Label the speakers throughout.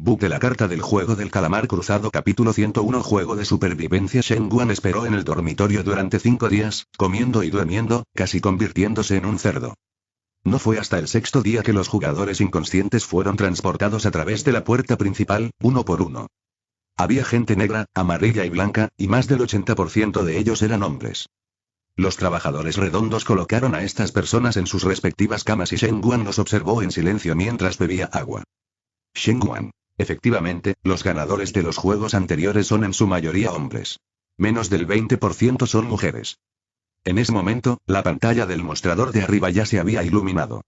Speaker 1: Bug de la carta del juego del calamar cruzado capítulo 101 Juego de supervivencia. Shen Guan esperó en el dormitorio durante 5 días, comiendo y durmiendo, casi convirtiéndose en un cerdo. No fue hasta el 6º día que los jugadores inconscientes fueron transportados a través de la puerta principal, uno por uno. Había gente negra, amarilla y blanca, y más del 80% de ellos eran hombres. Los trabajadores redondos colocaron a estas personas en sus respectivas camas y Shen Guan los observó en silencio mientras bebía agua. Shen Guan. Efectivamente, los ganadores de los juegos anteriores son en su mayoría hombres. Menos del 20% son mujeres. En ese momento, la pantalla del mostrador de arriba ya se había iluminado.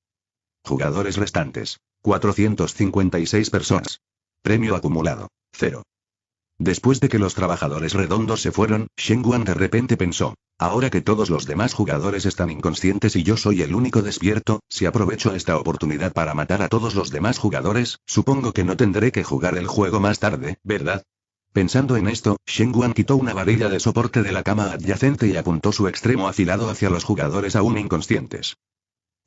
Speaker 1: Jugadores restantes. 456 personas. Premio acumulado. 0. Después de que los trabajadores redondos se fueron, Shen Guan de repente pensó, ahora que todos los demás jugadores están inconscientes y yo soy el único despierto, si aprovecho esta oportunidad para matar a todos los demás jugadores, supongo que no tendré que jugar el juego más tarde, ¿verdad? Pensando en esto, Shen Guan quitó una varilla de soporte de la cama adyacente y apuntó su extremo afilado hacia los jugadores aún inconscientes.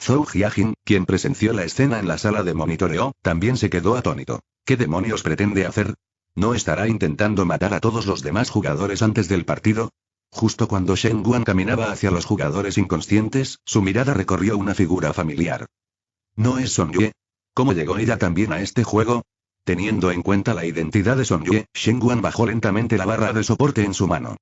Speaker 1: Zhou Jiajin, quien presenció la escena en la sala de monitoreo, también se quedó atónito. ¿Qué demonios pretende hacer? ¿No estará intentando matar a todos los demás jugadores antes del partido? Justo cuando Shen Guan caminaba hacia los jugadores inconscientes, su mirada recorrió una figura familiar. ¿No es Son Yue? ¿Cómo llegó ella también a este juego? Teniendo en cuenta la identidad de Son Yue, Shen Guan bajó lentamente la barra de soporte en su mano.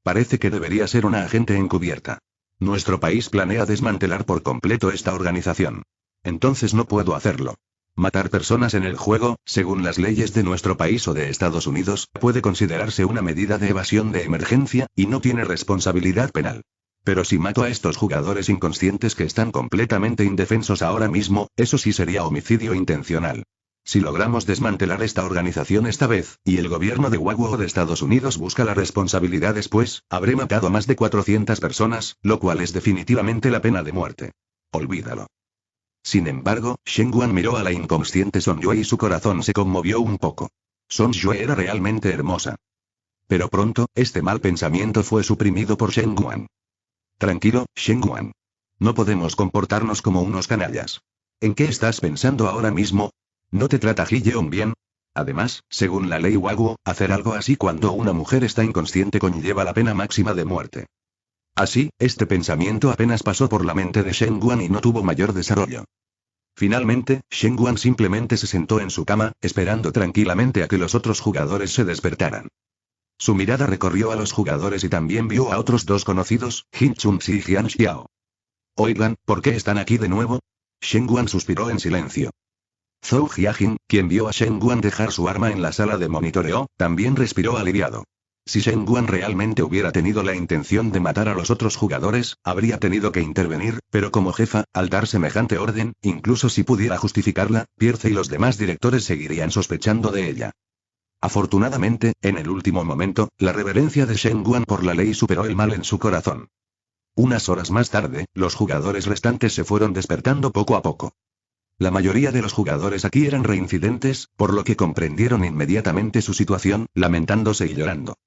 Speaker 1: Parece que debería ser una agente encubierta. Nuestro país planea desmantelar por completo esta organización. Entonces no puedo hacerlo. Matar personas en el juego, según las leyes de nuestro país o de Estados Unidos, puede considerarse una medida de evasión de emergencia, y no tiene responsabilidad penal. Pero si mato a estos jugadores inconscientes que están completamente indefensos ahora mismo, eso sí sería homicidio intencional. Si logramos desmantelar esta organización esta vez, y el gobierno de Waguo de Estados Unidos busca la responsabilidad después, habré matado a más de 400 personas, lo cual es definitivamente la pena de muerte. Olvídalo. Sin embargo, Shen Guan miró a la inconsciente Son Yue y su corazón se conmovió un poco. Son Yue era realmente hermosa. Pero pronto, este mal pensamiento fue suprimido por Shen Guan. Tranquilo, Shen Guan. No podemos comportarnos como unos canallas. ¿En qué estás pensando ahora mismo? ¿No te trata Ji Yeon bien? Además, según la ley Waguo, hacer algo así cuando una mujer está inconsciente conlleva la pena máxima de muerte. Así, este pensamiento apenas pasó por la mente de Shen Guan y no tuvo mayor desarrollo. Finalmente, Shen Guan simplemente se sentó en su cama, esperando tranquilamente a que los otros jugadores se despertaran. Su mirada recorrió a los jugadores y también vio a otros dos conocidos, Jin Chun-si y Jian Xiao. Oigan, ¿por qué están aquí de nuevo? Shen Guan suspiró en silencio. Zhou Jiajin, quien vio a Shen Guan dejar su arma en la sala de monitoreo, también respiró aliviado. Si Shen Guan realmente hubiera tenido la intención de matar a los otros jugadores, habría tenido que intervenir, pero como jefa, al dar semejante orden, incluso si pudiera justificarla, Pierce y los demás directores seguirían sospechando de ella. Afortunadamente, en el último momento, la reverencia de Shen Guan por la ley superó el mal en su corazón. Unas horas más tarde, los jugadores restantes se fueron despertando poco a poco. La mayoría de los jugadores aquí eran reincidentes, por lo que comprendieron inmediatamente su situación, lamentándose y llorando.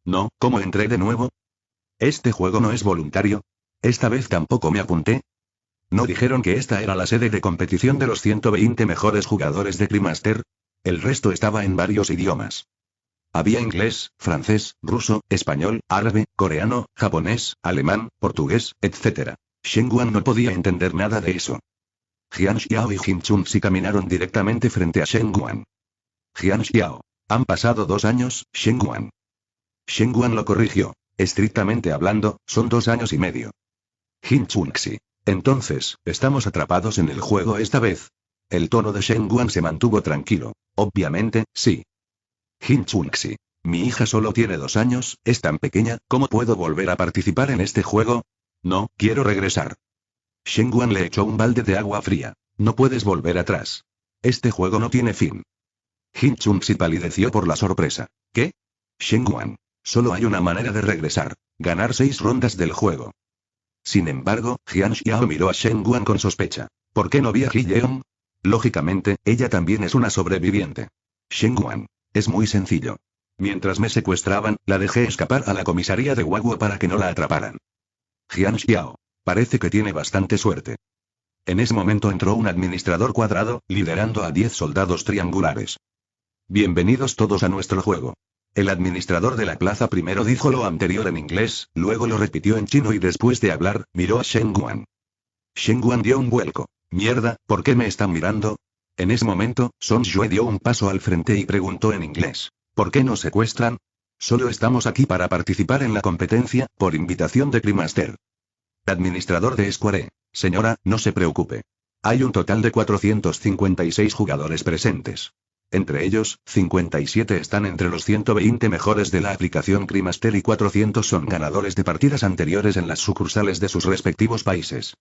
Speaker 1: No, ¿cómo entré de nuevo? ¿Este juego no es voluntario? ¿Esta vez tampoco me apunté? ¿No dijeron que esta era la sede de competición de los 120 mejores jugadores de Cremaster? El resto estaba en varios idiomas. Había inglés, francés, ruso, español, árabe, coreano, japonés, alemán, portugués, etc. Shen Guan no podía entender nada de eso. Jian Xiao y Jin Chun-si caminaron directamente frente a Shen Guan. Jian Xiao. Han pasado 2 años, Shen Guan. Shen Guan lo corrigió. Estrictamente hablando, son 2 años y medio. Jin Chun-si. Entonces, ¿estamos atrapados en el juego esta vez? El tono de Shen Guan se mantuvo tranquilo. Obviamente, sí. Jin Chun-si. Mi hija solo tiene 2 años, es tan pequeña, ¿cómo puedo volver a participar en este juego? No, quiero regresar. Shen Guan le echó un balde de agua fría. No puedes volver atrás. Este juego no tiene fin. Jin Chun-si palideció por la sorpresa. ¿Qué? Shen Guan. Solo hay una manera de regresar. Ganar 6 rondas del juego. Sin embargo, Jian Xiao miró a Shen Guan con sospecha. ¿Por qué no vi a Ji Yeon? Lógicamente, ella también es una sobreviviente. Shen Guan. Es muy sencillo. Mientras me secuestraban, la dejé escapar a la comisaría de Waguo para que no la atraparan. Jian Xiao. Parece que tiene bastante suerte. En ese momento entró un administrador cuadrado, liderando a 10 soldados triangulares. Bienvenidos todos a nuestro juego. El administrador de la plaza primero dijo lo anterior en inglés, luego lo repitió en chino y después de hablar, miró a Shen Guan. Shen Guan dio un vuelco. Mierda, ¿por qué me están mirando? En ese momento, Song Yue dio un paso al frente y preguntó en inglés. ¿Por qué nos secuestran? Solo estamos aquí para participar en la competencia, por invitación de Cremaster. Administrador de Square. Señora, no se preocupe. Hay un total de 456 jugadores presentes. Entre ellos, 57 están entre los 120 mejores de la aplicación Cremaster y 400 son ganadores de partidas anteriores en las sucursales de sus respectivos países.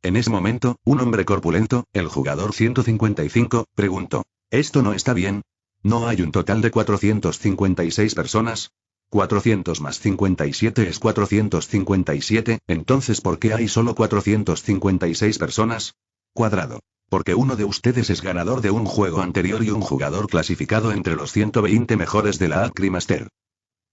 Speaker 1: En ese momento, un hombre corpulento, el jugador 155, preguntó. ¿Esto no está bien? ¿No hay un total de 456 personas? 400 más 57 es 457, entonces ¿por qué hay solo 456 personas? Cuadrado. Porque uno de ustedes es ganador de un juego anterior y un jugador clasificado entre los 120 mejores de la Cremaster.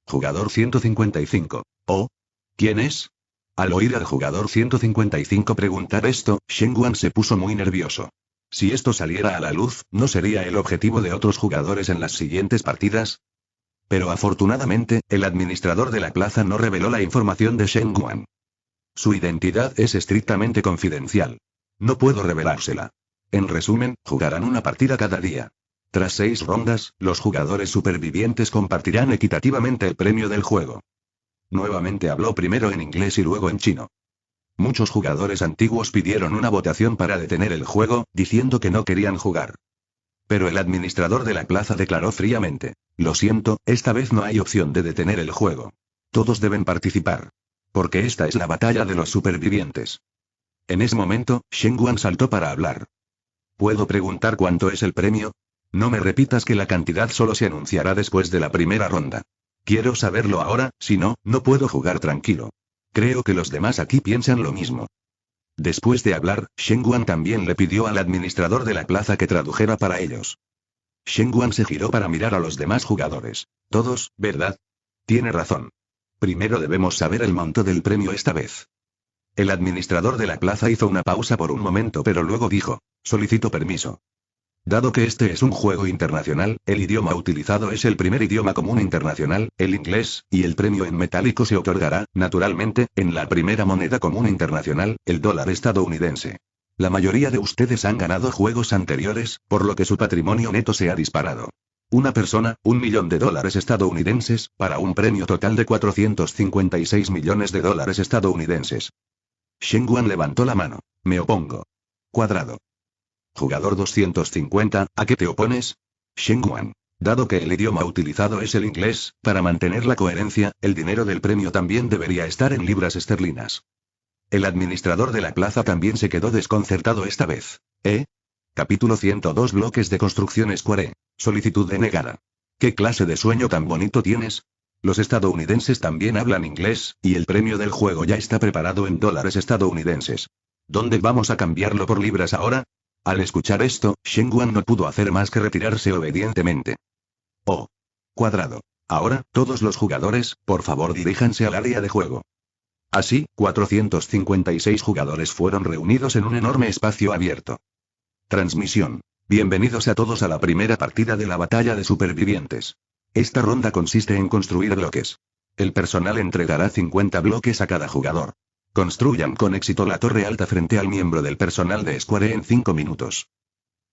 Speaker 1: Jugador 155. ¿Oh? ¿Quién es? Al oír al jugador 155 preguntar esto, Shen Guan se puso muy nervioso. Si esto saliera a la luz, ¿no sería el objetivo de otros jugadores en las siguientes partidas? Pero afortunadamente, el administrador de la plaza no reveló la información de Shen Guan. Su identidad es estrictamente confidencial. No puedo revelársela. En resumen, jugarán una partida cada día. Tras 6 rondas, los jugadores supervivientes compartirán equitativamente el premio del juego. Nuevamente habló primero en inglés y luego en chino. Muchos jugadores antiguos pidieron una votación para detener el juego, diciendo que no querían jugar. Pero el administrador de la plaza declaró fríamente. Lo siento, esta vez no hay opción de detener el juego. Todos deben participar. Porque esta es la batalla de los supervivientes. En ese momento, Shen Guan saltó para hablar. ¿Puedo preguntar cuánto es el premio? No me repitas que la cantidad solo se anunciará después de la primera ronda. Quiero saberlo ahora, si no, no puedo jugar tranquilo. Creo que los demás aquí piensan lo mismo. Después de hablar, Shen Guan también le pidió al administrador de la plaza que tradujera para ellos. Shen Guan se giró para mirar a los demás jugadores. Todos, ¿verdad? Tiene razón. Primero debemos saber el monto del premio esta vez. El administrador de la plaza hizo una pausa por un momento pero luego dijo, solicito permiso. Dado que este es un juego internacional, el idioma utilizado es el primer idioma común internacional, el inglés, y el premio en metálico se otorgará, naturalmente, en la primera moneda común internacional, el dólar estadounidense. La mayoría de ustedes han ganado juegos anteriores, por lo que su patrimonio neto se ha disparado. Una persona, $1 millón estadounidenses, para un premio total de 456 millones de dólares estadounidenses. Shen Guan levantó la mano. Me opongo. Cuadrado. Jugador 250, ¿a qué te opones? Shen Guan. Dado que el idioma utilizado es el inglés, para mantener la coherencia, el dinero del premio también debería estar en libras esterlinas. El administrador de la plaza también se quedó desconcertado esta vez. Capítulo 102 Bloques de construcción Square. Solicitud denegada. ¿Qué clase de sueño tan bonito tienes? Los estadounidenses también hablan inglés, y el premio del juego ya está preparado en dólares estadounidenses. ¿Dónde vamos a cambiarlo por libras ahora? Al escuchar esto, Shen Guan no pudo hacer más que retirarse obedientemente. Oh. Cuadrado. Ahora, todos los jugadores, por favor diríjanse al área de juego. Así, 456 jugadores fueron reunidos en un enorme espacio abierto. Transmisión. Bienvenidos a todos a la primera partida de la batalla de supervivientes. Esta ronda consiste en construir bloques. El personal entregará 50 bloques a cada jugador. Construyan con éxito la torre alta frente al miembro del personal de Square en 5 minutos.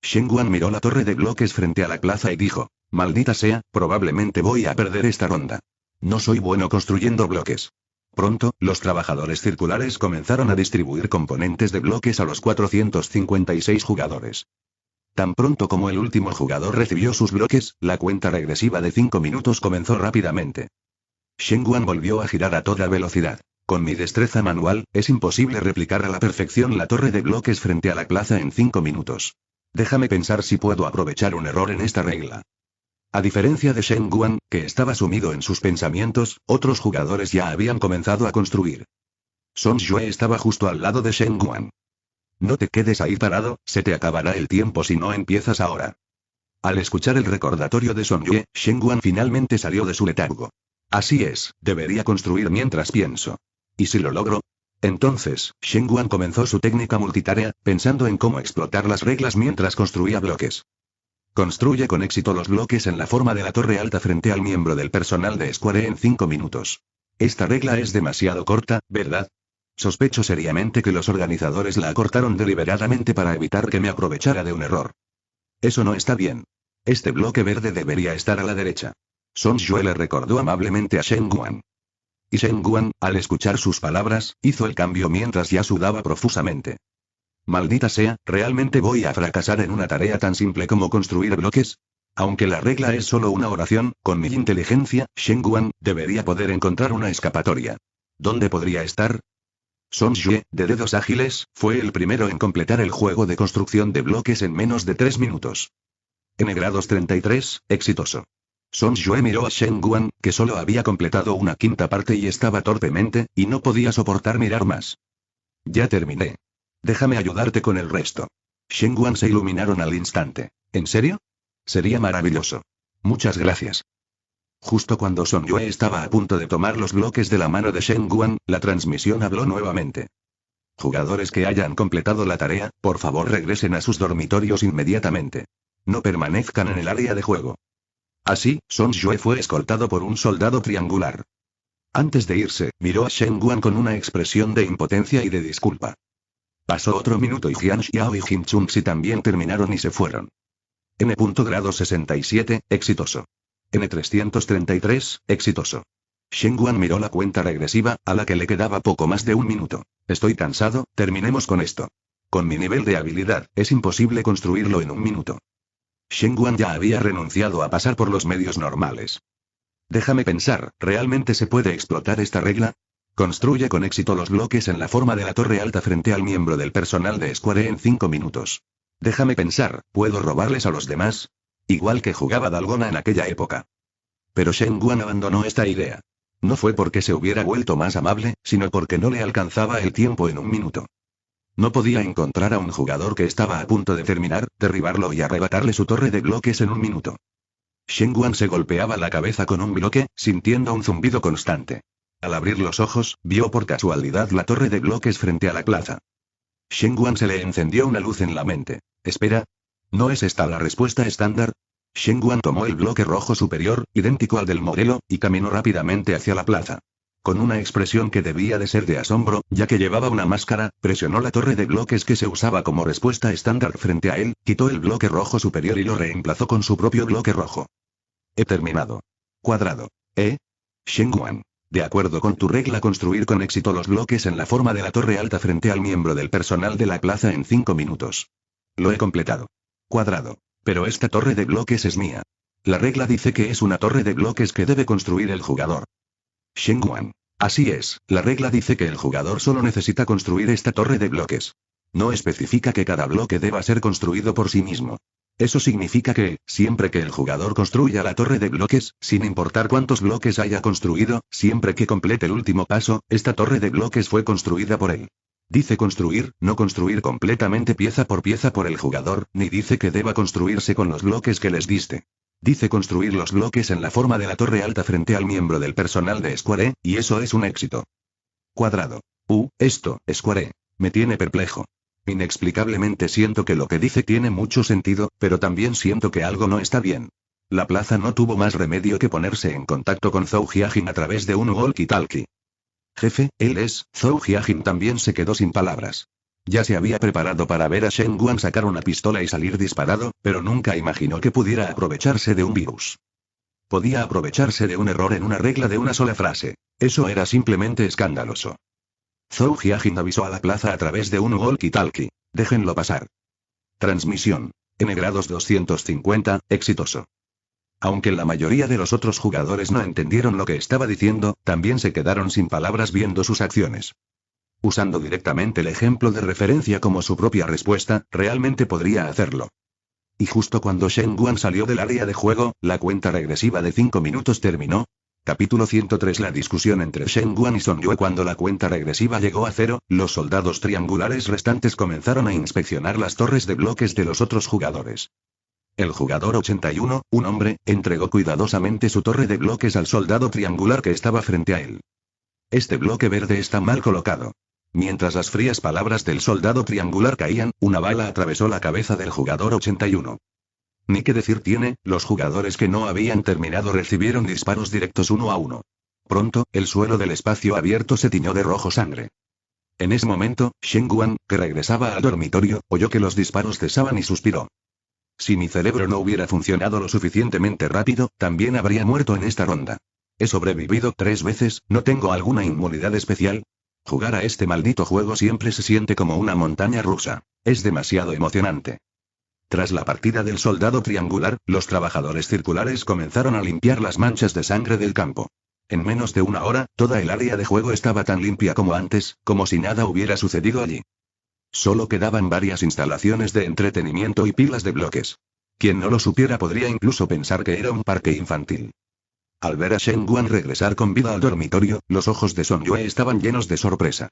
Speaker 1: Shen Guan miró la torre de bloques frente a la plaza y dijo, maldita sea, probablemente voy a perder esta ronda. No soy bueno construyendo bloques. Pronto, los trabajadores circulares comenzaron a distribuir componentes de bloques a los 456 jugadores. Tan pronto como el último jugador recibió sus bloques, la cuenta regresiva de 5 minutos comenzó rápidamente. Shen Guan volvió a girar a toda velocidad. Con mi destreza manual, es imposible replicar a la perfección la torre de bloques frente a la plaza en 5 minutos. Déjame pensar si puedo aprovechar un error en esta regla. A diferencia de Shen Guan, que estaba sumido en sus pensamientos, otros jugadores ya habían comenzado a construir. Song Yue estaba justo al lado de Shen Guan. No te quedes ahí parado, se te acabará el tiempo si no empiezas ahora. Al escuchar el recordatorio de Song Yue, Shen Guan finalmente salió de su letargo. Así es, debería construir mientras pienso. ¿Y si lo logro? Entonces, Shen Guan comenzó su técnica multitarea, pensando en cómo explotar las reglas mientras construía bloques. Construye con éxito los bloques en la forma de la torre alta frente al miembro del personal de Square en 5 minutos. Esta regla es demasiado corta, ¿verdad? Sospecho seriamente que los organizadores la acortaron deliberadamente para evitar que me aprovechara de un error. Eso no está bien. Este bloque verde debería estar a la derecha. Song Yue le recordó amablemente a Shen Guan. Y Shen Guan, al escuchar sus palabras, hizo el cambio mientras ya sudaba profusamente. Maldita sea, ¿realmente voy a fracasar en una tarea tan simple como construir bloques? Aunque la regla es solo una oración, con mi inteligencia, Shen Guan debería poder encontrar una escapatoria. ¿Dónde podría estar? Song Yue, de dedos ágiles, fue el primero en completar el juego de construcción de bloques en menos de 3 minutos. N-grados 33, exitoso. Song Yue miró a Shen Guan, que solo había completado una quinta parte y estaba torpemente, y no podía soportar mirar más. Ya terminé. Déjame ayudarte con el resto. Shen Guan se iluminaron al instante. ¿En serio? Sería maravilloso. Muchas gracias. Justo cuando Song Yue estaba a punto de tomar los bloques de la mano de Shen Guan, la transmisión habló nuevamente. Jugadores que hayan completado la tarea, por favor regresen a sus dormitorios inmediatamente. No permanezcan en el área de juego. Así, Song Yue fue escoltado por un soldado triangular. Antes de irse, miró a Shen Guan con una expresión de impotencia y de disculpa. Pasó otro minuto y Jian Xiao y Jin Chunxi también terminaron y se fueron. N.67, exitoso. N333, exitoso. Shen Guan miró la cuenta regresiva, a la que le quedaba poco más de un minuto. Estoy cansado, terminemos con esto. Con mi nivel de habilidad, es imposible construirlo en un minuto. Shen Guan ya había renunciado a pasar por los medios normales. Déjame pensar, ¿realmente se puede explotar esta regla? Construye con éxito los bloques en la forma de la torre alta frente al miembro del personal de Square en 5 minutos. Déjame pensar, ¿puedo robarles a los demás? Igual que jugaba Dalgona en aquella época. Pero Shen Guan abandonó esta idea. No fue porque se hubiera vuelto más amable, sino porque no le alcanzaba el tiempo en un minuto. No podía encontrar a un jugador que estaba a punto de terminar, derribarlo y arrebatarle su torre de bloques en un minuto. Shen Guan se golpeaba la cabeza con un bloque, sintiendo un zumbido constante. Al abrir los ojos, vio por casualidad la torre de bloques frente a la plaza. Shen Guan se le encendió una luz en la mente. Espera. ¿No es esta la respuesta estándar? Shen Guan tomó el bloque rojo superior, idéntico al del modelo, y caminó rápidamente hacia la plaza. Con una expresión que debía de ser de asombro, ya que llevaba una máscara, presionó la torre de bloques que se usaba como respuesta estándar frente a él, quitó el bloque rojo superior y lo reemplazó con su propio bloque rojo. He terminado. Cuadrado. Shen Guan. De acuerdo con tu regla, construir con éxito los bloques en la forma de la torre alta frente al miembro del personal de la plaza en 5 minutos. Lo he completado. Cuadrado. Pero esta torre de bloques es mía. La regla dice que es una torre de bloques que debe construir el jugador. Shen Guan. Así es, la regla dice que el jugador solo necesita construir esta torre de bloques. No especifica que cada bloque deba ser construido por sí mismo. Eso significa que, siempre que el jugador construya la torre de bloques, sin importar cuántos bloques haya construido, siempre que complete el último paso, esta torre de bloques fue construida por él. Dice construir, no construir completamente pieza por el jugador, ni dice que deba construirse con los bloques que les diste. Dice construir los bloques en la forma de la torre alta frente al miembro del personal de Square, y eso es un éxito. Cuadrado. Esto, Square. Me tiene perplejo. Inexplicablemente siento que lo que dice tiene mucho sentido, pero también siento que algo no está bien. La plaza no tuvo más remedio que ponerse en contacto con Zhou Jiajin a través de un walkie-talkie. Jefe, él es. Zhou Jiajin también se quedó sin palabras. Ya se había preparado para ver a Shen Guan sacar una pistola y salir disparado, pero nunca imaginó que pudiera aprovecharse de un virus. Podía aprovecharse de un error en una regla de una sola frase. Eso era simplemente escandaloso. Zhou Jiajin avisó a la plaza a través de un walkie-talkie. Déjenlo pasar. Transmisión. N-grados 250, exitoso. Aunque la mayoría de los otros jugadores no entendieron lo que estaba diciendo, también se quedaron sin palabras viendo sus acciones. Usando directamente el ejemplo de referencia como su propia respuesta, realmente podría hacerlo. Y justo cuando Shen Guan salió del área de juego, la cuenta regresiva de 5 minutos terminó. Capítulo 103. La discusión entre Shen Guan y Song Yue. Cuando la cuenta regresiva llegó a 0, los soldados triangulares restantes comenzaron a inspeccionar las torres de bloques de los otros jugadores. El jugador 81, un hombre, entregó cuidadosamente su torre de bloques al soldado triangular que estaba frente a él. Este bloque verde está mal colocado. Mientras las frías palabras del soldado triangular caían, una bala atravesó la cabeza del jugador 81. Ni qué decir tiene, los jugadores que no habían terminado recibieron disparos directos uno a uno. Pronto, el suelo del espacio abierto se tiñó de rojo sangre. En ese momento, Shen Guan, que regresaba al dormitorio, oyó que los disparos cesaban y suspiró. Si mi cerebro no hubiera funcionado lo suficientemente rápido, también habría muerto en esta ronda. He sobrevivido 3 veces, ¿no tengo alguna inmunidad especial? Jugar a este maldito juego siempre se siente como una montaña rusa. Es demasiado emocionante. Tras la partida del soldado triangular, los trabajadores circulares comenzaron a limpiar las manchas de sangre del campo. En menos de una hora, toda el área de juego estaba tan limpia como antes, como si nada hubiera sucedido allí. Solo quedaban varias instalaciones de entretenimiento y pilas de bloques. Quien no lo supiera podría incluso pensar que era un parque infantil. Al ver a Shen Guan regresar con vida al dormitorio, los ojos de Son Yue estaban llenos de sorpresa.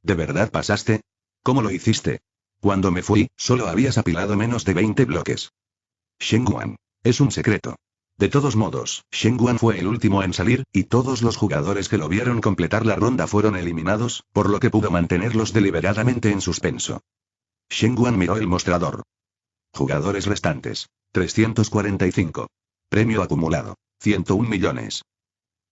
Speaker 1: ¿De verdad pasaste? ¿Cómo lo hiciste? Cuando me fui, solo habías apilado menos de 20 bloques. Shen Guan. Es un secreto. De todos modos, Shen Guan fue el último en salir, y todos los jugadores que lo vieron completar la ronda fueron eliminados, por lo que pudo mantenerlos deliberadamente en suspenso. Shen Guan miró el mostrador. Jugadores restantes. 345. Premio acumulado. 101 millones.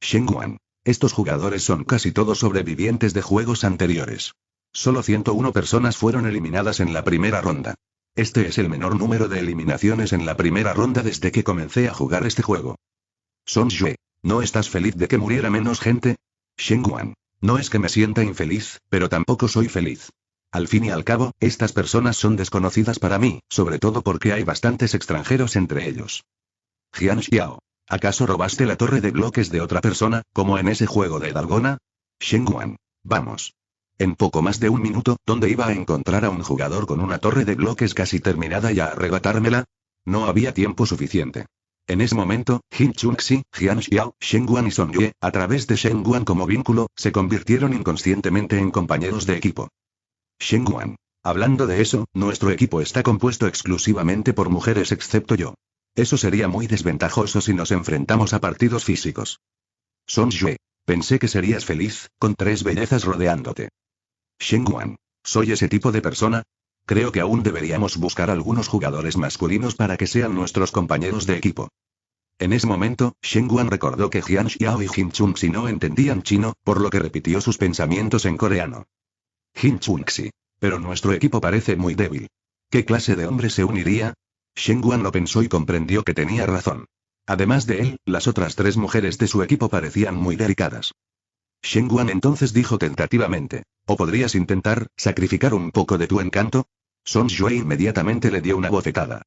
Speaker 1: Shen Guan. Estos jugadores son casi todos sobrevivientes de juegos anteriores. Solo 101 personas fueron eliminadas en la primera ronda. Este es el menor número de eliminaciones en la primera ronda desde que comencé a jugar este juego. Son Yue, ¿no estás feliz de que muriera menos gente? Shen Guan. No es que me sienta infeliz, pero tampoco soy feliz. Al fin y al cabo, estas personas son desconocidas para mí, sobre todo porque hay bastantes extranjeros entre ellos. Jian Xiao. ¿Acaso robaste la torre de bloques de otra persona, como en ese juego de Dalgona? Shen Guan. Vamos. En poco más de un minuto, ¿dónde iba a encontrar a un jugador con una torre de bloques casi terminada y a arrebatármela? No había tiempo suficiente. En ese momento, Jin Chunxi, Jian Xiao, Shen Guan y Son Yue, a través de Shen Guan como vínculo, se convirtieron inconscientemente en compañeros de equipo. Shen Guan. Hablando de eso, nuestro equipo está compuesto exclusivamente por mujeres excepto yo. Eso sería muy desventajoso si nos enfrentamos a partidos físicos. Son Yue. Pensé que serías feliz, con 3 bellezas rodeándote. Shen Guan. ¿Soy ese tipo de persona? Creo que aún deberíamos buscar algunos jugadores masculinos para que sean nuestros compañeros de equipo. En ese momento, Shen Guan recordó que Jian Xiao y Jin Chunxi no entendían chino, por lo que repitió sus pensamientos en coreano. Jin Chunxi. Pero nuestro equipo parece muy débil. ¿Qué clase de hombre se uniría? Shen Guan lo pensó y comprendió que tenía razón. Además de él, las otras 3 mujeres de su equipo parecían muy delicadas. Shen Guan entonces dijo tentativamente, ¿o podrías intentar sacrificar un poco de tu encanto? Son Yue inmediatamente le dio una bofetada.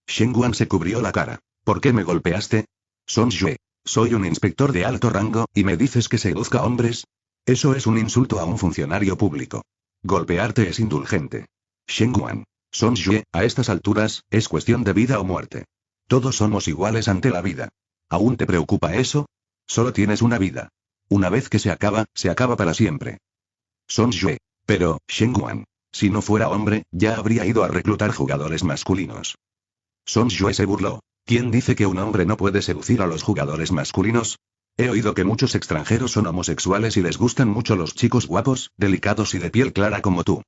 Speaker 1: Shen Guan se cubrió la cara. ¿Por qué me golpeaste? Son Yue. Soy un inspector de alto rango, ¿y me dices que seduzca hombres? Eso es un insulto a un funcionario público. Golpearte es indulgente. Shen Guan. Son Yue, a estas alturas, es cuestión de vida o muerte. Todos somos iguales ante la vida. ¿Aún te preocupa eso? Solo tienes una vida. Una vez que se acaba para siempre. Son Yue. Pero, Shen Guan. Si no fuera hombre, ya habría ido a reclutar jugadores masculinos. Son Yue se burló. ¿Quién dice que un hombre no puede seducir a los jugadores masculinos? He oído que muchos extranjeros son homosexuales y les gustan mucho los chicos guapos, delicados y de piel clara como tú.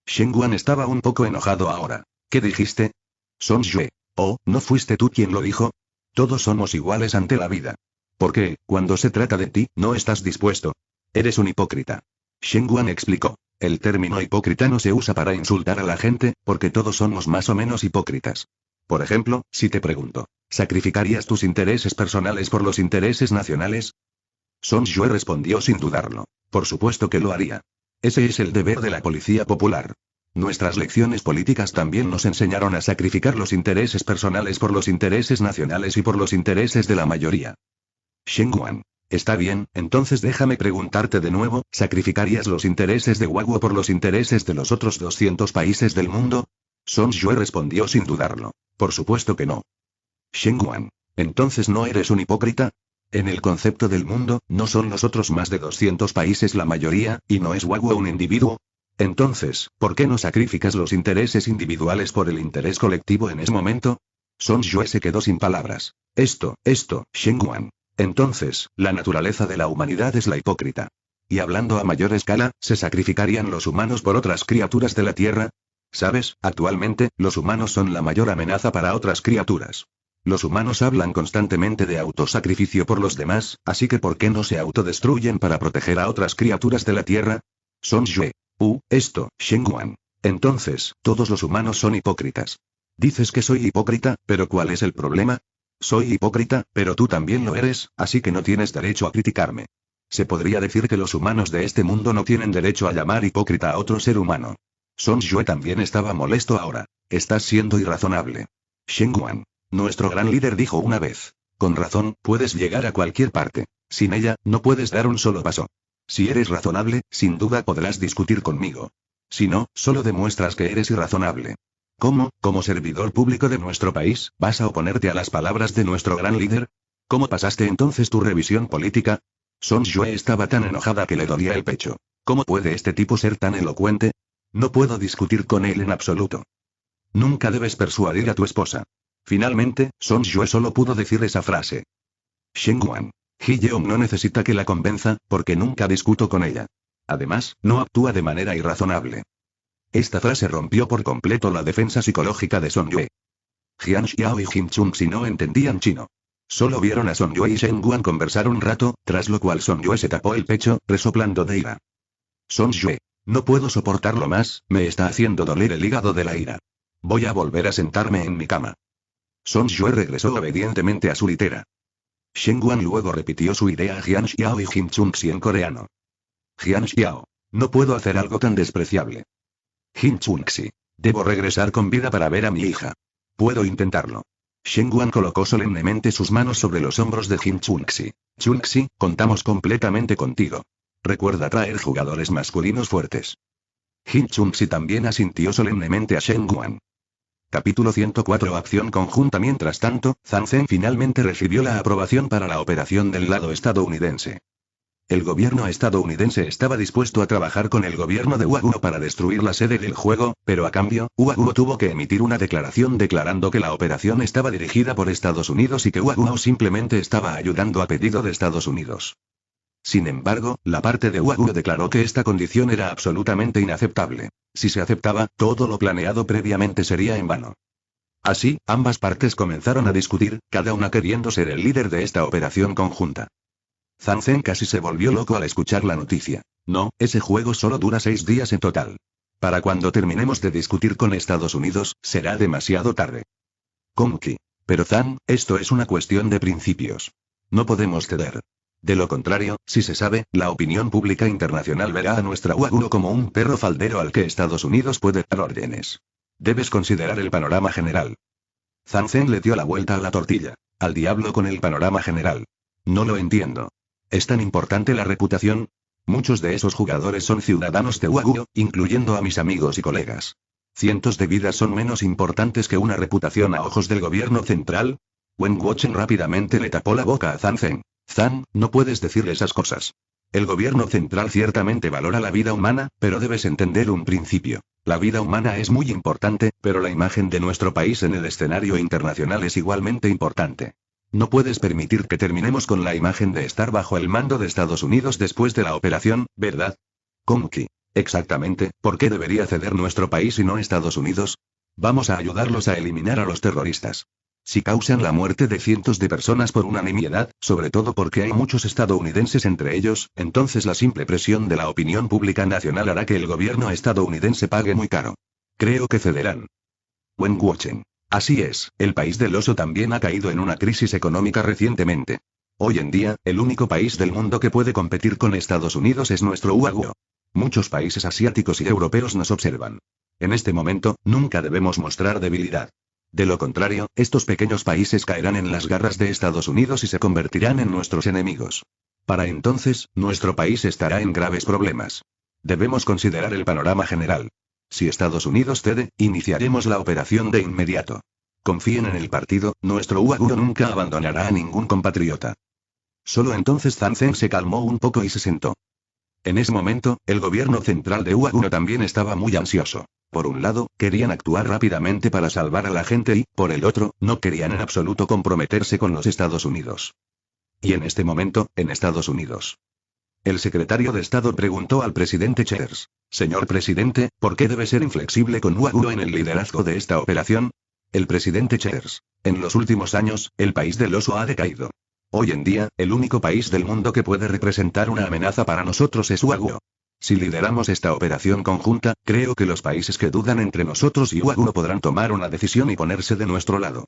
Speaker 1: Shen Guan estaba un poco enojado ahora. ¿Qué dijiste? Son Yue. Oh, ¿no fuiste tú quien lo dijo? Todos somos iguales ante la vida. ¿Por qué, cuando se trata de ti, no estás dispuesto? Eres un hipócrita. Shen Guan explicó. El término hipócrita no se usa para insultar a la gente, porque todos somos más o menos hipócritas. Por ejemplo, si te pregunto, ¿sacrificarías tus intereses personales por los intereses nacionales? Son Yue respondió sin dudarlo. Por supuesto que lo haría. Ese es el deber de la policía popular. Nuestras lecciones políticas también nos enseñaron a sacrificar los intereses personales por los intereses nacionales y por los intereses de la mayoría. Shen Guan. Está bien, entonces déjame preguntarte de nuevo, ¿sacrificarías los intereses de Guaguo por los intereses de los otros 200 países del mundo? Son Yue respondió sin dudarlo. Por supuesto que no. Shen Guan. ¿Entonces no eres un hipócrita? En el concepto del mundo, ¿no son los otros más de 200 países la mayoría, y no es Guaguo un individuo? Entonces, ¿por qué no sacrificas los intereses individuales por el interés colectivo en ese momento? Son Yue se quedó sin palabras. Esto, Shen Guan. Entonces, la naturaleza de la humanidad es la hipócrita. Y hablando a mayor escala, ¿se sacrificarían los humanos por otras criaturas de la Tierra? Sabes, actualmente, los humanos son la mayor amenaza para otras criaturas. Los humanos hablan constantemente de autosacrificio por los demás, así que ¿por qué no se autodestruyen para proteger a otras criaturas de la Tierra? Son Yue. Esto, Shenguan. Entonces, todos los humanos son hipócritas. Dices que soy hipócrita, pero ¿cuál es el problema? Soy hipócrita, pero tú también lo eres, así que no tienes derecho a criticarme. Se podría decir que los humanos de este mundo no tienen derecho a llamar hipócrita a otro ser humano. Son Yue también estaba molesto ahora. Estás siendo irrazonable. Shenguan. Nuestro gran líder dijo una vez. Con razón, puedes llegar a cualquier parte. Sin ella, no puedes dar un solo paso. Si eres razonable, sin duda podrás discutir conmigo. Si no, solo demuestras que eres irrazonable. ¿Cómo, como servidor público de nuestro país, vas a oponerte a las palabras de nuestro gran líder? ¿Cómo pasaste entonces tu revisión política? Son Yue estaba tan enojada que le dolía el pecho. ¿Cómo puede este tipo ser tan elocuente? No puedo discutir con él en absoluto. Nunca debes persuadir a tu esposa. Finalmente, Son Yue solo pudo decir esa frase. Shenguan. Hyeong no necesita que la convenza, porque nunca discuto con ella. Además, no actúa de manera irrazonable. Esta frase rompió por completo la defensa psicológica de Son Yue. Jian Xiao y Jin Chunxi no entendían chino. Solo vieron a Son Yue y Shenguan conversar un rato, tras lo cual Son Yue se tapó el pecho, resoplando de ira. Son Yue. No puedo soportarlo más, me está haciendo doler el hígado de la ira. Voy a volver a sentarme en mi cama. Son Yue regresó obedientemente a su litera. Shenguan luego repitió su idea a Jian Xiao y Jin Chunxi en coreano. Jian Xiao. No puedo hacer algo tan despreciable. Jin Chunxi. Debo regresar con vida para ver a mi hija. Puedo intentarlo. Shenguan colocó solemnemente sus manos sobre los hombros de Jin Chunxi. Chunxi, contamos completamente contigo. Recuerda traer jugadores masculinos fuertes. Jin Chunxi también asintió solemnemente a Shenguan. Capítulo 104 Acción conjunta. Mientras tanto, Zhang Zhen finalmente recibió la aprobación para la operación del lado estadounidense. El gobierno estadounidense estaba dispuesto a trabajar con el gobierno de Uaguo para destruir la sede del juego, pero a cambio, Uaguo tuvo que emitir una declaración declarando que la operación estaba dirigida por Estados Unidos y que Uaguo simplemente estaba ayudando a pedido de Estados Unidos. Sin embargo, la parte de Uaguo declaró que esta condición era absolutamente inaceptable. Si se aceptaba, todo lo planeado previamente sería en vano. Así, ambas partes comenzaron a discutir, cada una queriendo ser el líder de esta operación conjunta. Zhang Zhen casi se volvió loco al escuchar la noticia. No, ese juego solo dura 6 días en total. Para cuando terminemos de discutir con Estados Unidos, será demasiado tarde. Konki. Pero Zhang, esto es una cuestión de principios. No podemos ceder. De lo contrario, si se sabe, la opinión pública internacional verá a nuestra Uaguo como un perro faldero al que Estados Unidos puede dar órdenes. Debes considerar el panorama general. Zhang Zhen le dio la vuelta a la tortilla. Al diablo con el panorama general. No lo entiendo. ¿Es tan importante la reputación? Muchos de esos jugadores son ciudadanos de Uaguo, incluyendo a mis amigos y colegas. ¿Cientos de vidas son menos importantes que una reputación a ojos del gobierno central? Wen Wuchen rápidamente le tapó la boca a Zhang Zhen. Zhang, no puedes decirle esas cosas. El gobierno central ciertamente valora la vida humana, pero debes entender un principio. La vida humana es muy importante, pero la imagen de nuestro país en el escenario internacional es igualmente importante. No puedes permitir que terminemos con la imagen de estar bajo el mando de Estados Unidos después de la operación, ¿verdad? Konki. Exactamente, ¿por qué debería ceder nuestro país y no Estados Unidos? Vamos a ayudarlos a eliminar a los terroristas. Si causan la muerte de cientos de personas por unanimidad, sobre todo porque hay muchos estadounidenses entre ellos, entonces la simple presión de la opinión pública nacional hará que el gobierno estadounidense pague muy caro. Creo que cederán. Wen Wuchen. Así es, el país del oso también ha caído en una crisis económica recientemente. Hoy en día, el único país del mundo que puede competir con Estados Unidos es nuestro Uaguo. Muchos países asiáticos y europeos nos observan. En este momento, nunca debemos mostrar debilidad. De lo contrario, estos pequeños países caerán en las garras de Estados Unidos y se convertirán en nuestros enemigos. Para entonces, nuestro país estará en graves problemas. Debemos considerar el panorama general. Si Estados Unidos cede, iniciaremos la operación de inmediato. Confíen en el partido, nuestro Uaguo nunca abandonará a ningún compatriota. Solo entonces Zhang Zhen se calmó un poco y se sentó. En ese momento, el gobierno central de Uaguo también estaba muy ansioso. Por un lado, querían actuar rápidamente para salvar a la gente y, por el otro, no querían en absoluto comprometerse con los Estados Unidos. Y en este momento, en Estados Unidos. El secretario de Estado preguntó al presidente Chers. Señor presidente, ¿por qué debe ser inflexible con Waguo en el liderazgo de esta operación? El presidente Cheers. En los últimos años, el país del oso ha decaído. Hoy en día, el único país del mundo que puede representar una amenaza para nosotros es Waguo. Si lideramos esta operación conjunta, creo que los países que dudan entre nosotros y Waguo podrán tomar una decisión y ponerse de nuestro lado.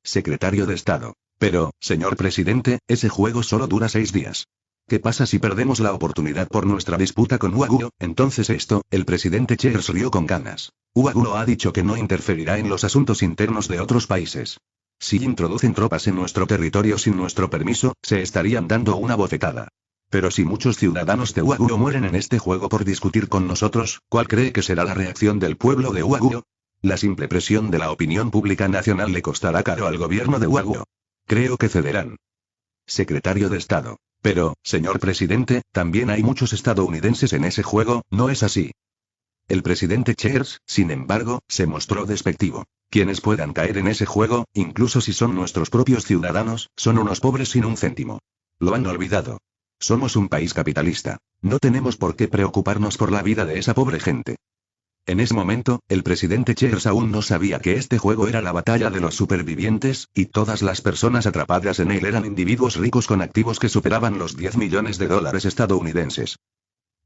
Speaker 1: Secretario de Estado. Pero, señor presidente, ese juego solo dura 6 días. ¿Qué pasa si perdemos la oportunidad por nuestra disputa con Waguo? Entonces el presidente Cheers rió con ganas. Waguo ha dicho que no interferirá en los asuntos internos de otros países. Si introducen tropas en nuestro territorio sin nuestro permiso, se estarían dando una bofetada. Pero si muchos ciudadanos de Waguo mueren en este juego por discutir con nosotros, ¿cuál cree que será la reacción del pueblo de Waguo? La simple presión de la opinión pública nacional le costará caro al gobierno de Waguo. Creo que cederán. Secretario de Estado. Pero, señor presidente, también hay muchos estadounidenses en ese juego, ¿no es así? El presidente Cheers, sin embargo, se mostró despectivo. Quienes puedan caer en ese juego, incluso si son nuestros propios ciudadanos, son unos pobres sin un céntimo. Lo han olvidado. Somos un país capitalista. No tenemos por qué preocuparnos por la vida de esa pobre gente. En ese momento, el presidente Cheers aún no sabía que este juego era la batalla de los supervivientes, y todas las personas atrapadas en él eran individuos ricos con activos que superaban los $10 millones estadounidenses.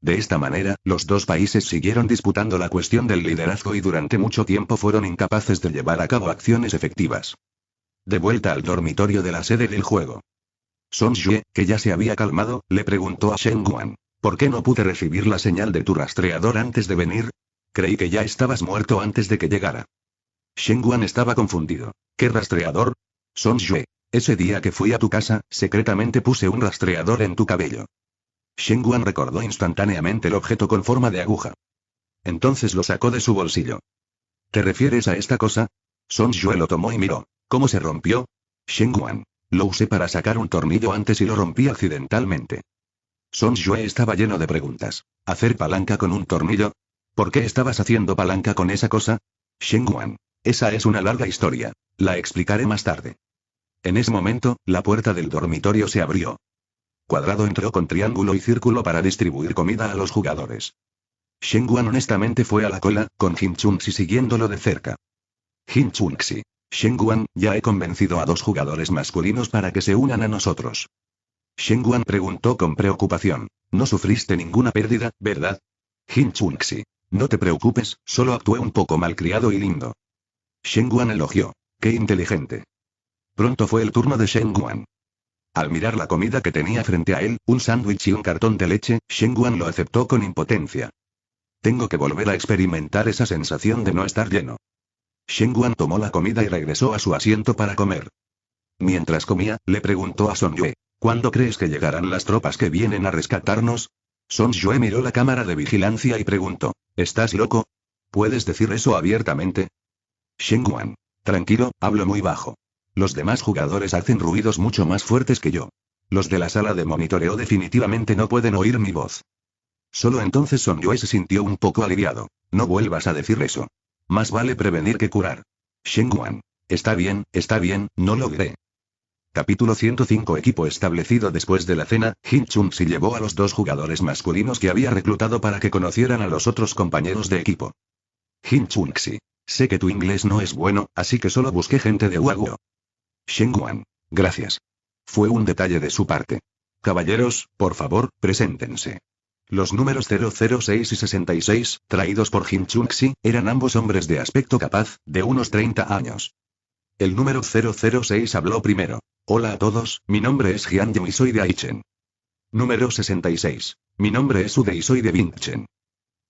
Speaker 1: De esta manera, los dos países siguieron disputando la cuestión del liderazgo y durante mucho tiempo fueron incapaces de llevar a cabo acciones efectivas. De vuelta al dormitorio de la sede del juego. Son Yue, que ya se había calmado, le preguntó a Shen Guan, ¿por qué no pude recibir la señal de tu rastreador antes de venir? Creí que ya estabas muerto antes de que llegara. Shen Guan estaba confundido. ¿Qué rastreador? Son Yue. Ese día que fui a tu casa, secretamente puse un rastreador en tu cabello. Shen Guan recordó instantáneamente el objeto con forma de aguja. Entonces lo sacó de su bolsillo. ¿Te refieres a esta cosa? Son Yue lo tomó y miró. ¿Cómo se rompió? Shen Guan. Lo usé para sacar un tornillo antes y lo rompí accidentalmente. Son Yue estaba lleno de preguntas. ¿Hacer palanca con un tornillo? ¿Por qué estabas haciendo palanca con esa cosa? Shen Guan. Esa es una larga historia. La explicaré más tarde. En ese momento, la puerta del dormitorio se abrió. Cuadrado entró con triángulo y círculo para distribuir comida a los jugadores. Shen Guan honestamente fue a la cola, con Jin Chunxi siguiéndolo de cerca. Jin Chunxi. Shen Guan, ya he convencido a 2 jugadores masculinos para que se unan a nosotros. Shen Guan preguntó con preocupación. No sufriste ninguna pérdida, ¿verdad? Jin Chunxi. No te preocupes, solo actué un poco malcriado y lindo. Shen Guan elogió. ¡Qué inteligente! Pronto fue el turno de Shen Guan. Al mirar la comida que tenía frente a él, un sándwich y un cartón de leche, Shen Guan lo aceptó con impotencia. Tengo que volver a experimentar esa sensación de no estar lleno. Shen Guan tomó la comida y regresó a su asiento para comer. Mientras comía, le preguntó a Son Yue, ¿cuándo crees que llegarán las tropas que vienen a rescatarnos? Son Yue miró la cámara de vigilancia y preguntó, ¿estás loco? ¿Puedes decir eso abiertamente? Shen Guan. Tranquilo, hablo muy bajo. Los demás jugadores hacen ruidos mucho más fuertes que yo. Los de la sala de monitoreo definitivamente no pueden oír mi voz. Solo entonces Son Yue se sintió un poco aliviado. No vuelvas a decir eso. Más vale prevenir que curar. Shen Guan. Está bien, no lo diré. Capítulo 105. Equipo establecido. Después de la cena, Jin Chunxi llevó a los 2 jugadores masculinos que había reclutado para que conocieran a los otros compañeros de equipo. Jin Chunxi. Sé que tu inglés no es bueno, así que solo busqué gente de Waguo. Shen Guan. Gracias. Fue un detalle de su parte. Caballeros, por favor, preséntense. Los números 006 y 66, traídos por Jin Chunxi, eran ambos hombres de aspecto capaz, de unos 30 años. El número 006 habló primero. Hola a todos, mi nombre es Jian Yu y soy de Aichen. Número 66. Mi nombre es Ude y soy de Bingchen.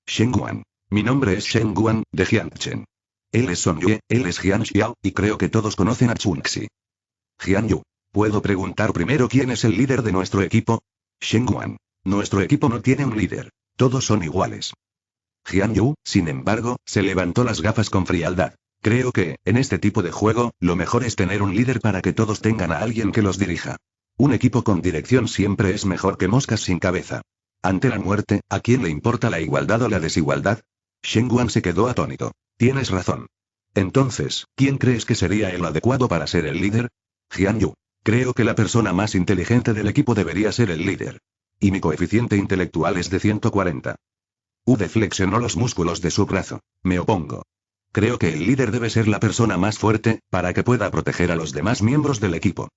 Speaker 1: Shen Guan. Mi nombre es Shen Guan, de Jiangchen. Él es Son Yue, él es Jian Xiao, y creo que todos conocen a Chunxi. Jian Yu. ¿Puedo preguntar primero quién es el líder de nuestro equipo? Shen Guan. Nuestro equipo no tiene un líder. Todos son iguales. Jian Yu, sin embargo, se levantó las gafas con frialdad. Creo que, en este tipo de juego, lo mejor es tener un líder para que todos tengan a alguien que los dirija. Un equipo con dirección siempre es mejor que moscas sin cabeza. Ante la muerte, ¿a quién le importa la igualdad o la desigualdad? Shen Guan se quedó atónito. Tienes razón. Entonces, ¿quién crees que sería el adecuado para ser el líder? Jian Yu. Creo que la persona más inteligente del equipo debería ser el líder. Y mi coeficiente intelectual es de 140. V flexionó los músculos de su brazo. Me opongo. Creo que el líder debe ser la persona más fuerte, para que pueda proteger a los demás miembros del equipo.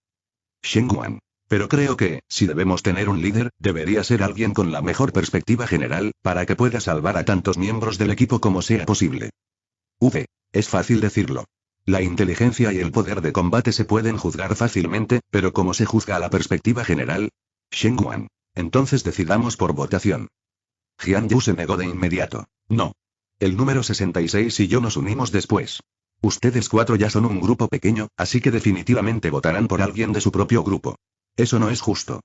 Speaker 1: Shenguan. Pero creo que, si debemos tener un líder, debería ser alguien con la mejor perspectiva general, para que pueda salvar a tantos miembros del equipo como sea posible. V. Es fácil decirlo. La inteligencia y el poder de combate se pueden juzgar fácilmente, pero ¿cómo se juzga a la perspectiva general? Shenguan. Entonces decidamos por votación. Jian Yu se negó de inmediato. No. El número 66 y yo nos unimos después. Ustedes 4 ya son un grupo pequeño, así que definitivamente votarán por alguien de su propio grupo. Eso no es justo.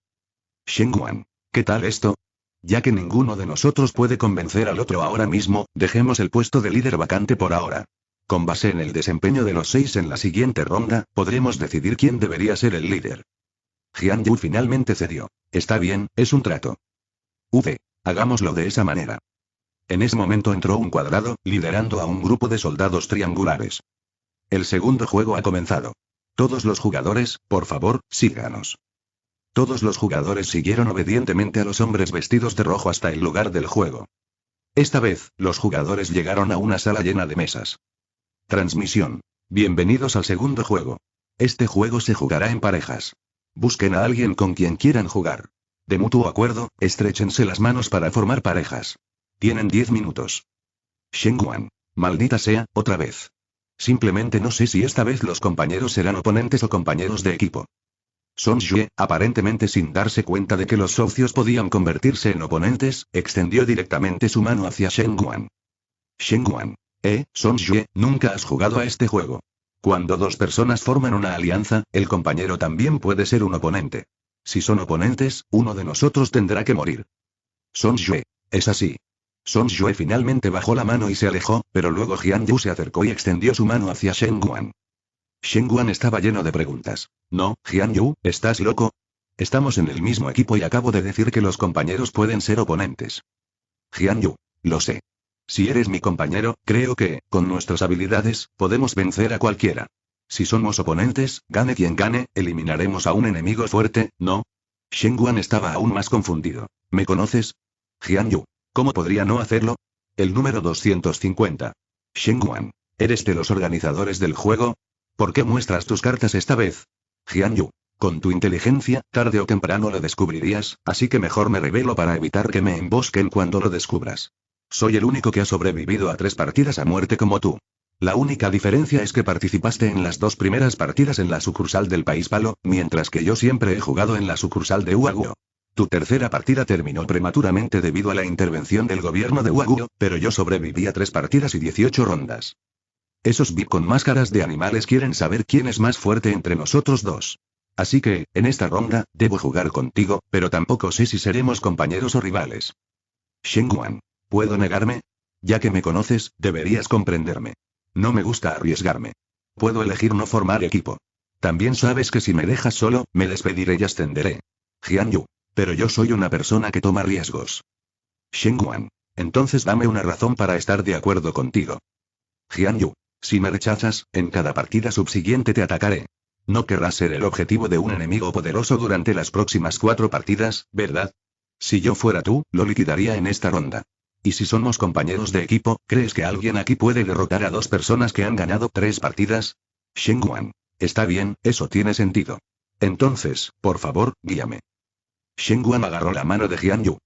Speaker 1: Shenguan. ¿Qué tal esto? Ya que ninguno de nosotros puede convencer al otro ahora mismo, dejemos el puesto de líder vacante por ahora. Con base en el desempeño de los 6 en la siguiente ronda, podremos decidir quién debería ser el líder. Jian Yu finalmente cedió. Está bien, es un trato. V. Hagámoslo de esa manera. En ese momento entró un cuadrado, liderando a un grupo de soldados triangulares. El segundo juego ha comenzado. Todos los jugadores, por favor, síganos. Todos los jugadores siguieron obedientemente a los hombres vestidos de rojo hasta el lugar del juego. Esta vez, los jugadores llegaron a una sala llena de mesas. Transmisión. Bienvenidos al segundo juego. Este juego se jugará en parejas. Busquen a alguien con quien quieran jugar. De mutuo acuerdo, estréchense las manos para formar parejas. Tienen 10 minutos. Shenguan. Maldita sea, otra vez. Simplemente no sé si esta vez los compañeros serán oponentes o compañeros de equipo. Song Yue, aparentemente sin darse cuenta de que los socios podían convertirse en oponentes, extendió directamente su mano hacia Shenguan. Shenguan. Song Yue, nunca has jugado a este juego. Cuando dos personas forman una alianza, el compañero también puede ser un oponente. Si son oponentes, uno de nosotros tendrá que morir. Song Yue. Es así. Song Yue finalmente bajó la mano y se alejó, pero luego Jian Yu se acercó y extendió su mano hacia Shenguan. Shenguan estaba lleno de preguntas. No, Jian Yu, ¿estás loco? Estamos en el mismo equipo y acabo de decir que los compañeros pueden ser oponentes. Jian Yu. Lo sé. Si eres mi compañero, creo que, con nuestras habilidades, podemos vencer a cualquiera. Si somos oponentes, gane quien gane, eliminaremos a un enemigo fuerte, ¿no? Shenguan estaba aún más confundido. ¿Me conoces? Jian Yu. ¿Cómo podría no hacerlo? El número 250. Shenguan. ¿Eres de los organizadores del juego? ¿Por qué muestras tus cartas esta vez? Jian Yu. Con tu inteligencia, tarde o temprano lo descubrirías, así que mejor me revelo para evitar que me embosquen cuando lo descubras. Soy el único que ha sobrevivido a 3 partidas a muerte como tú. La única diferencia es que participaste en las 2 primeras partidas en la sucursal del País Palo, mientras que yo siempre he jugado en la sucursal de Uaguo. Tu tercera partida terminó prematuramente debido a la intervención del gobierno de Uaguo, pero yo sobreviví a 3 partidas y 18 rondas. Esos VIP con máscaras de animales quieren saber quién es más fuerte entre nosotros dos. Así que, en esta ronda, debo jugar contigo, pero tampoco sé si seremos compañeros o rivales. Shenguan. ¿Puedo negarme? Ya que me conoces, deberías comprenderme. No me gusta arriesgarme. Puedo elegir no formar equipo. También sabes que si me dejas solo, me despediré y ascenderé. Jian Yu. Pero yo soy una persona que toma riesgos. Shenguan. Entonces dame una razón para estar de acuerdo contigo. Jian Yu. Si me rechazas, en cada partida subsiguiente te atacaré. No querrás ser el objetivo de un enemigo poderoso durante las próximas 4 partidas, ¿verdad? Si yo fuera tú, lo liquidaría en esta ronda. Y si somos compañeros de equipo, ¿crees que alguien aquí puede derrotar a 2 personas que han ganado 3 partidas? Shenguan. Está bien, eso tiene sentido. Entonces, por favor, guíame. Shenguan agarró la mano de Jian Yu.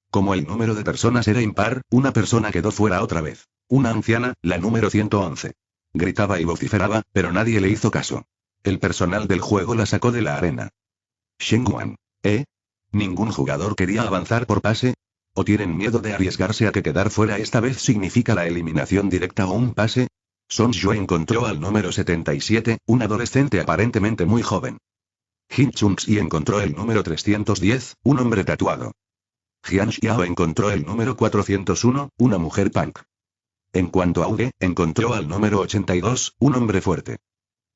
Speaker 1: Como el número de personas era impar, una persona quedó fuera otra vez. Una anciana, la número 111. Gritaba y vociferaba, pero nadie le hizo caso. El personal del juego la sacó de la arena. Shenguan. ¿Ningún jugador quería avanzar por pase? ¿O tienen miedo de arriesgarse a que quedar fuera esta vez significa la eliminación directa o un pase? Song Yue encontró al número 77, un adolescente aparentemente muy joven. Jin Chunxi encontró el número 310, un hombre tatuado. Jian Xiao encontró el número 401, una mujer punk. En cuanto a Uge, encontró al número 82, un hombre fuerte.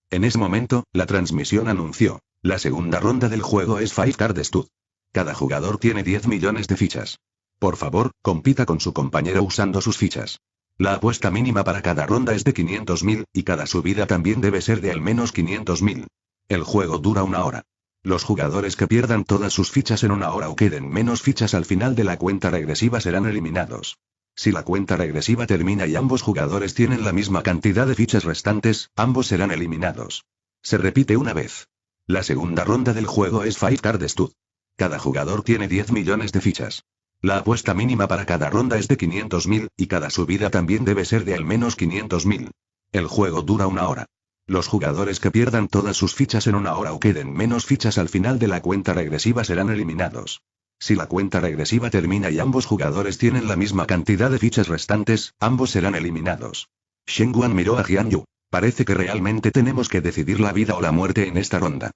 Speaker 1: En ese momento, la transmisión anunció: la segunda ronda del juego es Five Card Stud. Cada jugador tiene 10 millones de fichas. Por favor, compita con su compañero usando sus fichas. La apuesta mínima para cada ronda es de 500.000, y cada subida también debe ser de al menos 500.000. El juego dura 1 hora. Los jugadores que pierdan todas sus fichas en 1 hora o queden menos fichas al final de la cuenta regresiva serán eliminados. Si la cuenta regresiva termina y ambos jugadores tienen la misma cantidad de fichas restantes, ambos serán eliminados. Se repite una vez. La segunda ronda del juego es Five Card Stud. Cada jugador tiene 10 millones de fichas. La apuesta mínima para cada ronda es de 500.000, y cada subida también debe ser de al menos 500.000. El juego dura una hora. Los jugadores que pierdan todas sus fichas en una hora o queden menos fichas al final de la cuenta regresiva serán eliminados. Si la cuenta regresiva termina y ambos jugadores tienen la misma cantidad de fichas restantes, ambos serán eliminados. Shen Guan miró a Jian Yu. Parece que realmente tenemos que decidir la vida o la muerte en esta ronda.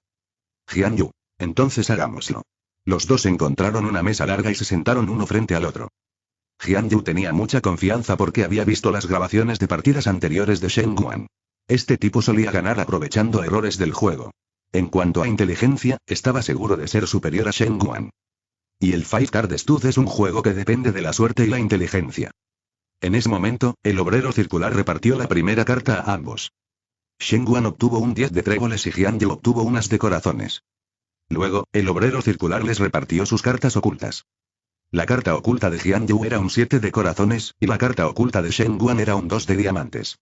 Speaker 1: Jian Yu. Entonces hagámoslo. Los dos encontraron una mesa larga y se sentaron uno frente al otro. Jian Yu tenía mucha confianza porque había visto las grabaciones de partidas anteriores de Shen Guan. Este tipo solía ganar aprovechando errores del juego. En cuanto a inteligencia, estaba seguro de ser superior a Shen Guan. Y el Five Card Stud es un juego que depende de la suerte y la inteligencia. En ese momento, el obrero circular repartió la primera carta a ambos. Shen Guan obtuvo un 10 de tréboles y Jian Yu obtuvo un as de corazones. Luego, el obrero circular les repartió sus cartas ocultas. La carta oculta de Jian Yu era un 7 de corazones, y la carta oculta de Shen Guan era un 2 de diamantes.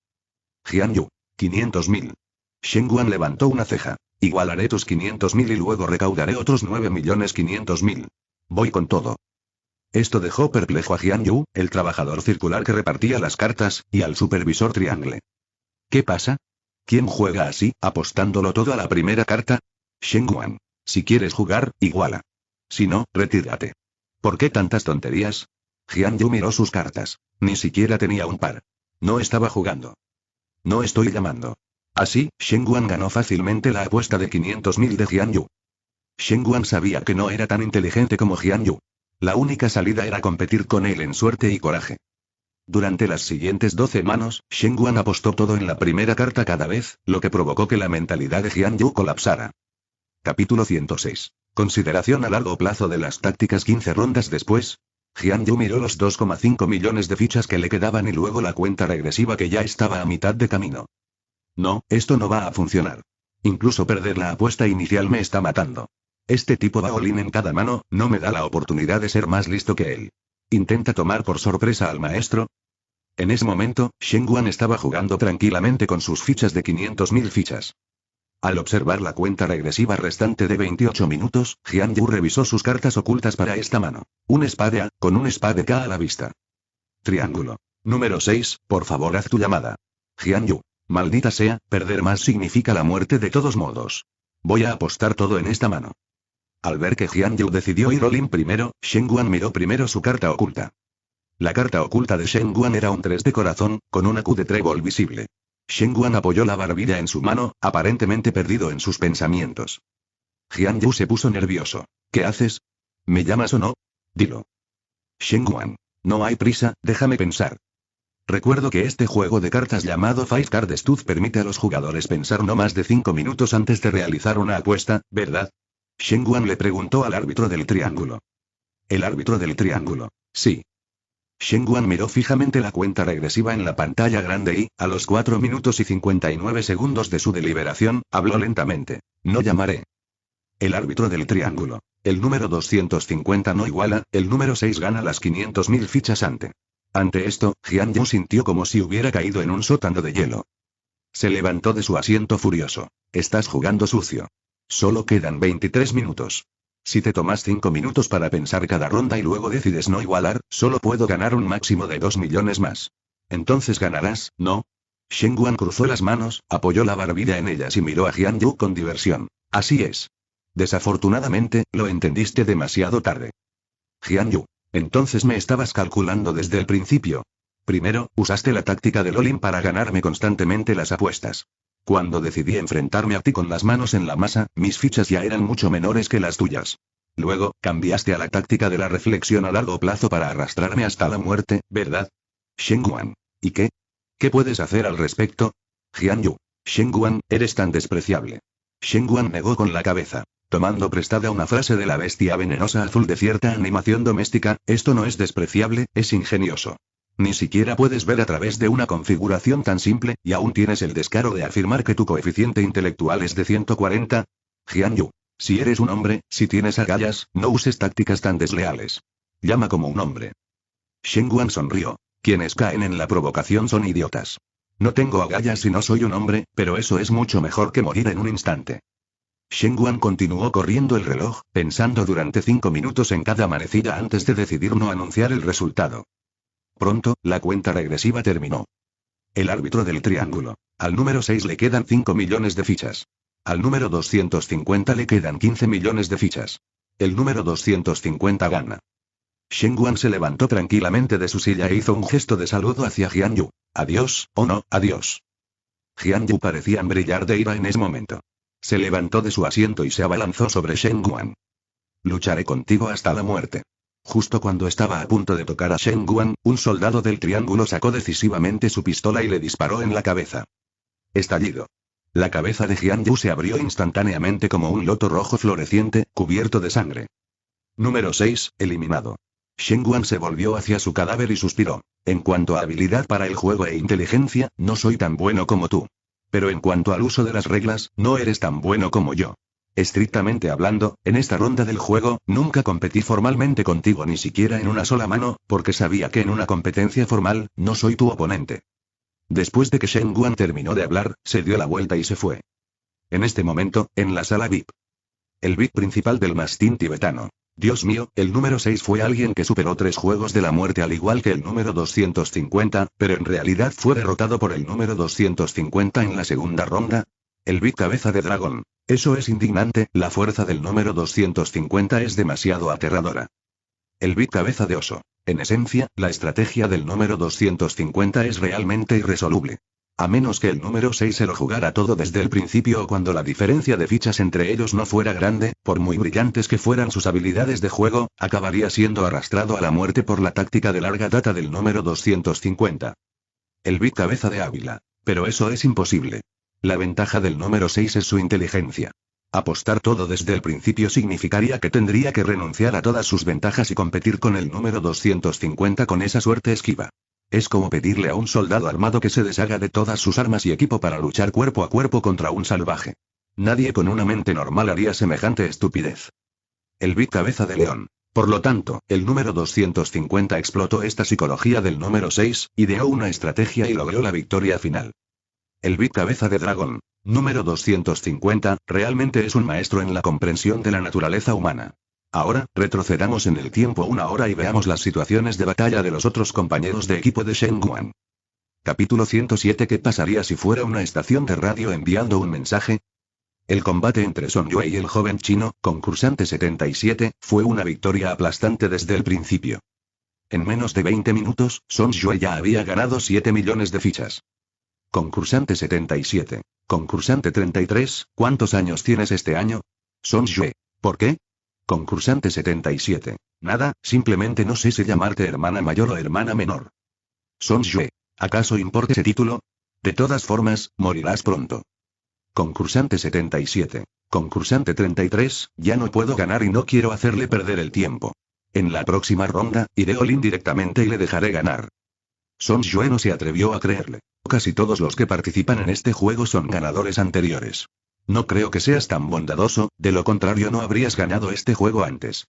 Speaker 1: Jian Yu. 500.000. Shen Guan levantó una ceja. Igualaré tus 500.000 y luego recaudaré otros 9.500.000. Voy con todo. Esto dejó perplejo a Jian Yu, el trabajador circular que repartía las cartas, y al supervisor triangle. ¿Qué pasa? ¿Quién juega así, apostándolo todo a la primera carta? Shen Guan. Si quieres jugar, iguala. Si no, retírate. ¿Por qué tantas tonterías? Jian Yu miró sus cartas. Ni siquiera tenía un par. No estaba jugando. No estoy llamando. Así, Shen Guan ganó fácilmente la apuesta de 500.000 de Jian Yu. Shen Guan sabía que no era tan inteligente como Jian Yu. La única salida era competir con él en suerte y coraje. Durante las siguientes 12 manos, Shen Guan apostó todo en la primera carta cada vez, lo que provocó que la mentalidad de Jian Yu colapsara. Capítulo 106. Consideración a largo plazo de las tácticas. 15 rondas después, Jian Yu miró los 2,5 millones de fichas que le quedaban y luego la cuenta regresiva que ya estaba a mitad de camino. No, esto no va a funcionar. Incluso perder la apuesta inicial me está matando. Este tipo va all-in en cada mano, no me da la oportunidad de ser más listo que él. ¿Intenta tomar por sorpresa al maestro? En ese momento, Shen Guan estaba jugando tranquilamente con sus fichas de 500.000 fichas. Al observar la cuenta regresiva restante de 28 minutos, Jian Yu revisó sus cartas ocultas para esta mano. Un espada, con un espada K a la vista. Triángulo. Número 6, por favor haz tu llamada. Jian Yu. Maldita sea, perder más significa la muerte de todos modos. Voy a apostar todo en esta mano. Al ver que Jian Yu decidió ir all-in primero, Shen Guan miró primero su carta oculta. La carta oculta de Shen Guan era un 3 de corazón, con una Q de trébol visible. Shen Guan apoyó la barbilla en su mano, aparentemente perdido en sus pensamientos. Jian Yu se puso nervioso. ¿Qué haces? ¿Me llamas o no? Dilo. Shen Guan. No hay prisa, déjame pensar. Recuerdo que este juego de cartas llamado Five Card Stud permite a los jugadores pensar no más de 5 minutos antes de realizar una apuesta, ¿verdad? Shen Guan le preguntó al árbitro del triángulo. El árbitro del triángulo. Sí. Shen Guan miró fijamente la cuenta regresiva en la pantalla grande y, a los 4 minutos y 59 segundos de su deliberación, habló lentamente. No llamaré. El árbitro del triángulo. El número 250 no iguala, el número 6 gana las 500.000 fichas ante. Ante esto, Jian Yu sintió como si hubiera caído en un sótano de hielo. Se levantó de su asiento furioso. Estás jugando sucio. Solo quedan 23 minutos. Si te tomas 5 minutos para pensar cada ronda y luego decides no igualar, solo puedo ganar un máximo de 2 millones más. Entonces ganarás, ¿no? Shen Guan cruzó las manos, apoyó la barbilla en ellas y miró a Jian Yu con diversión. Así es. Desafortunadamente, lo entendiste demasiado tarde. Jian Yu. Entonces me estabas calculando desde el principio. Primero, usaste la táctica del all-in para ganarme constantemente las apuestas. Cuando decidí enfrentarme a ti con las manos en la masa, mis fichas ya eran mucho menores que las tuyas. Luego, cambiaste a la táctica de la reflexión a largo plazo para arrastrarme hasta la muerte, ¿verdad? Shen Guan. ¿Y qué? ¿Qué puedes hacer al respecto? Jian Yu. Shen Guan, eres tan despreciable. Shen Guan negó con la cabeza. Tomando prestada una frase de la bestia venenosa azul de cierta animación doméstica, esto no es despreciable, es ingenioso. Ni siquiera puedes ver a través de una configuración tan simple, y aún tienes el descaro de afirmar que tu coeficiente intelectual es de 140. Jian Yu. Si eres un hombre, si tienes agallas, no uses tácticas tan desleales. Llama como un hombre. Shen Guan sonrió. Quienes caen en la provocación son idiotas. No tengo agallas y no soy un hombre, pero eso es mucho mejor que morir en un instante. Shen Guan continuó corriendo el reloj, pensando durante 5 minutos en cada manecilla antes de decidir no anunciar el resultado. Pronto, la cuenta regresiva terminó. El árbitro del triángulo. Al número 6 le quedan 5 millones de fichas. Al número 250 le quedan 15 millones de fichas. El número 250 gana. Shen Guan se levantó tranquilamente de su silla e hizo un gesto de saludo hacia Jian Yu. Adiós, oh no, adiós. Jian Yu parecía brillar de ira en ese momento. Se levantó de su asiento y se abalanzó sobre Shen Guan. Lucharé contigo hasta la muerte. Justo cuando estaba a punto de tocar a Shen Guan, un soldado del triángulo sacó decisivamente su pistola y le disparó en la cabeza. Estallido. La cabeza de Jian Yu se abrió instantáneamente como un loto rojo floreciente, cubierto de sangre. Número 6, eliminado. Shen Guan se volvió hacia su cadáver y suspiró. En cuanto a habilidad para el juego e inteligencia, no soy tan bueno como tú. Pero en cuanto al uso de las reglas, no eres tan bueno como yo. Estrictamente hablando, en esta ronda del juego, nunca competí formalmente contigo ni siquiera en una sola mano, porque sabía que en una competencia formal, no soy tu oponente. Después de que Shen Guan terminó de hablar, se dio la vuelta y se fue. En este momento, en la sala VIP. El VIP principal del mastín tibetano. Dios mío, el número 6 fue alguien que superó 3 juegos de la muerte al igual que el número 250, pero en realidad fue derrotado por el número 250 en la segunda ronda. El VIP cabeza de dragón. Eso es indignante, la fuerza del número 250 es demasiado aterradora. El VIP cabeza de oso. En esencia, la estrategia del número 250 es realmente irresoluble. A menos que el número 6 se lo jugara todo desde el principio o cuando la diferencia de fichas entre ellos no fuera grande, por muy brillantes que fueran sus habilidades de juego, acabaría siendo arrastrado a la muerte por la táctica de larga data del número 250. El VIP cabeza de Ávila. Pero eso es imposible. La ventaja del número 6 es su inteligencia. Apostar todo desde el principio significaría que tendría que renunciar a todas sus ventajas y competir con el número 250 con esa suerte esquiva. Es como pedirle a un soldado armado que se deshaga de todas sus armas y equipo para luchar cuerpo a cuerpo contra un salvaje. Nadie con una mente normal haría semejante estupidez. El VIP cabeza de león. Por lo tanto, el número 250 explotó esta psicología del número 6, ideó una estrategia y logró la victoria final. El VIP cabeza de dragón. Número 250, realmente es un maestro en la comprensión de la naturaleza humana. Ahora, retrocedamos en el tiempo 1 hora y veamos las situaciones de batalla de los otros compañeros de equipo de Shen Guan. Capítulo 107. ¿Qué pasaría si fuera una estación de radio enviando un mensaje? El combate entre Son Yue y el joven chino, concursante 77, fue una victoria aplastante desde el principio. En menos de 20 minutos, Son Yue ya había ganado 7 millones de fichas. Concursante 77. Concursante 33, ¿cuántos años tienes este año? Son Yue. ¿Por qué? Concursante 77. Nada, simplemente no sé si llamarte hermana mayor o hermana menor. Son Yue. ¿Acaso importa ese título? De todas formas, morirás pronto. Concursante 77. Concursante 33, ya no puedo ganar y no quiero hacerle perder el tiempo. En la próxima ronda, iré all-in directamente y le dejaré ganar. Son Yue no se atrevió a creerle. Casi todos los que participan en este juego son ganadores anteriores. No creo que seas tan bondadoso, de lo contrario no habrías ganado este juego antes.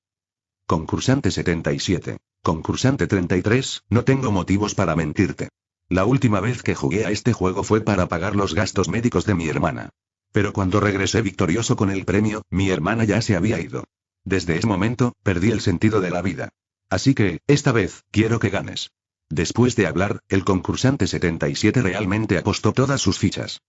Speaker 1: Concursante 77. Concursante 33, no tengo motivos para mentirte. La última vez que jugué a este juego fue para pagar los gastos médicos de mi hermana. Pero cuando regresé victorioso con el premio, mi hermana ya se había ido. Desde ese momento, perdí el sentido de la vida. Así que, esta vez, quiero que ganes. Después de hablar, el concursante 77 realmente apostó todas sus fichas.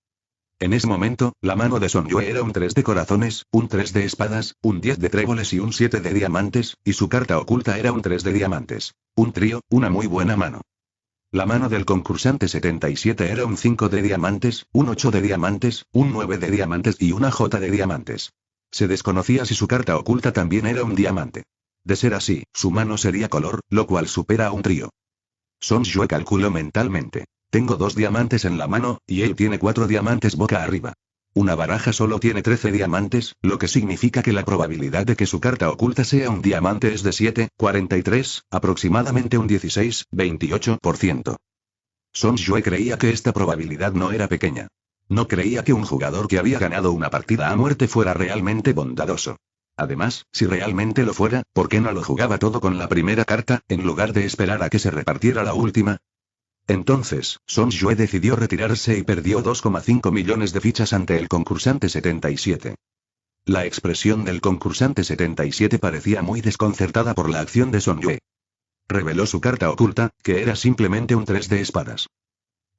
Speaker 1: En ese momento, la mano de Son Yue era un 3 de corazones, un 3 de espadas, un 10 de tréboles y un 7 de diamantes, y su carta oculta era un 3 de diamantes. Un trío, una muy buena mano. La mano del concursante 77 era un 5 de diamantes, un 8 de diamantes, un 9 de diamantes y una J de diamantes. Se desconocía si su carta oculta también era un diamante. De ser así, su mano sería color, lo cual supera a un trío. Son Yue calculó mentalmente. Tengo 2 diamantes en la mano, y él tiene 4 diamantes boca arriba. Una baraja solo tiene 13 diamantes, lo que significa que la probabilidad de que su carta oculta sea un diamante es de 7,43, aproximadamente un 16,28%. Son Yue creía que esta probabilidad no era pequeña. No creía que un jugador que había ganado una partida a muerte fuera realmente bondadoso. Además, si realmente lo fuera, ¿por qué no lo jugaba todo con la primera carta, en lugar de esperar a que se repartiera la última? Entonces, Song Yue decidió retirarse y perdió 2,5 millones de fichas ante el concursante 77. La expresión del concursante 77 parecía muy desconcertada por la acción de Song Yue. Reveló su carta oculta, que era simplemente un 3 de espadas.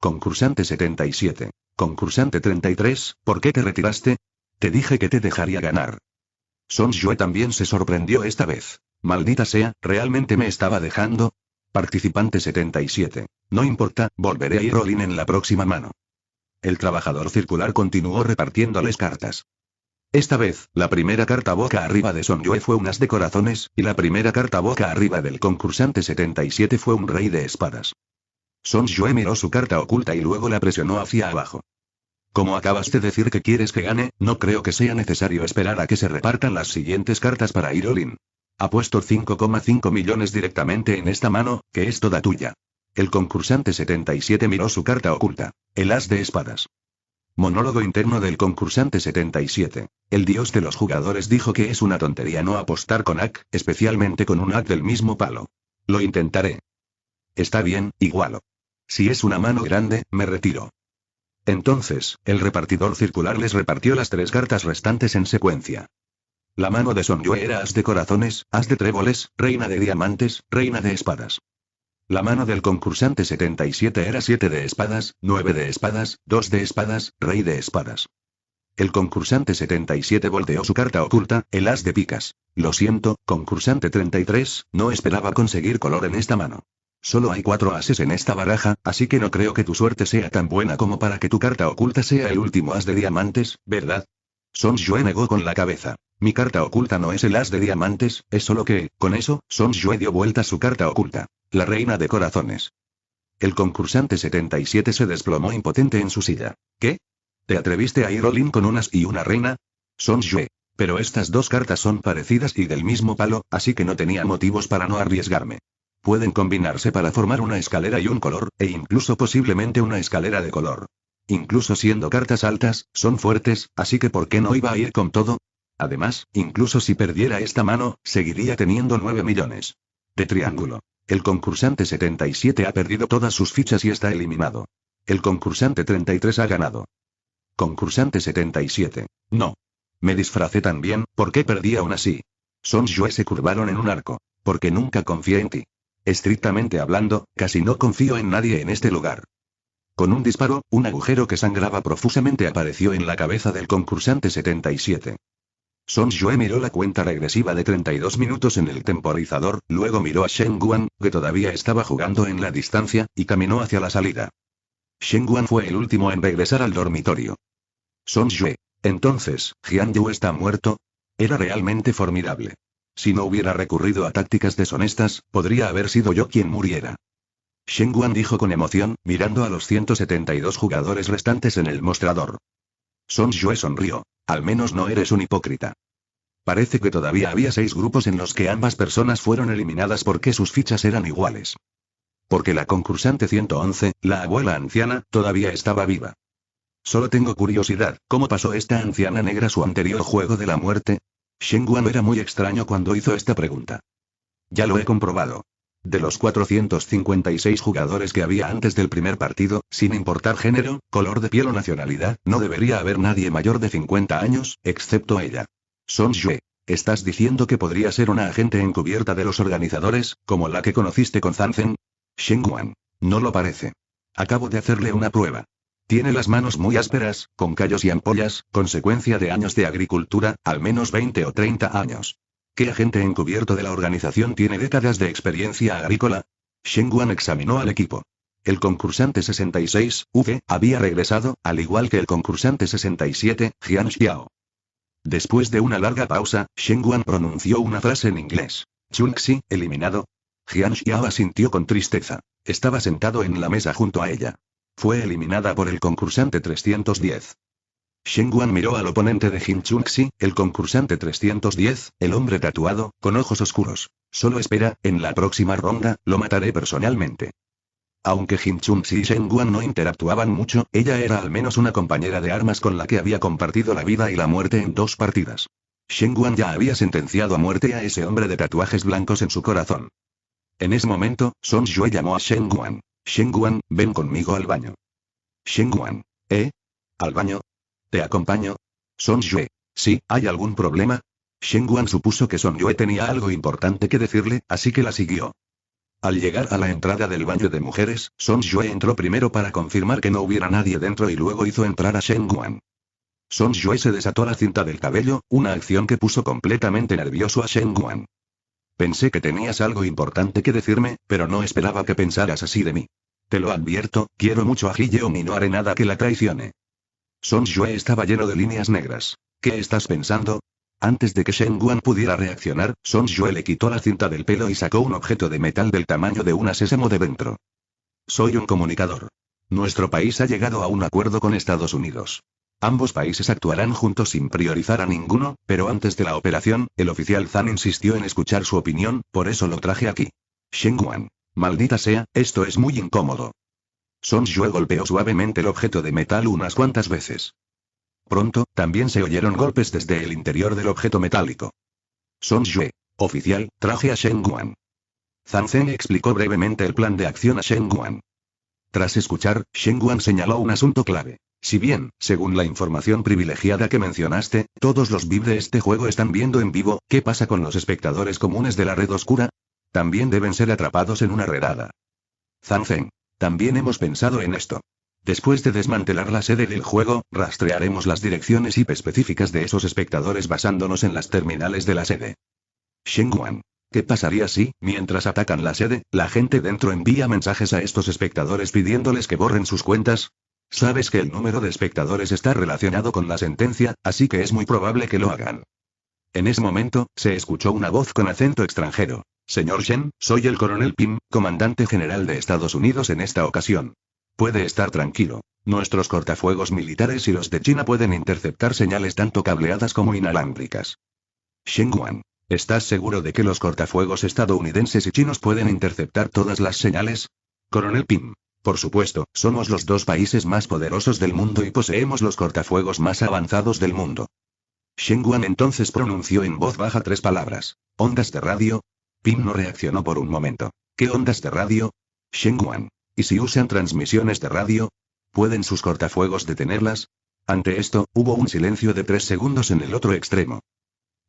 Speaker 1: Concursante 77. Concursante 33, ¿por qué te retiraste? Te dije que te dejaría ganar. Song Yue también se sorprendió esta vez. Maldita sea, ¿realmente me estaba dejando? Participante 77. No importa, volveré a ir all-in en la próxima mano. El trabajador circular continuó repartiéndoles cartas. Esta vez, la primera carta boca arriba de Song Yue fue un as de corazones, y la primera carta boca arriba del concursante 77 fue un rey de espadas. Song Yue miró su carta oculta y luego la presionó hacia abajo. Como acabas de decir que quieres que gane, no creo que sea necesario esperar a que se repartan las siguientes cartas para ir all-in. Apuesto 5,5 millones directamente en esta mano, que es toda tuya. El concursante 77 miró su carta oculta. El as de espadas. Monólogo interno del concursante 77. El dios de los jugadores dijo que es una tontería no apostar con AC, especialmente con un AC del mismo palo. Lo intentaré. Está bien, igualo. Si es una mano grande, me retiro. Entonces, el repartidor circular les repartió las 3 cartas restantes en secuencia. La mano de Song Yue era as de corazones, as de tréboles, reina de diamantes, reina de espadas. La mano del concursante 77 era 7 de espadas, 9 de espadas, 2 de espadas, rey de espadas. El concursante 77 volteó su carta oculta, el as de picas. Lo siento, concursante 33, no esperaba conseguir color en esta mano. Solo hay 4 ases en esta baraja, así que no creo que tu suerte sea tan buena como para que tu carta oculta sea el último as de diamantes, ¿verdad? Song Yue negó con la cabeza. Mi carta oculta no es el as de diamantes, es solo que, con eso, Song Yue dio vuelta su carta oculta. La reina de corazones. El concursante 77 se desplomó impotente en su silla. ¿Qué? ¿Te atreviste a ir all-in con un as y una reina? Song Yue. Pero estas 2 cartas son parecidas y del mismo palo, así que no tenía motivos para no arriesgarme. Pueden combinarse para formar una escalera y un color, e incluso posiblemente una escalera de color. Incluso siendo cartas altas, son fuertes, así que ¿por qué no iba a ir con todo? Además, incluso si perdiera esta mano, seguiría teniendo 9 millones. De triángulo. El concursante 77 ha perdido todas sus fichas y está eliminado. El concursante 33 ha ganado. Concursante 77. No. Me disfracé tan bien, ¿por qué perdí aún así? Song Yue se curvaron en un arco. Porque nunca confié en ti. Estrictamente hablando, casi no confío en nadie en este lugar. Con un disparo, un agujero que sangraba profusamente apareció en la cabeza del concursante 77. Song Yue miró la cuenta regresiva de 32 minutos en el temporizador, luego miró a Shen Guan, que todavía estaba jugando en la distancia, y caminó hacia la salida. Shen Guan fue el último en regresar al dormitorio. Song Yue. Entonces, Jian Yu está muerto. Era realmente formidable. Si no hubiera recurrido a tácticas deshonestas, podría haber sido yo quien muriera. Shen Guan dijo con emoción, mirando a los 172 jugadores restantes en el mostrador. Song Yue sonrió. Al menos no eres un hipócrita. Parece que todavía había 6 grupos en los que ambas personas fueron eliminadas porque sus fichas eran iguales. Porque la concursante 111, la abuela anciana, todavía estaba viva. Solo tengo curiosidad, ¿cómo pasó esta anciana negra su anterior juego de la muerte? Shen Guan era muy extraño cuando hizo esta pregunta. Ya lo he comprobado. De los 456 jugadores que había antes del primer partido, sin importar género, color de piel o nacionalidad, no debería haber nadie mayor de 50 años, excepto ella. Song Yue. ¿Estás diciendo que podría ser una agente encubierta de los organizadores, como la que conociste con Zanzen? Shen Guan. No lo parece. Acabo de hacerle una prueba. Tiene las manos muy ásperas, con callos y ampollas, consecuencia de años de agricultura, al menos 20 o 30 años. ¿Qué agente encubierto de la organización tiene décadas de experiencia agrícola? Shen Guan examinó al equipo. El concursante 66, Ufe, había regresado, al igual que el concursante 67, Jian Xiao. Después de una larga pausa, Shen Guan pronunció una frase en inglés. Chunxi, eliminado. Jian Xiao asintió con tristeza. Estaba sentado en la mesa junto a ella. Fue eliminada por el concursante 310. Shen Guan miró al oponente de Jin Chunxi, el concursante 310, el hombre tatuado, con ojos oscuros. Solo espera, en la próxima ronda, lo mataré personalmente. Aunque Jin Chunxi y Shen Guan no interactuaban mucho, ella era al menos una compañera de armas con la que había compartido la vida y la muerte en 2 partidas. Shen Guan ya había sentenciado a muerte a ese hombre de tatuajes blancos en su corazón. En ese momento, Song Yue llamó a Shen Guan. Shenguan, ven conmigo al baño. Shenguan. ¿Al baño? ¿Te acompaño? Son Yue. Sí, ¿hay algún problema? Shenguan supuso que Son Yue tenía algo importante que decirle, así que la siguió. Al llegar a la entrada del baño de mujeres, Son Yue entró primero para confirmar que no hubiera nadie dentro y luego hizo entrar a Shenguan. Son Yue se desató la cinta del cabello, una acción que puso completamente nervioso a Shenguan. Pensé que tenías algo importante que decirme, pero no esperaba que pensaras así de mí. Te lo advierto, quiero mucho a Hyeon y no haré nada que la traicione. Son Yue estaba lleno de líneas negras. ¿Qué estás pensando? Antes de que Shenguan pudiera reaccionar, Son Yue le quitó la cinta del pelo y sacó un objeto de metal del tamaño de una sésamo de dentro. Soy un comunicador. Nuestro país ha llegado a un acuerdo con Estados Unidos. Ambos países actuarán juntos sin priorizar a ninguno, pero antes de la operación, el oficial Zan insistió en escuchar su opinión, por eso lo traje aquí. Shenguan. Maldita sea, esto es muy incómodo. Son Yue golpeó suavemente el objeto de metal unas cuantas veces. Pronto, también se oyeron golpes desde el interior del objeto metálico. Son Yue. Oficial, traje a Shenguan. Zan Zhen explicó brevemente el plan de acción a Shenguan. Tras escuchar, Shenguan señaló un asunto clave. Si bien, según la información privilegiada que mencionaste, todos los VIP de este juego están viendo en vivo, ¿qué pasa con los espectadores comunes de la red oscura? También deben ser atrapados en una redada. Zan Zhen. También hemos pensado en esto. Después de desmantelar la sede del juego, rastrearemos las direcciones IP específicas de esos espectadores basándonos en las terminales de la sede. Shenguan. ¿Qué pasaría si, mientras atacan la sede, la gente dentro envía mensajes a estos espectadores pidiéndoles que borren sus cuentas? Sabes que el número de espectadores está relacionado con la sentencia, así que es muy probable que lo hagan. En ese momento, se escuchó una voz con acento extranjero. Señor Shen, soy el coronel Pim, comandante general de Estados Unidos en esta ocasión. Puede estar tranquilo. Nuestros cortafuegos militares y los de China pueden interceptar señales tanto cableadas como inalámbricas. Shenguan. ¿Estás seguro de que los cortafuegos estadounidenses y chinos pueden interceptar todas las señales? Coronel Pim. Por supuesto, somos los dos países más poderosos del mundo y poseemos los cortafuegos más avanzados del mundo. Shenguan entonces pronunció en voz baja 3 palabras. ¿Ondas de radio? Pim no reaccionó por un momento. ¿Qué ondas de radio? Shenguan. ¿Y si usan transmisiones de radio? ¿Pueden sus cortafuegos detenerlas? Ante esto, hubo un silencio de 3 segundos en el otro extremo.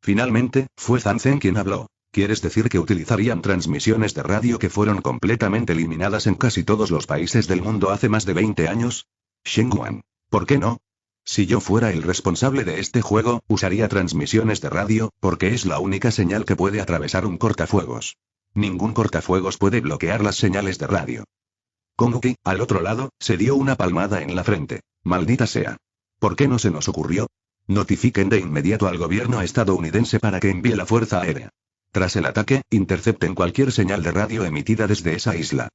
Speaker 1: Finalmente, fue Zan Zhen quien habló. ¿Quieres decir que utilizarían transmisiones de radio que fueron completamente eliminadas en casi todos los países del mundo hace más de 20 años? Shenguan. ¿Por qué no? Si yo fuera el responsable de este juego, usaría transmisiones de radio, porque es la única señal que puede atravesar un cortafuegos. Ningún cortafuegos puede bloquear las señales de radio. Konguki, al otro lado, se dio una palmada en la frente. Maldita sea. ¿Por qué no se nos ocurrió? Notifiquen de inmediato al gobierno estadounidense para que envíe la fuerza aérea. Tras el ataque, intercepten cualquier señal de radio emitida desde esa isla.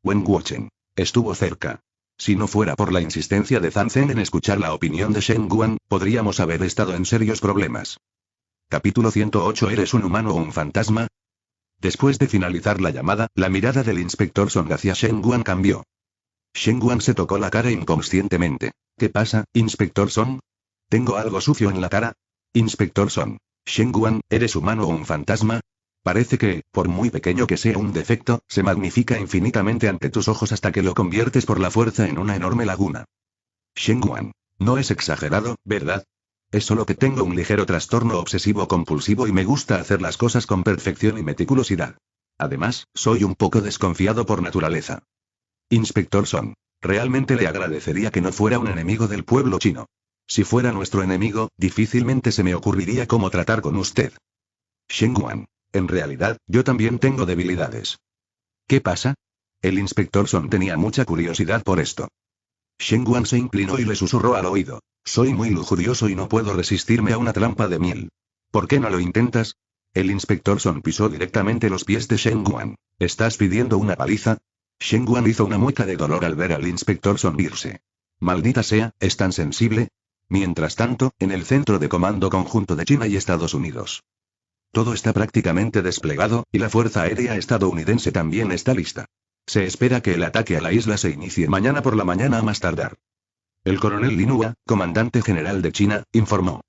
Speaker 1: Wen Wuchen. Estuvo cerca. Si no fuera por la insistencia de Zan Zhen en escuchar la opinión de Shenguan, podríamos haber estado en serios problemas. Capítulo 108. ¿Eres un humano o un fantasma? Después de finalizar la llamada, la mirada del inspector Song hacia Shenguan cambió. Shenguan se tocó la cara inconscientemente. ¿Qué pasa, inspector Song? ¿Tengo algo sucio en la cara? Inspector Song. Shenguan, ¿eres humano o un fantasma? Parece que, por muy pequeño que sea un defecto, se magnifica infinitamente ante tus ojos hasta que lo conviertes por la fuerza en una enorme laguna. Shenguan. No es exagerado, ¿verdad? Es solo que tengo un ligero trastorno obsesivo-compulsivo y me gusta hacer las cosas con perfección y meticulosidad. Además, soy un poco desconfiado por naturaleza. Inspector Song. Realmente le agradecería que no fuera un enemigo del pueblo chino. Si fuera nuestro enemigo, difícilmente se me ocurriría cómo tratar con usted. Shenguan. En realidad, yo también tengo debilidades. ¿Qué pasa? El inspector Song tenía mucha curiosidad por esto. Shenguan se inclinó y le susurró al oído. Soy muy lujurioso y no puedo resistirme a una trampa de miel. ¿Por qué no lo intentas? El inspector Song pisó directamente los pies de Shenguan. ¿Estás pidiendo una paliza? Shenguan hizo una mueca de dolor al ver al inspector Song irse. Maldita sea, ¿es tan sensible? Mientras tanto, en el centro de comando conjunto de China y Estados Unidos. Todo está prácticamente desplegado, y la Fuerza Aérea estadounidense también está lista. Se espera que el ataque a la isla se inicie mañana por la mañana a más tardar. El coronel Lin Hua, comandante general de China, informó.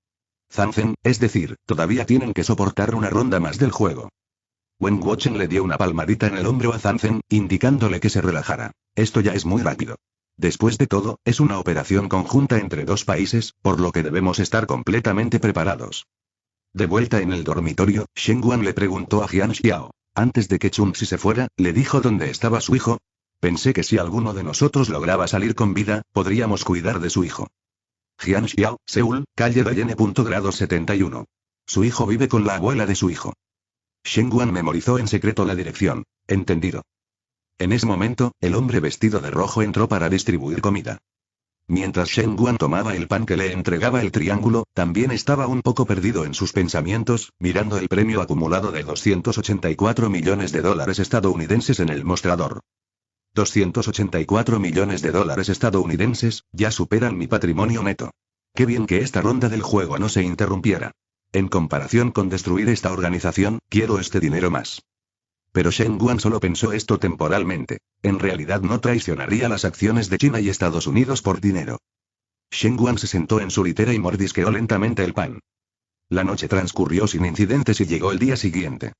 Speaker 1: Zan Zhen, es decir, todavía tienen que soportar una ronda más del juego. Wen Wuchen le dio una palmadita en el hombro a Zanzen, indicándole que se relajara. Esto ya es muy rápido. Después de todo, es una operación conjunta entre dos países, por lo que debemos estar completamente preparados. De vuelta en el dormitorio, Shen Guan le preguntó a Jian Xiao. Antes de que Chun-Si se fuera, le dijo dónde estaba su hijo. Pensé que si alguno de nosotros lograba salir con vida, podríamos cuidar de su hijo. Jian Xiao, Seúl, calle Dayene. Grado 71. Su hijo vive con la abuela de su hijo. Shen Guan memorizó en secreto la dirección. Entendido. En ese momento, el hombre vestido de rojo entró para distribuir comida. Mientras Shen Guan tomaba el pan que le entregaba el triángulo, también estaba un poco perdido en sus pensamientos, mirando el premio acumulado de 284 millones de dólares estadounidenses en el mostrador. 284 millones de dólares estadounidenses, ya superan mi patrimonio neto. Qué bien que esta ronda del juego no se interrumpiera. En comparación con destruir esta organización, quiero este dinero más. Pero Shen Guan solo pensó esto temporalmente. En realidad no traicionaría las acciones de China y Estados Unidos por dinero. Shen Guan se sentó en su litera y mordisqueó lentamente el pan. La noche transcurrió sin incidentes y llegó el día siguiente.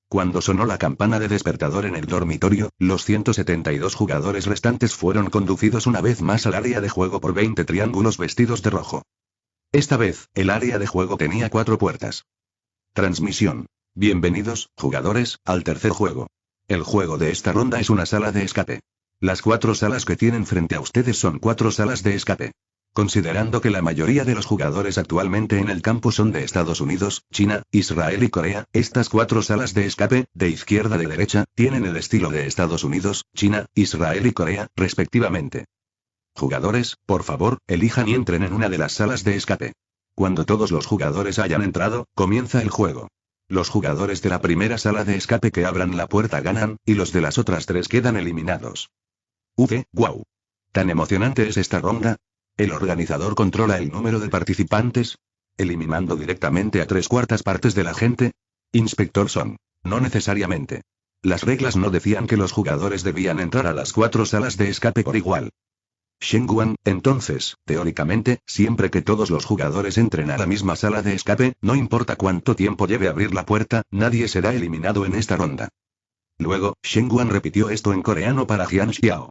Speaker 1: Cuando sonó la campana de despertador en el dormitorio, los 172 jugadores restantes fueron conducidos una vez más al área de juego por 20 triángulos vestidos de rojo. Esta vez, el área de juego tenía 4 puertas. Transmisión. Bienvenidos, jugadores, al tercer juego. El juego de esta ronda es una sala de escape. Las 4 salas que tienen frente a ustedes son 4 salas de escape. Considerando que la mayoría de los jugadores actualmente en el campo son de Estados Unidos, China, Israel y Corea, estas 4 salas de escape, de izquierda a derecha, tienen el estilo de Estados Unidos, China, Israel y Corea, respectivamente. Jugadores, por favor, elijan y entren en una de las salas de escape. Cuando todos los jugadores hayan entrado, comienza el juego. Los jugadores de la primera sala de escape que abran la puerta ganan, y los de las otras 3 quedan eliminados. ¡Guau! ¿Tan emocionante es esta ronda? ¿El organizador controla el número de participantes? ¿Eliminando directamente a 3/4 partes de la gente? Inspector Song. No necesariamente. Las reglas no decían que los jugadores debían entrar a las 4 salas de escape por igual. Shen Guan, entonces, teóricamente, siempre que todos los jugadores entren a la misma sala de escape, no importa cuánto tiempo lleve abrir la puerta, nadie será eliminado en esta ronda. Luego, Shen Guan repitió esto en coreano para Jian Xiao.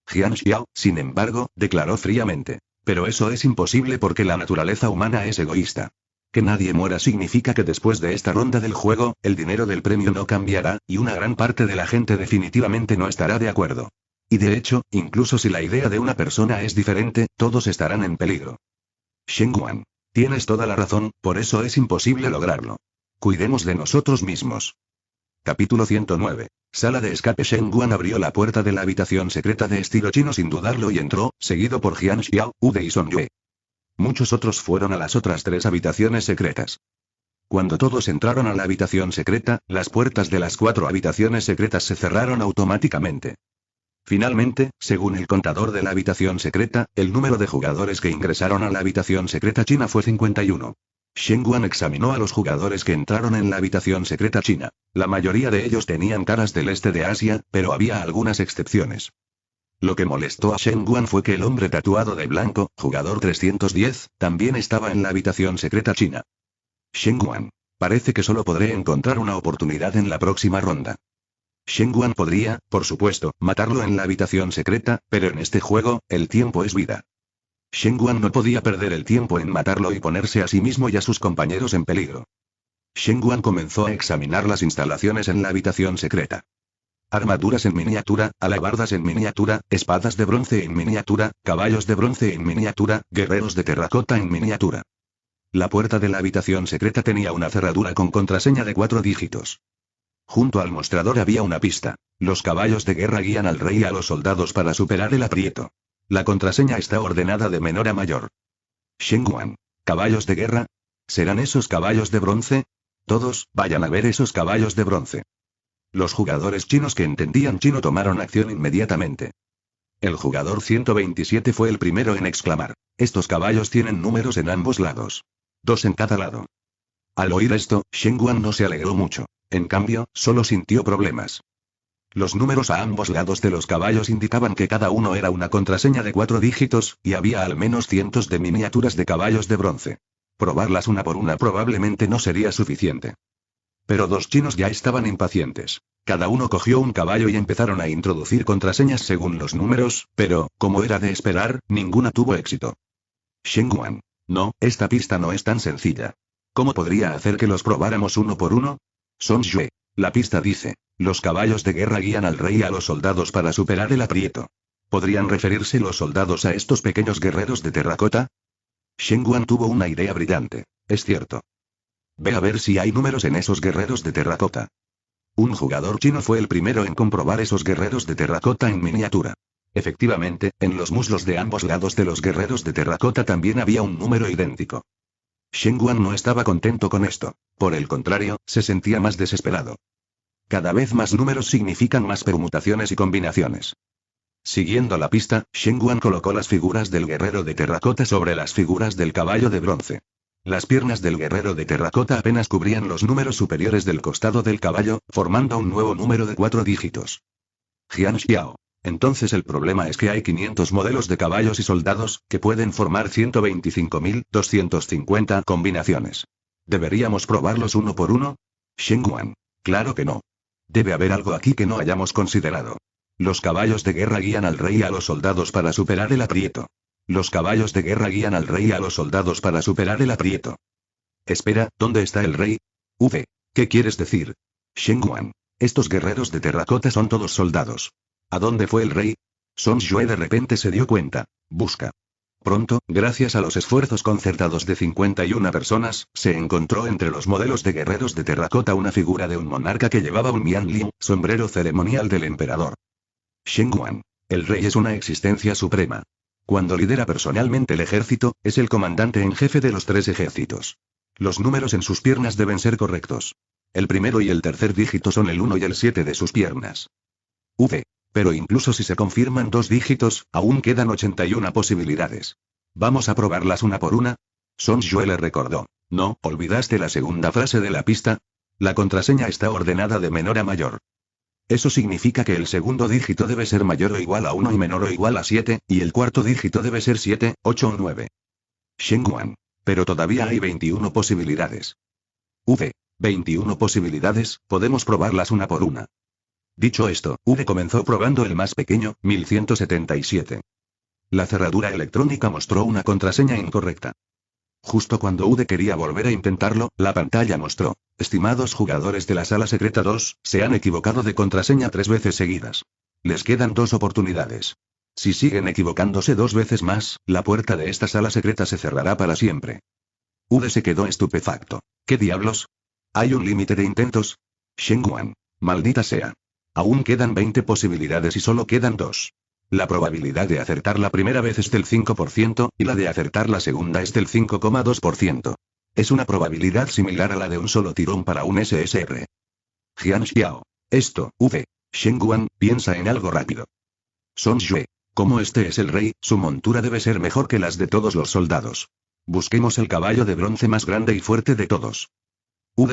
Speaker 1: Jian Xiao, sin embargo, declaró fríamente. Pero eso es imposible porque la naturaleza humana es egoísta. Que nadie muera significa que después de esta ronda del juego, el dinero del premio no cambiará, y una gran parte de la gente definitivamente no estará de acuerdo. Y de hecho, incluso si la idea de una persona es diferente, todos estarán en peligro. Shen Guan. Tienes toda la razón, por eso es imposible lograrlo. Cuidemos de nosotros mismos. Capítulo 109. Sala de escape. Shen Guan abrió la puerta de la habitación secreta de estilo chino sin dudarlo y entró, seguido por Jian Xiao, Ude y Song Yue. Muchos otros fueron a las otras 3 habitaciones secretas. Cuando todos entraron a la habitación secreta, las puertas de las 4 habitaciones secretas se cerraron automáticamente. Finalmente, según el contador de la habitación secreta, el número de jugadores que ingresaron a la habitación secreta china fue 51. Shen Guan examinó a los jugadores que entraron en la habitación secreta china. La mayoría de ellos tenían caras del este de Asia, pero había algunas excepciones. Lo que molestó a Shen Guan fue que el hombre tatuado de blanco, jugador 310, también estaba en la habitación secreta china. Shen Guan. Parece que solo podré encontrar una oportunidad en la próxima ronda. Shen Guan podría, por supuesto, matarlo en la habitación secreta, pero en este juego, el tiempo es vida. Shen Guan no podía perder el tiempo en matarlo y ponerse a sí mismo y a sus compañeros en peligro. Shen Guan comenzó a examinar las instalaciones en la habitación secreta. Armaduras en miniatura, alabardas en miniatura, espadas de bronce en miniatura, caballos de bronce en miniatura, guerreros de terracota en miniatura. La puerta de la habitación secreta tenía una cerradura con contraseña de 4 dígitos. Junto al mostrador había una pista. Los caballos de guerra guían al rey y a los soldados para superar el aprieto. La contraseña está ordenada de menor a mayor. Shen Guan. ¿Caballos de guerra? ¿Serán esos caballos de bronce? Todos, vayan a ver esos caballos de bronce. Los jugadores chinos que entendían chino tomaron acción inmediatamente. El jugador 127 fue el primero en exclamar. Estos caballos tienen números en ambos lados. 2 en cada lado. Al oír esto, Shen Guan no se alegró mucho. En cambio, solo sintió problemas. Los números a ambos lados de los caballos indicaban que cada uno era una contraseña de 4 dígitos, y había al menos cientos de miniaturas de caballos de bronce. Probarlas una por una probablemente no sería suficiente. Pero dos chinos ya estaban impacientes. Cada uno cogió un caballo y empezaron a introducir contraseñas según los números, pero, como era de esperar, ninguna tuvo éxito. Shen Guan. No, esta pista no es tan sencilla. ¿Cómo podría hacer que los probáramos uno por uno? Song Yue. La pista dice, los caballos de guerra guían al rey y a los soldados para superar el aprieto. ¿Podrían referirse los soldados a estos pequeños guerreros de terracota? Shen Guan tuvo una idea brillante. Es cierto. Ve a ver si hay números en esos guerreros de terracota. Un jugador chino fue el primero en comprobar esos guerreros de terracota en miniatura. Efectivamente, en los muslos de ambos lados de los guerreros de terracota también había un número idéntico. Shen Guan no estaba contento con esto. Por el contrario, se sentía más desesperado. Cada vez más números significan más permutaciones y combinaciones. Siguiendo la pista, Shen Guan colocó las figuras del guerrero de terracota sobre las figuras del caballo de bronce. Las piernas del guerrero de terracota apenas cubrían los números superiores del costado del caballo, formando un nuevo número de 4 dígitos. Jian Xiao. Entonces el problema es que hay 500 modelos de caballos y soldados, que pueden formar 125.250 combinaciones. ¿Deberíamos probarlos uno por uno? Shen Guan. Claro que no. Debe haber algo aquí que no hayamos considerado. Los caballos de guerra guían al rey y a los soldados para superar el aprieto. Los caballos de guerra guían al rey y a los soldados para superar el aprieto. Espera, ¿dónde está el rey? ¿Qué quieres decir? Shen Guan. Estos guerreros de terracota son todos soldados. ¿A dónde fue el rey? Song Yue de repente se dio cuenta. Busca. Pronto, gracias a los esfuerzos concertados de 51 personas, se encontró entre los modelos de guerreros de terracota una figura de un monarca que llevaba un Mian Liu, sombrero ceremonial del emperador. Shen Guan. El rey es una existencia suprema. Cuando lidera personalmente el ejército, es el comandante en jefe de los 3 ejércitos. Los números en sus piernas deben ser correctos. El primero y el tercer dígito son el 1 y el 7 de sus piernas. Pero incluso si se confirman 2 dígitos, aún quedan 81 posibilidades. ¿Vamos a probarlas una por una? Song Yue le recordó. No, ¿olvidaste la segunda frase de la pista? La contraseña está ordenada de menor a mayor. Eso significa que el segundo dígito debe ser mayor o igual a 1 y menor o igual a 7, y el cuarto dígito debe ser 7, 8 o 9. Shen Guan. Pero todavía hay 21 posibilidades. 21 posibilidades, podemos probarlas una por una. Dicho esto, comenzó probando el más pequeño, 1177. La cerradura electrónica mostró una contraseña incorrecta. Justo cuando quería volver a intentarlo, la pantalla mostró: estimados jugadores de la sala secreta 2, se han equivocado de contraseña 3 veces seguidas. Les quedan 2 oportunidades. Si siguen equivocándose 2 veces más, la puerta de esta sala secreta se cerrará para siempre. Se quedó estupefacto. ¿Qué diablos? ¿Hay un límite de intentos? Shen Guan. Maldita sea. Aún quedan 20 posibilidades y solo quedan 2. La probabilidad de acertar la primera vez es del 5%, y la de acertar la segunda es del 5,2%. Es una probabilidad similar a la de un solo tirón para un SSR. Jian Xiao. Esto, Shen Guan, piensa en algo rápido. Song Yue. Como este es el rey, su montura debe ser mejor que las de todos los soldados. Busquemos el caballo de bronce más grande y fuerte de todos.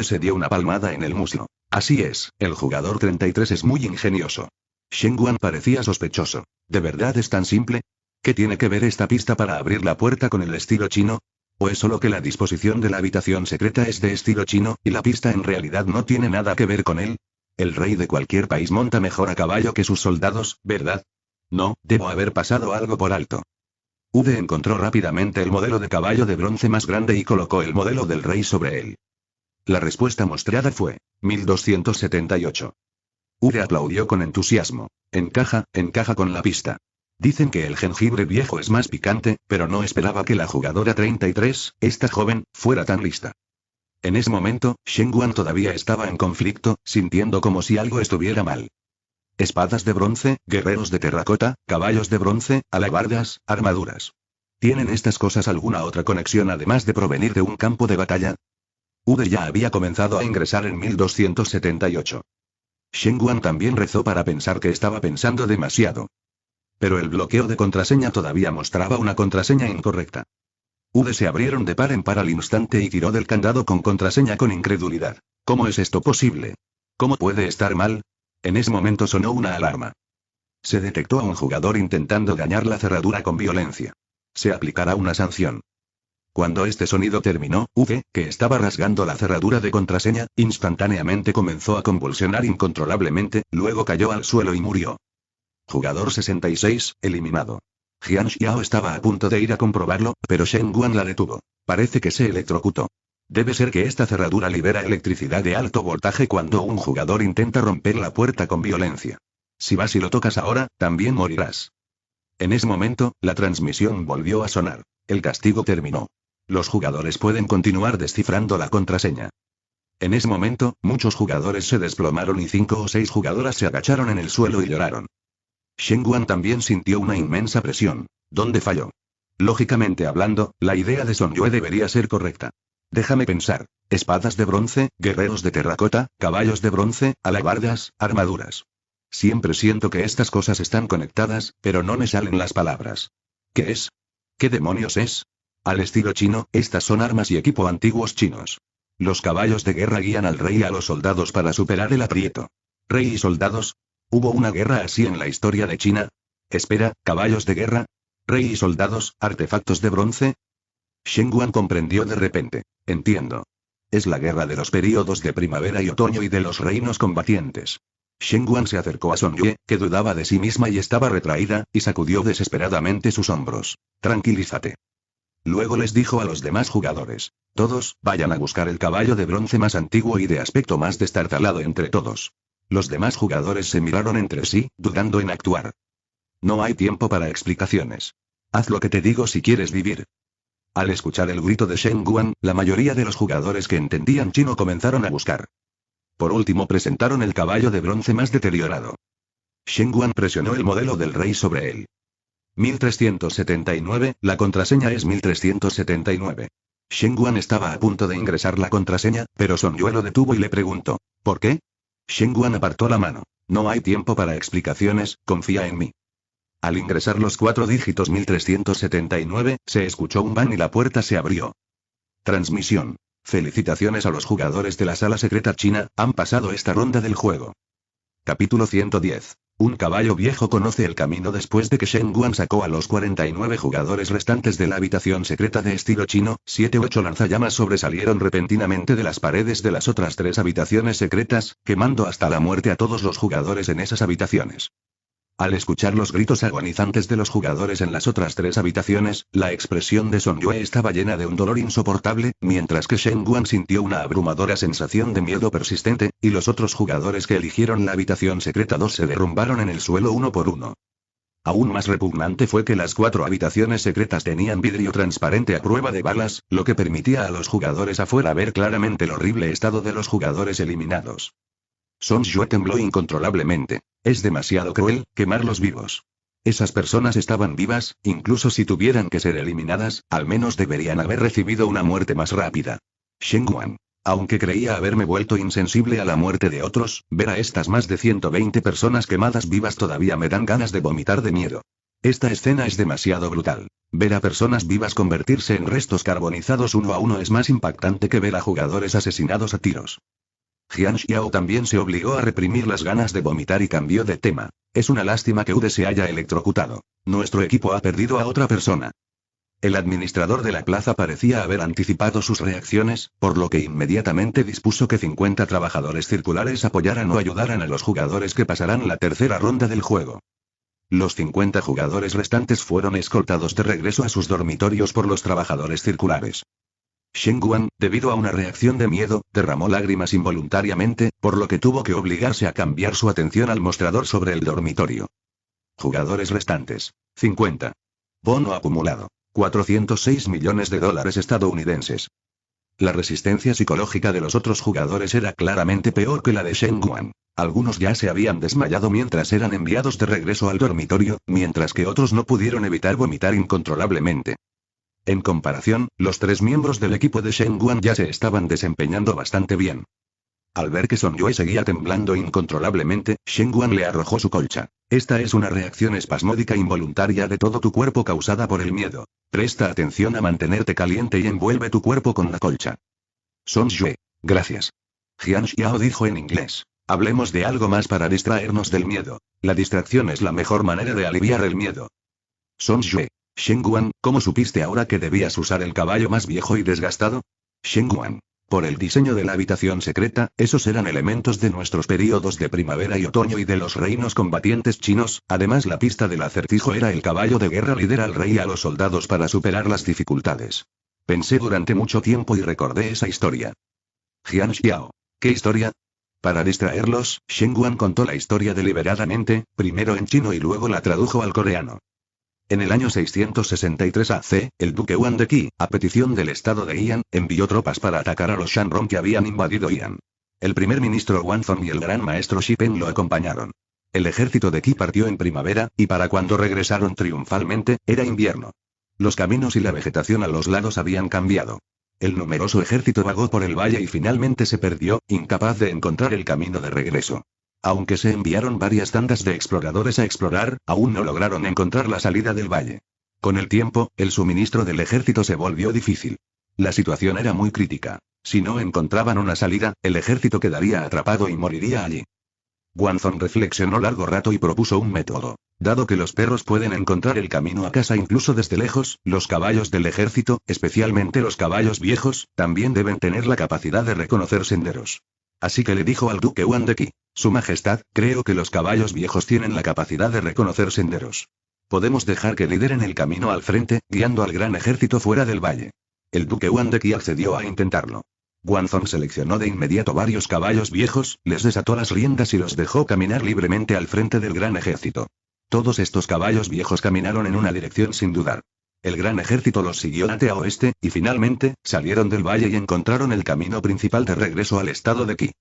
Speaker 1: Se dio una palmada en el muslo. Así es, el jugador 33 es muy ingenioso. Shen Guan parecía sospechoso. ¿De verdad es tan simple? ¿Qué tiene que ver esta pista para abrir la puerta con el estilo chino? ¿O es solo que la disposición de la habitación secreta es de estilo chino, y la pista en realidad no tiene nada que ver con él? El rey de cualquier país monta mejor a caballo que sus soldados, ¿verdad? No, debo haber pasado algo por alto. Encontró rápidamente el modelo de caballo de bronce más grande y colocó el modelo del rey sobre él. La respuesta mostrada fue 1278. Aplaudió con entusiasmo. Encaja con la pista. Dicen que el jengibre viejo es más picante, pero no esperaba que la jugadora 33, esta joven, fuera tan lista. En ese momento, Shen Guan todavía estaba en conflicto, sintiendo como si algo estuviera mal. Espadas de bronce, guerreros de terracota, caballos de bronce, alabardas, armaduras. ¿Tienen estas cosas alguna otra conexión además de provenir de un campo de batalla? Ya había comenzado a ingresar en 1278. Shen Guan también rezó para pensar que estaba pensando demasiado. Pero el bloqueo de contraseña todavía mostraba una contraseña incorrecta. Se abrieron de par en par al instante y tiró del candado con contraseña con incredulidad. ¿Cómo es esto posible? ¿Cómo puede estar mal? En ese momento sonó una alarma. Se detectó a un jugador intentando dañar la cerradura con violencia. Se aplicará una sanción. Cuando este sonido terminó, Uke, que estaba rasgando la cerradura de contraseña, instantáneamente comenzó a convulsionar incontrolablemente, luego cayó al suelo y murió. Jugador 66, eliminado. Jian Xiao estaba a punto de ir a comprobarlo, pero Shen Guan la detuvo. Parece que se electrocutó. Debe ser que esta cerradura libera electricidad de alto voltaje cuando un jugador intenta romper la puerta con violencia. Si vas y lo tocas ahora, también morirás. En ese momento, la transmisión volvió a sonar. El castigo terminó. Los jugadores pueden continuar descifrando la contraseña. En ese momento, muchos jugadores se desplomaron y 5 o 6 jugadoras se agacharon en el suelo y lloraron. Shen Guan también sintió una inmensa presión. ¿Dónde falló? Lógicamente hablando, la idea de Son Yue debería ser correcta. Déjame pensar. Espadas de bronce, guerreros de terracota, caballos de bronce, alabardas, armaduras. Siempre siento que estas cosas están conectadas, pero no me salen las palabras. ¿Qué es? ¿Qué demonios es? Al estilo chino, estas son armas y equipo antiguos chinos. Los caballos de guerra guían al rey y a los soldados para superar el aprieto. ¿Rey y soldados? ¿Hubo una guerra así en la historia de China? Espera, ¿caballos de guerra? ¿Rey y soldados, artefactos de bronce? Shen Guan comprendió de repente. Entiendo. Es la guerra de los períodos de primavera y otoño y de los reinos combatientes. Shen Guan se acercó a Son Yue, que dudaba de sí misma y estaba retraída, y sacudió desesperadamente sus hombros. Tranquilízate. Luego les dijo a los demás jugadores. Todos, vayan a buscar el caballo de bronce más antiguo y de aspecto más destartalado entre todos. Los demás jugadores se miraron entre sí, dudando en actuar. No hay tiempo para explicaciones. Haz lo que te digo si quieres vivir. Al escuchar el grito de Shen Guan, la mayoría de los jugadores que entendían chino comenzaron a buscar. Por último presentaron el caballo de bronce más deteriorado. Shen Guan presionó el modelo del rey sobre él. 1379, la contraseña es 1379. Shen Guan estaba a punto de ingresar la contraseña, pero Son Yue lo detuvo y le preguntó, ¿por qué? Shen Guan apartó la mano. No hay tiempo para explicaciones, confía en mí. Al ingresar los 4 dígitos 1379, se escuchó un bang y la puerta se abrió. Transmisión. Felicitaciones a los jugadores de la sala secreta china, han pasado esta ronda del juego. Capítulo 110. Un caballo viejo conoce el camino. Después de que Shen Guan sacó a los 49 jugadores restantes de la habitación secreta de estilo chino, 7 u 8 lanzallamas sobresalieron repentinamente de las paredes de las otras 3 habitaciones secretas, quemando hasta la muerte a todos los jugadores en esas habitaciones. Al escuchar los gritos agonizantes de los jugadores en las otras 3 habitaciones, la expresión de Son Yue estaba llena de un dolor insoportable, mientras que Shen Guan sintió una abrumadora sensación de miedo persistente, y los otros jugadores que eligieron la habitación secreta 2 se derrumbaron en el suelo uno por uno. Aún más repugnante fue que las 4 habitaciones secretas tenían vidrio transparente a prueba de balas, lo que permitía a los jugadores afuera ver claramente el horrible estado de los jugadores eliminados. Son Yue tembló incontrolablemente. Es demasiado cruel, quemarlos vivos. Esas personas estaban vivas, incluso si tuvieran que ser eliminadas, al menos deberían haber recibido una muerte más rápida. Shen Guan. Aunque creía haberme vuelto insensible a la muerte de otros, ver a estas más de 120 personas quemadas vivas todavía me dan ganas de vomitar de miedo. Esta escena es demasiado brutal. Ver a personas vivas convertirse en restos carbonizados uno a uno es más impactante que ver a jugadores asesinados a tiros. Jian Xiao también se obligó a reprimir las ganas de vomitar y cambió de tema. Es una lástima que Ude se haya electrocutado. Nuestro equipo ha perdido a otra persona. El administrador de la plaza parecía haber anticipado sus reacciones, por lo que inmediatamente dispuso que 50 trabajadores circulares apoyaran o ayudaran a los jugadores que pasarán la tercera ronda del juego. Los 50 jugadores restantes fueron escoltados de regreso a sus dormitorios por los trabajadores circulares. Shen Guan, debido a una reacción de miedo, derramó lágrimas involuntariamente, por lo que tuvo que obligarse a cambiar su atención al mostrador sobre el dormitorio. Jugadores restantes. 50. Bono acumulado. $406 millones estadounidenses. La resistencia psicológica de los otros jugadores era claramente peor que la de Shen Guan. Algunos ya se habían desmayado mientras eran enviados de regreso al dormitorio, mientras que otros no pudieron evitar vomitar incontrolablemente. En comparación, los 3 miembros del equipo de Shen Guan ya se estaban desempeñando bastante bien. Al ver que Son Yue seguía temblando incontrolablemente, Shen Guan le arrojó su colcha. Esta es una reacción espasmódica involuntaria de todo tu cuerpo causada por el miedo. Presta atención a mantenerte caliente y envuelve tu cuerpo con la colcha. Son Yue, gracias. Jian Xiao dijo en inglés. Hablemos de algo más para distraernos del miedo. La distracción es la mejor manera de aliviar el miedo. Son Yue. Shenguan, ¿cómo supiste ahora que debías usar el caballo más viejo y desgastado? Shenguan. Por el diseño de la habitación secreta, esos eran elementos de nuestros períodos de primavera y otoño y de los reinos combatientes chinos, además la pista del acertijo era el caballo de guerra lidera al rey y a los soldados para superar las dificultades. Pensé durante mucho tiempo y recordé esa historia. Jian Xiao. ¿Qué historia? Para distraerlos, Shenguan contó la historia deliberadamente, primero en chino y luego la tradujo al coreano. En el año 663 AC, el duque Wan de Qi, a petición del estado de Ian, envió tropas para atacar a los Shanrong que habían invadido Ian. El primer ministro Wang Zong y el gran maestro Shi Pen lo acompañaron. El ejército de Qi partió en primavera, y para cuando regresaron triunfalmente, era invierno. Los caminos y la vegetación a los lados habían cambiado. El numeroso ejército vagó por el valle y finalmente se perdió, incapaz de encontrar el camino de regreso. Aunque se enviaron varias tandas de exploradores a explorar, aún no lograron encontrar la salida del valle. Con el tiempo, el suministro del ejército se volvió difícil. La situación era muy crítica. Si no encontraban una salida, el ejército quedaría atrapado y moriría allí. Guanzón reflexionó largo rato y propuso un método. Dado que los perros pueden encontrar el camino a casa incluso desde lejos, los caballos del ejército, especialmente los caballos viejos, también deben tener la capacidad de reconocer senderos. Así que le dijo al duque Wan de Qi: Su Majestad, creo que los caballos viejos tienen la capacidad de reconocer senderos. Podemos dejar que lideren el camino al frente, guiando al gran ejército fuera del valle. El duque Wan de Qi accedió a intentarlo. Guanzong seleccionó de inmediato varios caballos viejos, les desató las riendas y los dejó caminar libremente al frente del gran ejército. Todos estos caballos viejos caminaron en una dirección sin dudar. El gran ejército los siguió a oeste, y finalmente, salieron del valle y encontraron el camino principal de regreso al estado de Qi.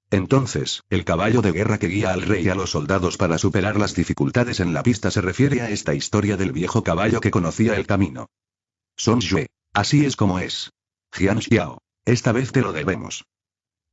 Speaker 1: Entonces, el caballo de guerra que guía al rey y a los soldados para superar las dificultades en la pista se refiere a esta historia del viejo caballo que conocía el camino. Song Yue. Así es como es. Jian Xiao. Esta vez te lo debemos.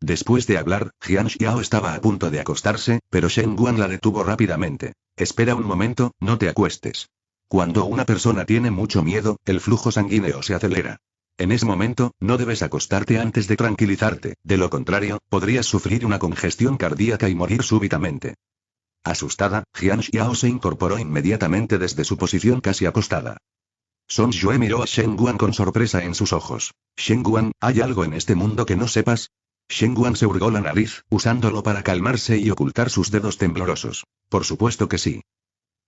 Speaker 1: Después de hablar, Jian Xiao estaba a punto de acostarse, pero Shen Guan la detuvo rápidamente. Espera un momento, no te acuestes. Cuando una persona tiene mucho miedo, el flujo sanguíneo se acelera. En ese momento, no debes acostarte antes de tranquilizarte, de lo contrario, podrías sufrir una congestión cardíaca y morir súbitamente. Asustada, Jian Xiao se incorporó inmediatamente desde su posición casi acostada. Song Yue miró a Shen Guan con sorpresa en sus ojos. Shen Guan, ¿hay algo en este mundo que no sepas? Shen Guan se hurgó la nariz, usándolo para calmarse y ocultar sus dedos temblorosos. Por supuesto que sí.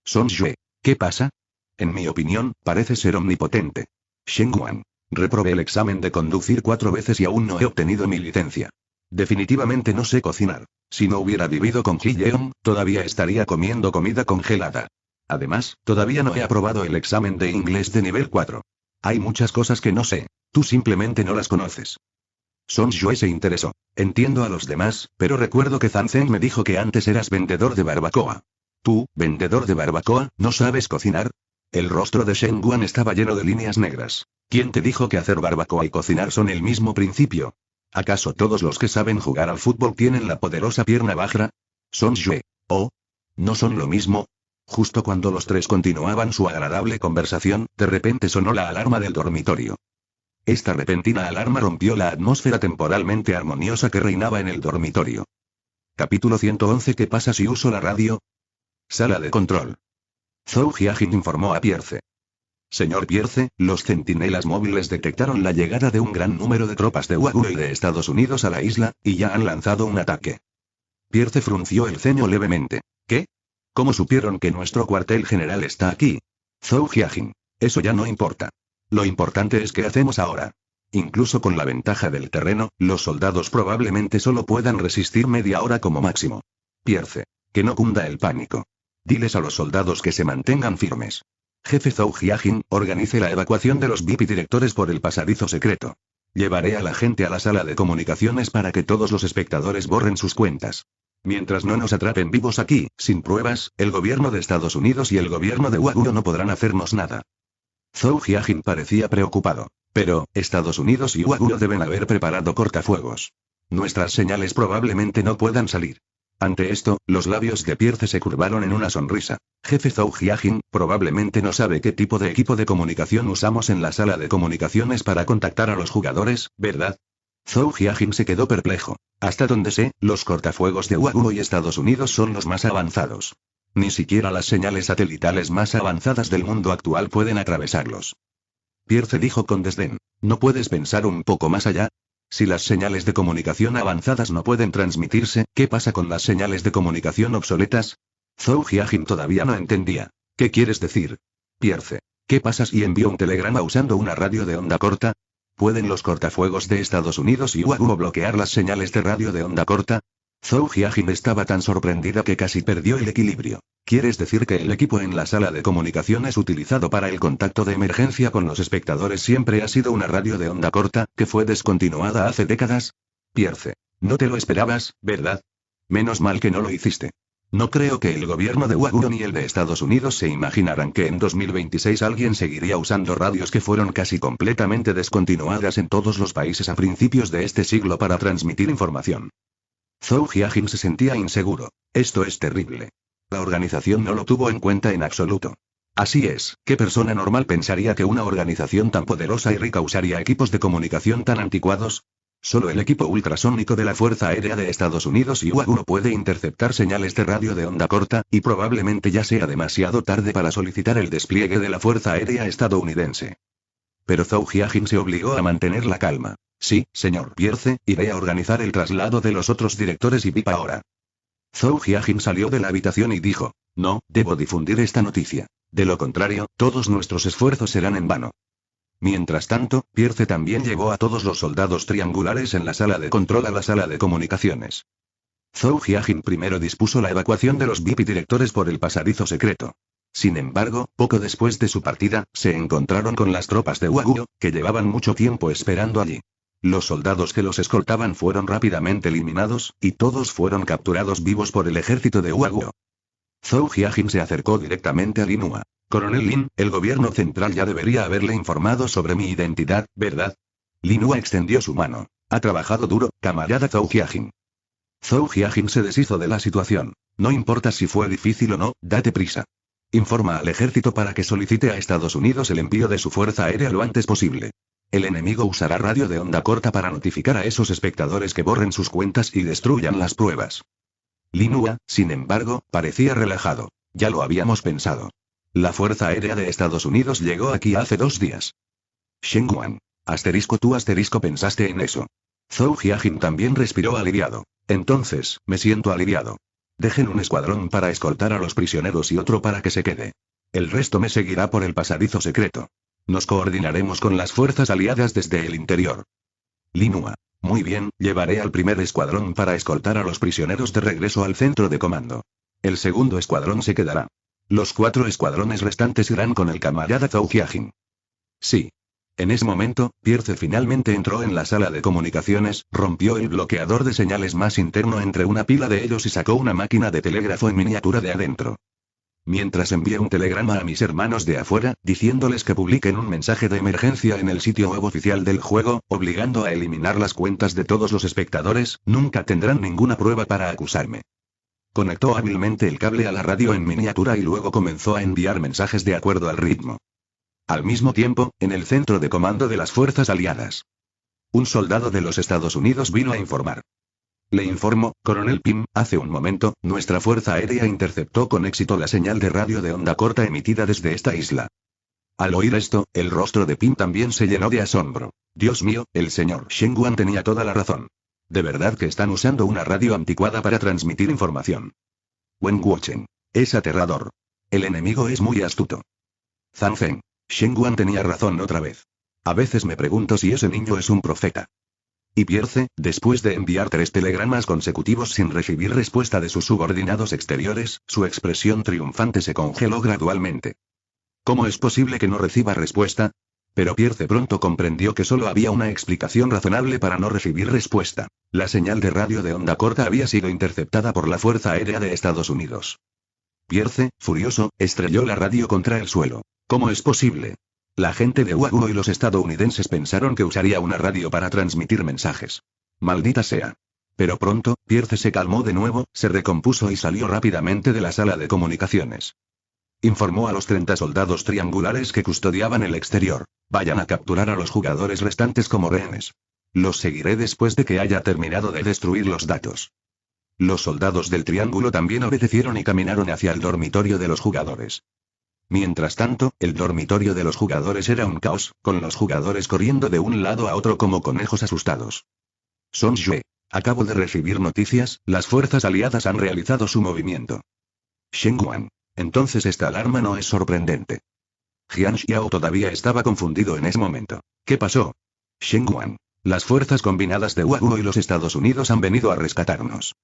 Speaker 1: Song Yue, ¿qué pasa? En mi opinión, parece ser omnipotente. Shen Guan. Reprobé el examen de conducir 4 veces y aún no he obtenido mi licencia. Definitivamente no sé cocinar. Si no hubiera vivido con Ji Yeon, todavía estaría comiendo comida congelada. Además, todavía no he aprobado el examen de inglés de nivel 4. Hay muchas cosas que no sé. Tú simplemente no las conoces. Song Yue se interesó. Entiendo a los demás, pero recuerdo que Zhang Zeng me dijo que antes eras vendedor de barbacoa. ¿Tú, vendedor de barbacoa, no sabes cocinar? El rostro de Shen Guan estaba lleno de líneas negras. ¿Quién te dijo que hacer barbacoa y cocinar son el mismo principio? ¿Acaso todos los que saben jugar al fútbol tienen la poderosa pierna baja? Song Yue. ¿Oh? ¿No son lo mismo? Justo cuando los tres continuaban su agradable conversación, de repente sonó la alarma del dormitorio. Esta repentina alarma rompió la atmósfera temporalmente armoniosa que reinaba en el dormitorio. Capítulo 111. ¿Qué pasa si uso la radio? Sala de control. Zhou Jiajin informó a Pierce. Señor Pierce, los centinelas móviles detectaron la llegada de un gran número de tropas de Waguo y de Estados Unidos a la isla, y ya han lanzado un ataque. Pierce frunció el ceño levemente. ¿Qué? ¿Cómo supieron que nuestro cuartel general está aquí? Zhou Jiajin. Eso ya no importa. Lo importante es qué hacemos ahora. Incluso con la ventaja del terreno, los soldados probablemente solo puedan resistir media hora como máximo. Pierce. Que no cunda el pánico. Diles a los soldados que se mantengan firmes. Jefe Zhou Jiajin, organice la evacuación de los VIP y directores por el pasadizo secreto. Llevaré a la gente a la sala de comunicaciones para que todos los espectadores borren sus cuentas. Mientras no nos atrapen vivos aquí, sin pruebas, el gobierno de Estados Unidos y el gobierno de Waguo no podrán hacernos nada. Zhou Jiajin parecía preocupado. Pero, Estados Unidos y Waguo deben haber preparado cortafuegos. Nuestras señales probablemente no puedan salir. Ante esto, los labios de Pierce se curvaron en una sonrisa. Jefe Zhou Jiajin, probablemente no sabe qué tipo de equipo de comunicación usamos en la sala de comunicaciones para contactar a los jugadores, ¿verdad? Zhou Jiajin se quedó perplejo. Hasta donde sé, los cortafuegos de Waguo y Estados Unidos son los más avanzados. Ni siquiera las señales satelitales más avanzadas del mundo actual pueden atravesarlos. Pierce dijo con desdén. ¿No puedes pensar un poco más allá? Si las señales de comunicación avanzadas no pueden transmitirse, ¿qué pasa con las señales de comunicación obsoletas? Zhou Jiajin todavía no entendía. ¿Qué quieres decir? Pierce. ¿Qué pasa si envío un telegrama usando una radio de onda corta? ¿Pueden los cortafuegos de Estados Unidos y Huaguo bloquear las señales de radio de onda corta? Zhou Jiajin estaba tan sorprendida que casi perdió el equilibrio. ¿Quieres decir que el equipo en la sala de comunicaciones utilizado para el contacto de emergencia con los espectadores siempre ha sido una radio de onda corta, que fue descontinuada hace décadas? Pierce. No te lo esperabas, ¿verdad? Menos mal que no lo hiciste. No creo que el gobierno de Huaguo ni el de Estados Unidos se imaginaran que en 2026 alguien seguiría usando radios que fueron casi completamente descontinuadas en todos los países a principios de este siglo para transmitir información. Zhou Jiajin se sentía inseguro. Esto es terrible. La organización no lo tuvo en cuenta en absoluto. Así es, ¿qué persona normal pensaría que una organización tan poderosa y rica usaría equipos de comunicación tan anticuados? Solo el equipo ultrasónico de la Fuerza Aérea de Estados Unidos y Huaguo puede interceptar señales de radio de onda corta, y probablemente ya sea demasiado tarde para solicitar el despliegue de la Fuerza Aérea estadounidense. Pero Zhou Jiajin se obligó a mantener la calma. Sí, señor Pierce, iré a organizar el traslado de los otros directores y VIP ahora. Zhou Jiajin salió de la habitación y dijo, no, debo difundir esta noticia. De lo contrario, todos nuestros esfuerzos serán en vano. Mientras tanto, Pierce también llevó a todos los soldados triangulares en la sala de control a la sala de comunicaciones. Zhou Jiajin primero dispuso la evacuación de los VIP y directores por el pasadizo secreto. Sin embargo, poco después de su partida, se encontraron con las tropas de Huaguo, que llevaban mucho tiempo esperando allí. Los soldados que los escoltaban fueron rápidamente eliminados, y todos fueron capturados vivos por el ejército de Huaguo. Zhou Jiajin se acercó directamente a Lin Hua. Coronel Lin, el gobierno central ya debería haberle informado sobre mi identidad, ¿verdad? Lin Hua extendió su mano. Ha trabajado duro, camarada Zhou Jiajin. Zhou Jiajin se deshizo de la situación. No importa si fue difícil o no, date prisa. Informa al ejército para que solicite a Estados Unidos el envío de su fuerza aérea lo antes posible. El enemigo usará radio de onda corta para notificar a esos espectadores que borren sus cuentas y destruyan las pruebas. Lin Hua, sin embargo, parecía relajado. Ya lo habíamos pensado. La Fuerza Aérea de Estados Unidos llegó aquí hace 2 días. Shenguan. Tú pensaste en eso. Zhou Jiajin también respiró aliviado. Entonces, me siento aliviado. Dejen un escuadrón para escoltar a los prisioneros y otro para que se quede. El resto me seguirá por el pasadizo secreto. Nos coordinaremos con las fuerzas aliadas desde el interior. Lin Hua. Muy bien, llevaré al primer escuadrón para escoltar a los prisioneros de regreso al centro de comando. El segundo escuadrón se quedará. Los 4 escuadrones restantes irán con el camarada Zhou Jiajin. Sí. En ese momento, Pierce finalmente entró en la sala de comunicaciones, rompió el bloqueador de señales más interno entre una pila de ellos y sacó una máquina de telégrafo en miniatura de adentro. Mientras envié un telegrama a mis hermanos de afuera, diciéndoles que publiquen un mensaje de emergencia en el sitio web oficial del juego, obligando a eliminar las cuentas de todos los espectadores, nunca tendrán ninguna prueba para acusarme. Conectó hábilmente el cable a la radio en miniatura y luego comenzó a enviar mensajes de acuerdo al ritmo. Al mismo tiempo, en el centro de comando de las fuerzas aliadas. Un soldado de los Estados Unidos vino a informar. Le informo, Coronel Pym, hace un momento, nuestra Fuerza Aérea interceptó con éxito la señal de radio de onda corta emitida desde esta isla. Al oír esto, el rostro de Pym también se llenó de asombro. Dios mío, el señor Shenguan tenía toda la razón. De verdad que están usando una radio anticuada para transmitir información. Wen Wuchen. Es aterrador. El enemigo es muy astuto. Zhang Feng. Shenguan tenía razón otra vez. A veces me pregunto si ese niño es un profeta. Y Pierce, después de enviar 3 telegramas consecutivos sin recibir respuesta de sus subordinados exteriores, su expresión triunfante se congeló gradualmente. ¿Cómo es posible que no reciba respuesta? Pero Pierce pronto comprendió que solo había una explicación razonable para no recibir respuesta. La señal de radio de onda corta había sido interceptada por la Fuerza Aérea de Estados Unidos. Pierce, furioso, estrelló la radio contra el suelo. ¿Cómo es posible? La gente de Huaguo y los estadounidenses pensaron que usaría una radio para transmitir mensajes. Maldita sea. Pero pronto, Pierce se calmó de nuevo, se recompuso y salió rápidamente de la sala de comunicaciones. Informó a los 30 soldados triangulares que custodiaban el exterior. Vayan a capturar a los jugadores restantes como rehenes. Los seguiré después de que haya terminado de destruir los datos. Los soldados del triángulo también obedecieron y caminaron hacia el dormitorio de los jugadores. Mientras tanto, el dormitorio de los jugadores era un caos, con los jugadores corriendo de un lado a otro como conejos asustados. Son Yue. Acabo de recibir noticias, las fuerzas aliadas han realizado su movimiento. Shen Guan. Entonces esta alarma no es sorprendente. Jian Xiao todavía estaba confundido en ese momento. ¿Qué pasó? Shen Guan. Las fuerzas combinadas de Huaguo y los Estados Unidos han venido a rescatarnos.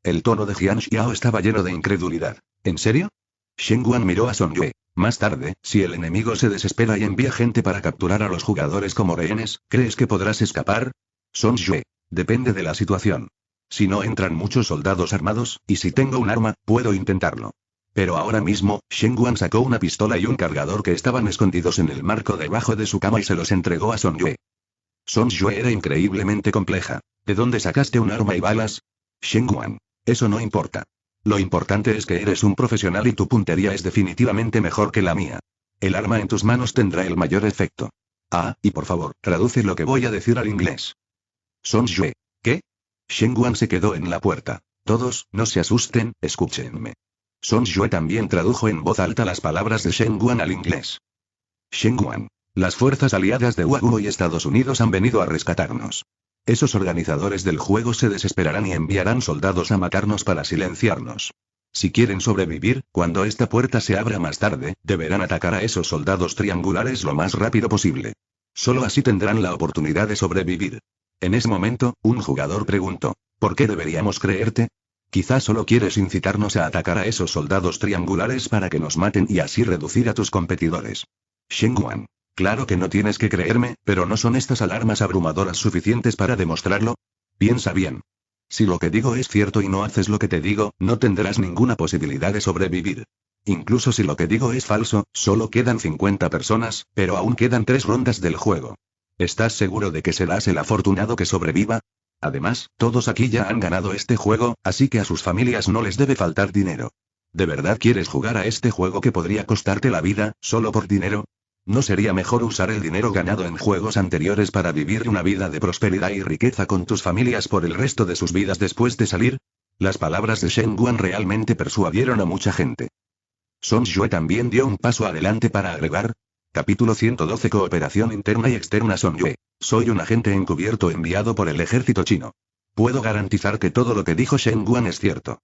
Speaker 1: El tono de Jian Xiao estaba lleno de incredulidad. ¿En serio? Shen Guan miró a Son Yue. Más tarde, si el enemigo se desespera y envía gente para capturar a los jugadores como rehenes, ¿crees que podrás escapar? Son Yue. Depende de la situación. Si no entran muchos soldados armados, y si tengo un arma, puedo intentarlo. Pero ahora mismo, Shen Guan sacó una pistola y un cargador que estaban escondidos en el marco debajo de su cama y se los entregó a Son Yue. Son Yue era increíblemente compleja. ¿De dónde sacaste un arma y balas? Shen Guan. Eso no importa. Lo importante es que eres un profesional y tu puntería es definitivamente mejor que la mía. El arma en tus manos tendrá el mayor efecto. Ah, y por favor, traduce lo que voy a decir al inglés. Son Yue. ¿Qué? Shen Guan se quedó en la puerta. Todos, no se asusten, escúchenme. Son Yue también tradujo en voz alta las palabras de Shen Guan al inglés. Shen Guan. Las fuerzas aliadas de Huaguo y Estados Unidos han venido a rescatarnos. Esos organizadores del juego se desesperarán y enviarán soldados a matarnos para silenciarnos. Si quieren sobrevivir, cuando esta puerta se abra más tarde, deberán atacar a esos soldados triangulares lo más rápido posible. Solo así tendrán la oportunidad de sobrevivir. En ese momento, un jugador preguntó, ¿por qué deberíamos creerte? Quizás solo quieres incitarnos a atacar a esos soldados triangulares para que nos maten y así reducir a tus competidores. Shen Guan. Claro que no tienes que creerme, pero ¿no son estas alarmas abrumadoras suficientes para demostrarlo? Piensa bien. Si lo que digo es cierto y no haces lo que te digo, no tendrás ninguna posibilidad de sobrevivir. Incluso si lo que digo es falso, solo quedan 50 personas, pero aún quedan 3 rondas del juego. ¿Estás seguro de que serás el afortunado que sobreviva? Además, todos aquí ya han ganado este juego, así que a sus familias no les debe faltar dinero. ¿De verdad quieres jugar a este juego que podría costarte la vida, solo por dinero? ¿No sería mejor usar el dinero ganado en juegos anteriores para vivir una vida de prosperidad y riqueza con tus familias por el resto de sus vidas después de salir? Las palabras de Shen Guan realmente persuadieron a mucha gente. Son Yue también dio un paso adelante para agregar. Capítulo 112 Cooperación interna y externa. Son Yue. Soy un agente encubierto enviado por el ejército chino. Puedo garantizar que todo lo que dijo Shen Guan es cierto.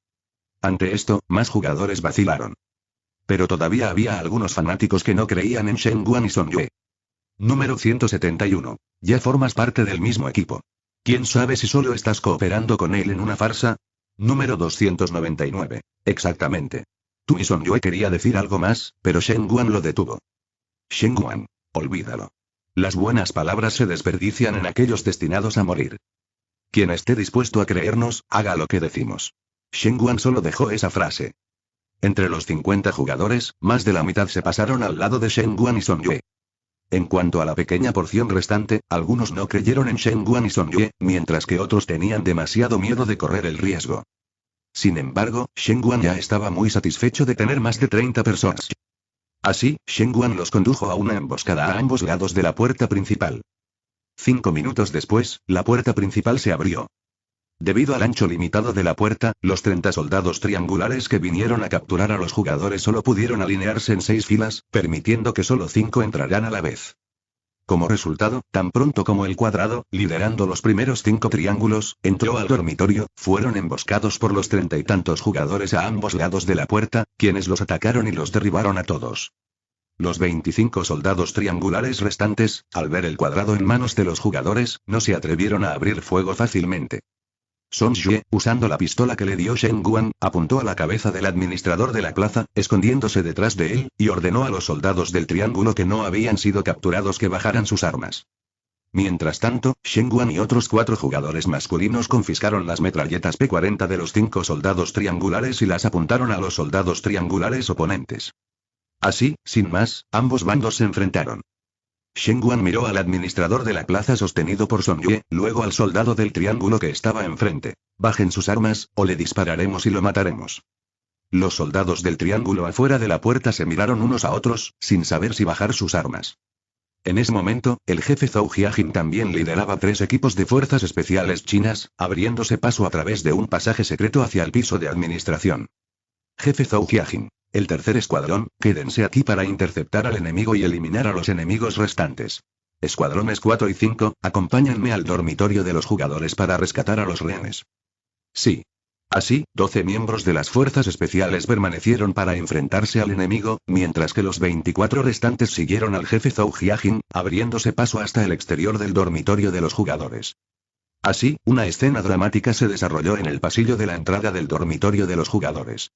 Speaker 1: Ante esto, más jugadores vacilaron. Pero todavía había algunos fanáticos que no creían en Shen Guan y Son Yue. Número 171. Ya formas parte del mismo equipo. ¿Quién sabe si solo estás cooperando con él en una farsa? Número 299. Exactamente. Tú y Son Yue quería decir algo más, pero Shen Guan lo detuvo. Shen Guan. Olvídalo. Las buenas palabras se desperdician en aquellos destinados a morir. Quien esté dispuesto a creernos, haga lo que decimos. Shen Guan solo dejó esa frase. Entre los 50 jugadores, más de la mitad se pasaron al lado de Shen Guan y Son Yue. En cuanto a la pequeña porción restante, algunos no creyeron en Shen Guan y Son Yue, mientras que otros tenían demasiado miedo de correr el riesgo. Sin embargo, Shen Guan ya estaba muy satisfecho de tener más de 30 personas. Así, Shen Guan los condujo a una emboscada a ambos lados de la puerta principal. 5 minutos después, la puerta principal se abrió. Debido al ancho limitado de la puerta, los 30 soldados triangulares que vinieron a capturar a los jugadores solo pudieron alinearse en 6 filas, permitiendo que solo 5 entraran a la vez. Como resultado, tan pronto como el cuadrado, liderando los primeros 5 triángulos, entró al dormitorio, fueron emboscados por los 30 y tantos jugadores a ambos lados de la puerta, quienes los atacaron y los derribaron a todos. Los 25 soldados triangulares restantes, al ver el cuadrado en manos de los jugadores, no se atrevieron a abrir fuego fácilmente. Son Yue, usando la pistola que le dio Shen Guan, apuntó a la cabeza del administrador de la plaza, escondiéndose detrás de él, y ordenó a los soldados del triángulo que no habían sido capturados que bajaran sus armas. Mientras tanto, Shen Guan y otros 4 jugadores masculinos confiscaron las metralletas P-40 de los 5 soldados triangulares y las apuntaron a los soldados triangulares oponentes. Así, sin más, ambos bandos se enfrentaron. Shen Guan miró al administrador de la plaza sostenido por Son Yue, luego al soldado del triángulo que estaba enfrente. Bajen sus armas, o le dispararemos y lo mataremos. Los soldados del triángulo afuera de la puerta se miraron unos a otros, sin saber si bajar sus armas. En ese momento, el jefe Zhou Jiajin también lideraba 3 equipos de fuerzas especiales chinas, abriéndose paso a través de un pasaje secreto hacia el piso de administración. Jefe Zhou Jiajin. El tercer escuadrón, quédense aquí para interceptar al enemigo y eliminar a los enemigos restantes. Escuadrones 4 y 5, acompáñenme al dormitorio de los jugadores para rescatar a los rehenes. Sí. Así, 12 miembros de las fuerzas especiales permanecieron para enfrentarse al enemigo, mientras que los 24 restantes siguieron al jefe Zhou Jiajin, abriéndose paso hasta el exterior del dormitorio de los jugadores. Así, una escena dramática se desarrolló en el pasillo de la entrada del dormitorio de los jugadores.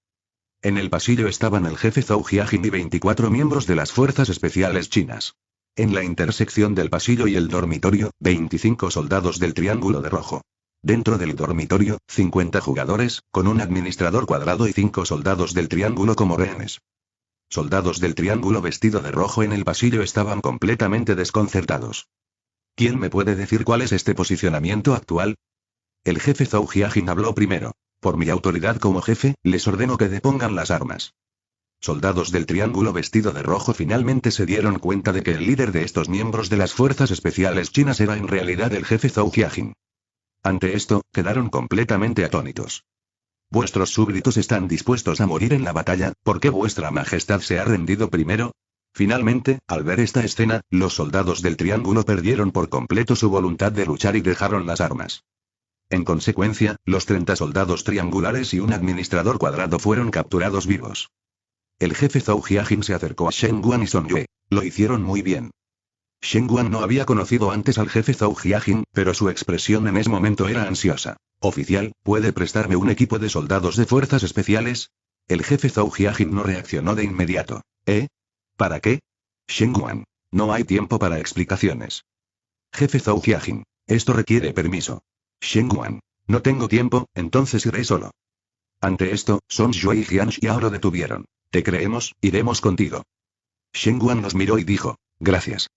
Speaker 1: En el pasillo estaban el jefe Zhou Jiajin y 24 miembros de las fuerzas especiales chinas. En la intersección del pasillo y el dormitorio, 25 soldados del Triángulo de Rojo. Dentro del dormitorio, 50 jugadores, con un administrador cuadrado y 5 soldados del Triángulo como rehenes. Soldados del Triángulo vestido de rojo en el pasillo estaban completamente desconcertados. ¿Quién me puede decir cuál es este posicionamiento actual? El jefe Zhou Jiajin habló primero. Por mi autoridad como jefe, les ordeno que depongan las armas. Soldados del Triángulo vestido de rojo finalmente se dieron cuenta de que el líder de estos miembros de las fuerzas especiales chinas era en realidad el jefe Zhou Jiajin. Ante esto, quedaron completamente atónitos. Vuestros súbditos están dispuestos a morir en la batalla, ¿por qué vuestra majestad se ha rendido primero? Finalmente, al ver esta escena, los soldados del Triángulo perdieron por completo su voluntad de luchar y dejaron las armas. En consecuencia, los 30 soldados triangulares y un administrador cuadrado fueron capturados vivos. El jefe Zhou Jiajin se acercó a Shen Guan y Song Yue. Lo hicieron muy bien. Shen Guan no había conocido antes al jefe Zhou Jiajin, pero su expresión en ese momento era ansiosa. Oficial, ¿puede prestarme un equipo de soldados de fuerzas especiales? El jefe Zhou Jiajin no reaccionó de inmediato. ¿Para qué? Shen Guan. No hay tiempo para explicaciones. Jefe Zhou Jiajin. Esto requiere permiso. Shen Guan. No tengo tiempo, entonces iré solo. Ante esto, Song Yue y Jian Xiao lo detuvieron. Te creemos, iremos contigo. Shen Guan los miró y dijo, gracias.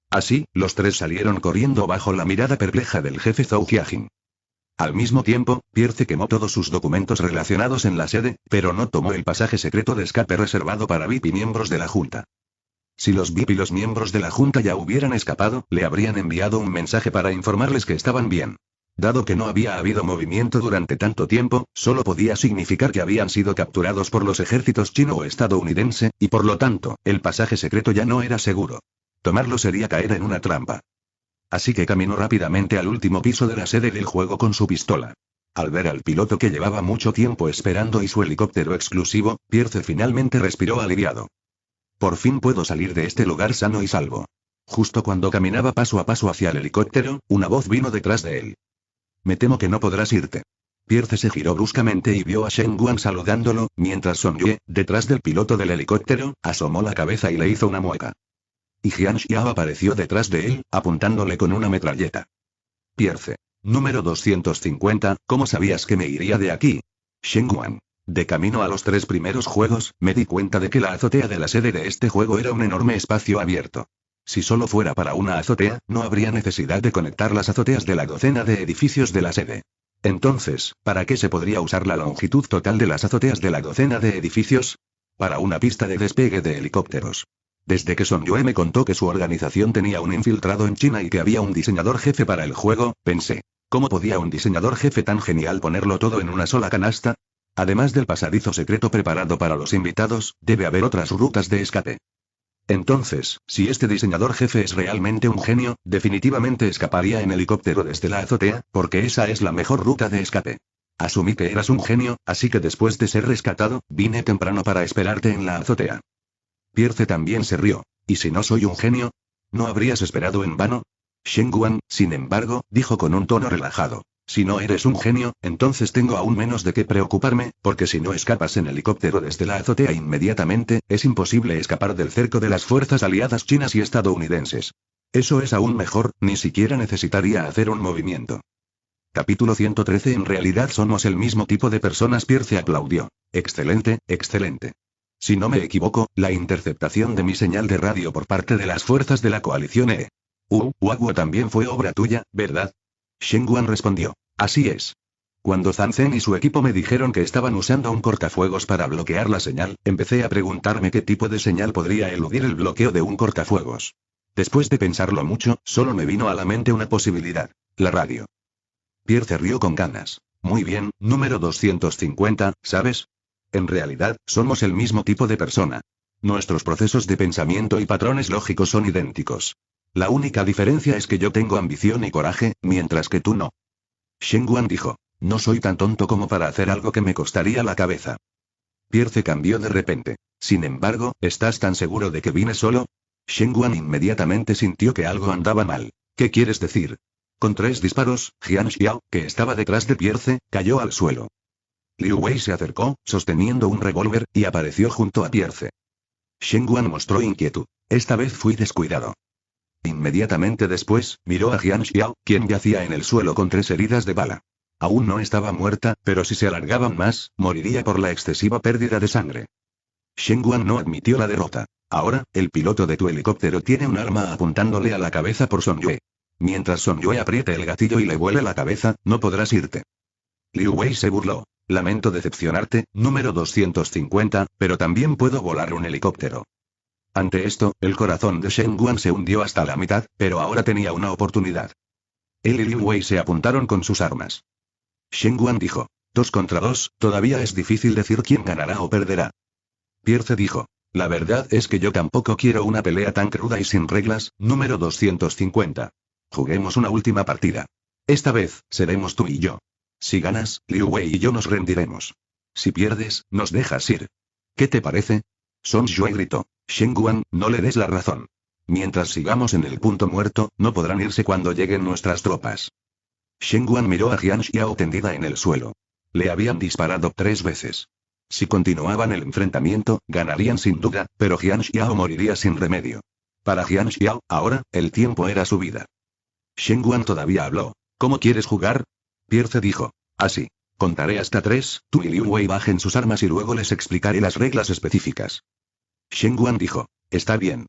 Speaker 1: Así, los 3 salieron corriendo bajo la mirada perpleja del jefe Zhou Jiajin. Al mismo tiempo, Pierce quemó todos sus documentos relacionados en la sede, pero no tomó el pasaje secreto de escape reservado para VIP y miembros de la Junta. Si los VIP y los miembros de la Junta ya hubieran escapado, le habrían enviado un mensaje para informarles que estaban bien. Dado que no había habido movimiento durante tanto tiempo, solo podía significar que habían sido capturados por los ejércitos chino o estadounidense, y por lo tanto, el pasaje secreto ya no era seguro. Tomarlo sería caer en una trampa. Así que caminó rápidamente al último piso de la sede del juego con su pistola. Al ver al piloto que llevaba mucho tiempo esperando y su helicóptero exclusivo, Pierce finalmente respiró aliviado. Por fin puedo salir de este lugar sano y salvo. Justo cuando caminaba paso a paso hacia el helicóptero, una voz vino detrás de él. Me temo que no podrás irte. Pierce se giró bruscamente y vio a Shen Guan saludándolo, mientras Song Yue, detrás del piloto del helicóptero, asomó la cabeza y le hizo una mueca. Y Jian Xiao apareció detrás de él, apuntándole con una metralleta. Pierce. Número 250, ¿cómo sabías que me iría de aquí? Shen Guan. De camino a los 3 primeros juegos, me di cuenta de que la azotea de la sede de este juego era un enorme espacio abierto. Si solo fuera para una azotea, no habría necesidad de conectar las azoteas de la docena de edificios de la sede. Entonces, ¿para qué se podría usar la longitud total de las azoteas de la docena de edificios? Para una pista de despegue de helicópteros. Desde que Song Yue me contó que su organización tenía un infiltrado en China y que había un diseñador jefe para el juego, pensé, ¿cómo podía un diseñador jefe tan genial ponerlo todo en una sola canasta? Además del pasadizo secreto preparado para los invitados, debe haber otras rutas de escape. Entonces, si este diseñador jefe es realmente un genio, definitivamente escaparía en helicóptero desde la azotea, porque esa es la mejor ruta de escape. Asumí que eras un genio, así que después de ser rescatado, vine temprano para esperarte en la azotea. Pierce también se rió. ¿Y si no soy un genio? ¿No habrías esperado en vano? Shen Guan, sin embargo, dijo con un tono relajado. Si no eres un genio, entonces tengo aún menos de qué preocuparme, porque si no escapas en helicóptero desde la azotea inmediatamente, es imposible escapar del cerco de las fuerzas aliadas chinas y estadounidenses. Eso es aún mejor, ni siquiera necesitaría hacer un movimiento. Capítulo 113. En realidad somos el mismo tipo de personas. Pierce aplaudió. Excelente, excelente. Si no me equivoco, la interceptación de mi señal de radio por parte de las fuerzas de la coalición Huagua también fue obra tuya, ¿verdad? Shen Guan respondió. Así es. Cuando Zhang Zhen y su equipo me dijeron que estaban usando un cortafuegos para bloquear la señal, empecé a preguntarme qué tipo de señal podría eludir el bloqueo de un cortafuegos. Después de pensarlo mucho, solo me vino a la mente una posibilidad. La radio. Pierce rió con ganas. Muy bien, número 250, ¿sabes? En realidad, somos el mismo tipo de persona. Nuestros procesos de pensamiento y patrones lógicos son idénticos. La única diferencia es que yo tengo ambición y coraje, mientras que tú no. Shenguan dijo. No soy tan tonto como para hacer algo que me costaría la cabeza. Pierce cambió de repente. Sin embargo, ¿estás tan seguro de que vine solo? Shenguan inmediatamente sintió que algo andaba mal. ¿Qué quieres decir? Con 3 disparos, Jian Xiao, que estaba detrás de Pierce, cayó al suelo. Liu Wei se acercó, sosteniendo un revólver, y apareció junto a Pierce. Shenguan mostró inquietud. Esta vez fui descuidado. Inmediatamente después, miró a Jian Xiao, quien yacía en el suelo con 3 heridas de bala. Aún no estaba muerta, pero si se alargaban más, moriría por la excesiva pérdida de sangre. Shenguan no admitió la derrota. Ahora, el piloto de tu helicóptero tiene un arma apuntándole a la cabeza por Son Yue. Mientras Son Yue apriete el gatillo y le vuele la cabeza, no podrás irte. Liu Wei se burló. Lamento decepcionarte, número 250, pero también puedo volar un helicóptero. Ante esto, el corazón de Shenguan se hundió hasta la mitad, pero ahora tenía una oportunidad. Él y Liu Wei se apuntaron con sus armas. Shenguan dijo. 2 contra 2, todavía es difícil decir quién ganará o perderá. Pierce dijo. La verdad es que yo tampoco quiero una pelea tan cruda y sin reglas, número 250. Juguemos una última partida. Esta vez, seremos tú y yo. Si ganas, Liu Wei y yo nos rendiremos. Si pierdes, nos dejas ir. ¿Qué te parece? Son Yue gritó. Shenguan, no le des la razón. Mientras sigamos en el punto muerto, no podrán irse cuando lleguen nuestras tropas. Shenguan miró a Jian Xiao tendida en el suelo. Le habían disparado 3 veces. Si continuaban el enfrentamiento, ganarían sin duda, pero Jian Xiao moriría sin remedio. Para Jian Xiao, ahora, el tiempo era su vida. Shenguan todavía habló. ¿Cómo quieres jugar? Pierce dijo. Así. Contaré hasta 3, tú y Liu Wei bajen sus armas y luego les explicaré las reglas específicas. Shenguan dijo. Está bien.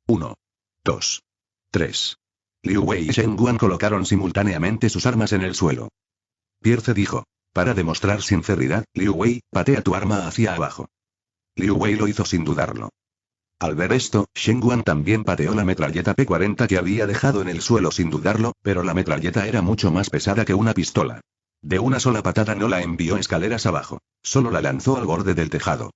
Speaker 1: 1. 2. 3. Liu Wei y Shenguan colocaron simultáneamente sus armas en el suelo. Pierce dijo. Para demostrar sinceridad, Liu Wei, patea tu arma hacia abajo. Liu Wei lo hizo sin dudarlo. Al ver esto, Shenguan también pateó la metralleta P-40 que había dejado en el suelo sin dudarlo, pero la metralleta era mucho más pesada que una pistola. De una sola patada no la envió escaleras abajo, solo la lanzó al borde del tejado.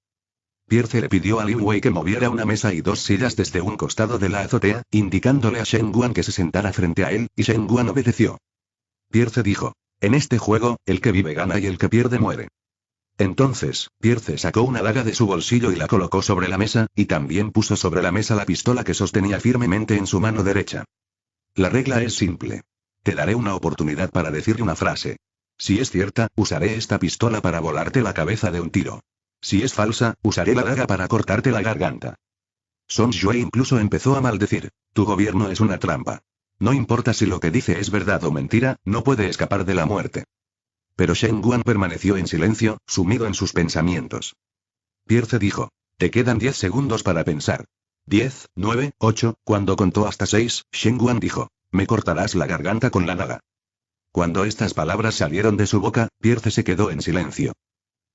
Speaker 1: Pierce le pidió a Liu Wei que moviera una mesa y 2 sillas desde un costado de la azotea, indicándole a Shenguan que se sentara frente a él, y Shenguan obedeció. Pierce dijo. En este juego, el que vive gana y el que pierde muere. Entonces, Pierce sacó una daga de su bolsillo y la colocó sobre la mesa, y también puso sobre la mesa la pistola que sostenía firmemente en su mano derecha. La regla es simple. Te daré una oportunidad para decir una frase. Si es cierta, usaré esta pistola para volarte la cabeza de un tiro. Si es falsa, usaré la daga para cortarte la garganta. Son Yue incluso empezó a maldecir. Tu gobierno es una trampa. No importa si lo que dice es verdad o mentira, no puede escapar de la muerte. Pero Shenguan permaneció en silencio, sumido en sus pensamientos. Pierce dijo. Te quedan 10 segundos para pensar. 10, 9, 8, cuando contó hasta 6, Shenguan dijo. Me cortarás la garganta con la daga. Cuando estas palabras salieron de su boca, Pierce se quedó en silencio.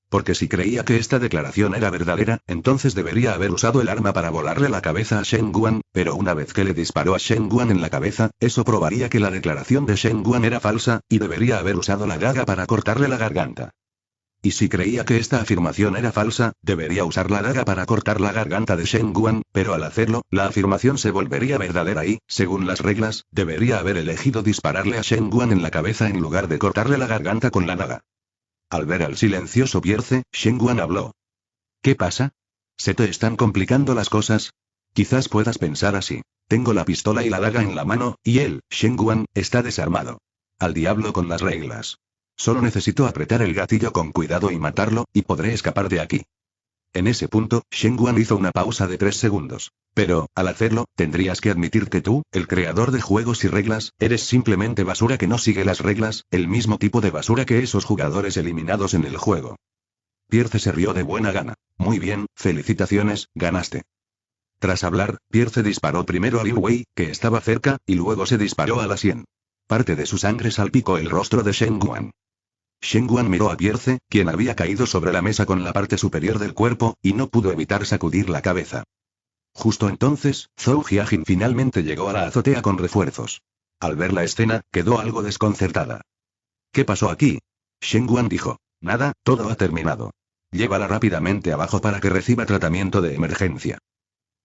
Speaker 1: Porque si creía que esta declaración era verdadera, entonces debería haber usado el arma para volarle la cabeza a Shenguan, pero una vez que le disparó a Shenguan en la cabeza, eso probaría que la declaración de Shenguan era falsa, y debería haber usado la daga para cortarle la garganta. Y si creía que esta afirmación era falsa, debería usar la daga para cortar la garganta de Shenguan, pero al hacerlo, la afirmación se volvería verdadera y, según las reglas, debería haber elegido dispararle a Shenguan en la cabeza en lugar de cortarle la garganta con la daga. Al ver al silencioso Pierce, Shenguan habló. ¿Qué pasa? ¿Se te están complicando las cosas? Quizás puedas pensar así. Tengo la pistola y la daga en la mano, y él, Shenguan, está desarmado. Al diablo con las reglas. Solo necesito apretar el gatillo con cuidado y matarlo, y podré escapar de aquí. En ese punto, Shenguan hizo una pausa de 3 segundos. Pero, al hacerlo, tendrías que admitir que tú, el creador de juegos y reglas, eres simplemente basura que no sigue las reglas, el mismo tipo de basura que esos jugadores eliminados en el juego. Pierce se rió de buena gana. Muy bien, felicitaciones, ganaste. Tras hablar, Pierce disparó primero a Liu Wei, que estaba cerca, y luego se disparó a la sien. Parte de su sangre salpicó el rostro de Shenguan. Shenguan miró a Pierce, quien había caído sobre la mesa con la parte superior del cuerpo, y no pudo evitar sacudir la cabeza. Justo entonces, Zhou Jiajin finalmente llegó a la azotea con refuerzos. Al ver la escena, quedó algo desconcertada. ¿Qué pasó aquí? Shen Guan dijo. Nada, todo ha terminado. Llévala rápidamente abajo para que reciba tratamiento de emergencia.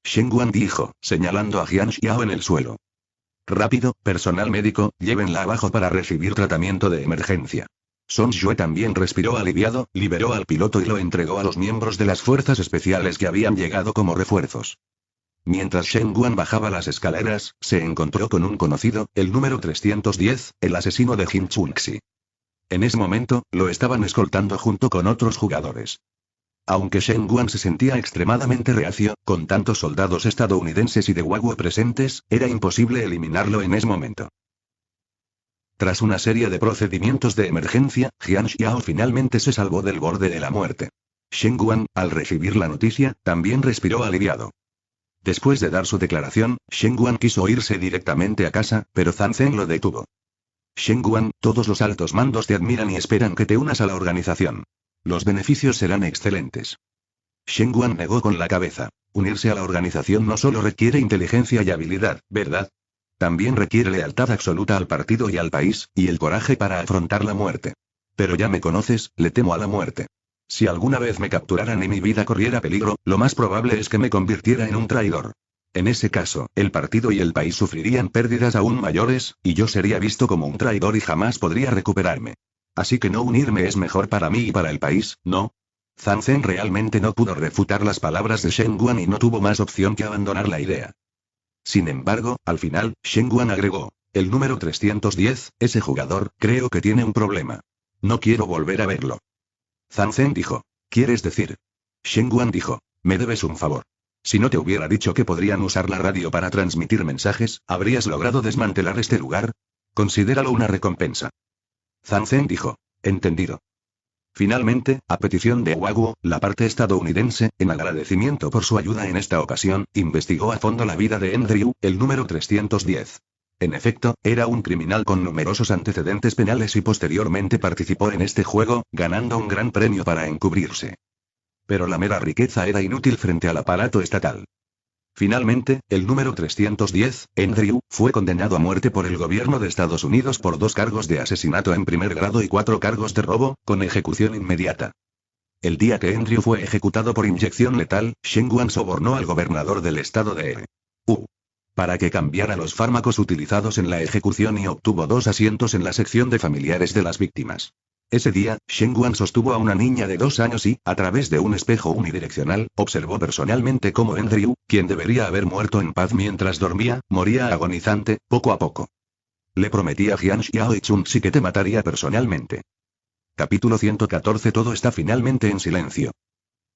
Speaker 1: Shen Guan dijo, señalando a Jian Xiao en el suelo. Rápido, personal médico, llévenla abajo para recibir tratamiento de emergencia. Song Yue también respiró aliviado, liberó al piloto y lo entregó a los miembros de las fuerzas especiales que habían llegado como refuerzos. Mientras Shen Guan bajaba las escaleras, se encontró con un conocido, el número 310, el asesino de Jin Chunxi. En ese momento, lo estaban escoltando junto con otros jugadores. Aunque Shen Guan se sentía extremadamente reacio, con tantos soldados estadounidenses y de Wagyu presentes, era imposible eliminarlo en ese momento. Tras una serie de procedimientos de emergencia, Jian Xiao finalmente se salvó del borde de la muerte. Shen Guan, al recibir la noticia, también respiró aliviado. Después de dar su declaración, Shen Guan quiso irse directamente a casa, pero Zhang Zhen lo detuvo. Shen Guan, todos los altos mandos te admiran y esperan que te unas a la organización. Los beneficios serán excelentes. Shen Guan negó con la cabeza. Unirse a la organización no solo requiere inteligencia y habilidad, ¿verdad? También requiere lealtad absoluta al partido y al país, y el coraje para afrontar la muerte. Pero ya me conoces, le temo a la muerte. Si alguna vez me capturaran y mi vida corriera peligro, lo más probable es que me convirtiera en un traidor. En ese caso, el partido y el país sufrirían pérdidas aún mayores, y yo sería visto como un traidor y jamás podría recuperarme. Así que no unirme es mejor para mí y para el país, ¿no? Zhang Zhen realmente no pudo refutar las palabras de Shen Guan y no tuvo más opción que abandonar la idea. Sin embargo, al final, Shen Guan agregó, el número 310, ese jugador, creo que tiene un problema. No quiero volver a verlo. Zhang Zhen dijo, ¿quieres decir? Shen Guan dijo, me debes un favor. Si no te hubiera dicho que podrían usar la radio para transmitir mensajes, ¿habrías logrado desmantelar este lugar? Considéralo una recompensa. Zhang Zhen dijo, entendido. Finalmente, a petición de Wagyu, la parte estadounidense, en agradecimiento por su ayuda en esta ocasión, investigó a fondo la vida de Andrew, el número 310. En efecto, era un criminal con numerosos antecedentes penales y posteriormente participó en este juego, ganando un gran premio para encubrirse. Pero la mera riqueza era inútil frente al aparato estatal. Finalmente, el número 310, Andrew, fue condenado a muerte por el gobierno de Estados Unidos por 2 cargos de asesinato en primer grado y 4 cargos de robo, con ejecución inmediata. El día que Andrew fue ejecutado por inyección letal, Shen Guan sobornó al gobernador del estado de para que cambiara los fármacos utilizados en la ejecución y obtuvo 2 asientos en la sección de familiares de las víctimas. Ese día, Shen Guan sostuvo a una niña de 2 años y, a través de un espejo unidireccional, observó personalmente cómo Andrew, quien debería haber muerto en paz mientras dormía, moría agonizante, poco a poco. Le prometí a Jian Xiao y Chun-Si que te mataría personalmente. Capítulo 114. Todo está finalmente en silencio.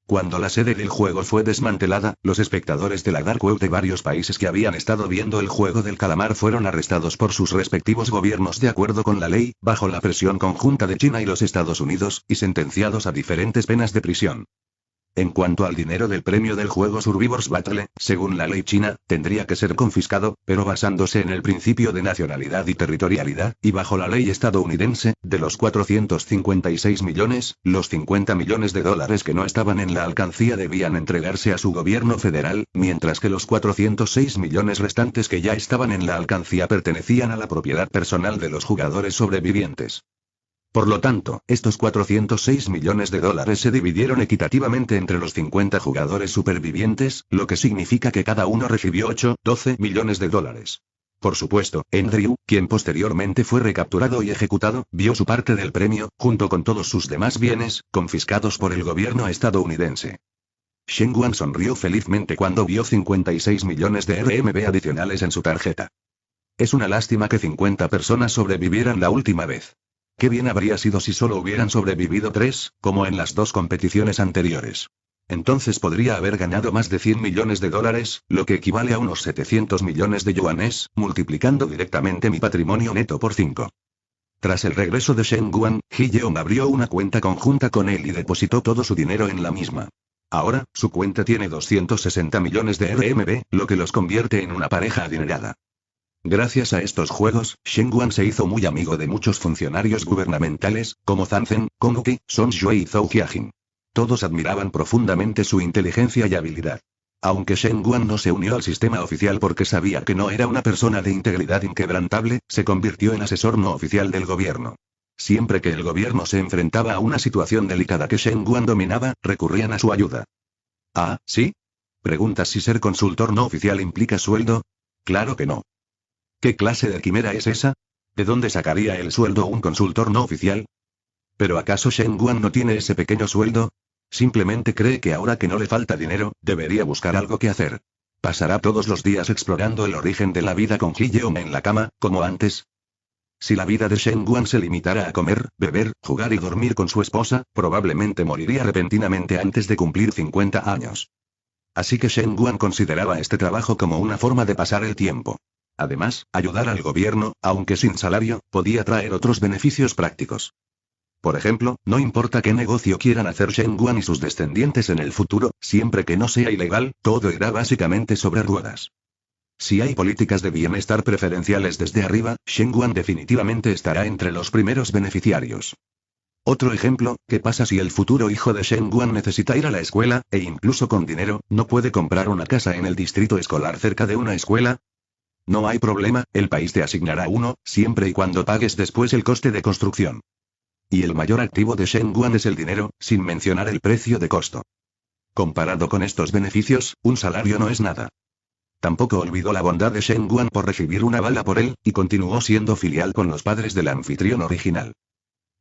Speaker 1: Cuando la sede del juego fue desmantelada, los espectadores de la Dark Web de varios países que habían estado viendo el juego del calamar fueron arrestados por sus respectivos gobiernos de acuerdo con la ley, bajo la presión conjunta de China y los Estados Unidos, y sentenciados a diferentes penas de prisión. En cuanto al dinero del premio del juego Survivors Battle, según la ley china, tendría que ser confiscado, pero basándose en el principio de nacionalidad y territorialidad, y bajo la ley estadounidense, de los 456 millones, los 50 millones de dólares que no estaban en la alcancía debían entregarse a su gobierno federal, mientras que los 406 millones restantes que ya estaban en la alcancía pertenecían a la propiedad personal de los jugadores sobrevivientes. Por lo tanto, estos 406 millones de dólares se dividieron equitativamente entre los 50 jugadores supervivientes, lo que significa que cada uno recibió 12 millones de dólares. Por supuesto, Andrew, quien posteriormente fue recapturado y ejecutado, vio su parte del premio, junto con todos sus demás bienes, confiscados por el gobierno estadounidense. Shen Guan sonrió felizmente cuando vio 56 millones de RMB adicionales en su tarjeta. Es una lástima que 50 personas sobrevivieran la última vez. Qué bien habría sido si solo hubieran sobrevivido 3, como en las 2 competiciones anteriores. Entonces podría haber ganado más de 100 millones de dólares, lo que equivale a unos 700 millones de yuanes, multiplicando directamente mi patrimonio neto por 5. Tras el regreso de Shen Guan, Ji Yeong abrió una cuenta conjunta con él y depositó todo su dinero en la misma. Ahora, su cuenta tiene 260 millones de RMB, lo que los convierte en una pareja adinerada. Gracias a estos juegos, Shen Guan se hizo muy amigo de muchos funcionarios gubernamentales, como Zhang Zhen, Kong Uqi, Song Yue y Zhou Jiajin. Todos admiraban profundamente su inteligencia y habilidad. Aunque Shen Guan no se unió al sistema oficial porque sabía que no era una persona de integridad inquebrantable, se convirtió en asesor no oficial del gobierno. Siempre que el gobierno se enfrentaba a una situación delicada que Shen Guan dominaba, recurrían a su ayuda. ¿Ah, sí? ¿Preguntas si ser consultor no oficial implica sueldo? Claro que no. ¿Qué clase de quimera es esa? ¿De dónde sacaría el sueldo un consultor no oficial? ¿Pero acaso Shen Guan no tiene ese pequeño sueldo? Simplemente cree que ahora que no le falta dinero, debería buscar algo que hacer. ¿Pasará todos los días explorando el origen de la vida con Ji Yeon en la cama, como antes? Si la vida de Shen Guan se limitara a comer, beber, jugar y dormir con su esposa, probablemente moriría repentinamente antes de cumplir 50 años. Así que Shen Guan consideraba este trabajo como una forma de pasar el tiempo. Además, ayudar al gobierno, aunque sin salario, podía traer otros beneficios prácticos. Por ejemplo, no importa qué negocio quieran hacer Shen Guan y sus descendientes en el futuro, siempre que no sea ilegal, todo irá básicamente sobre ruedas. Si hay políticas de bienestar preferenciales desde arriba, Shen Guan definitivamente estará entre los primeros beneficiarios. Otro ejemplo, ¿qué pasa si el futuro hijo de Shen Guan necesita ir a la escuela, e incluso con dinero, no puede comprar una casa en el distrito escolar cerca de una escuela? No hay problema, el país te asignará uno, siempre y cuando pagues después el coste de construcción. Y el mayor activo de Shen Guan es el dinero, sin mencionar el precio de costo. Comparado con estos beneficios, un salario no es nada. Tampoco olvidó la bondad de Shen Guan por recibir una bala por él, y continuó siendo filial con los padres del anfitrión original.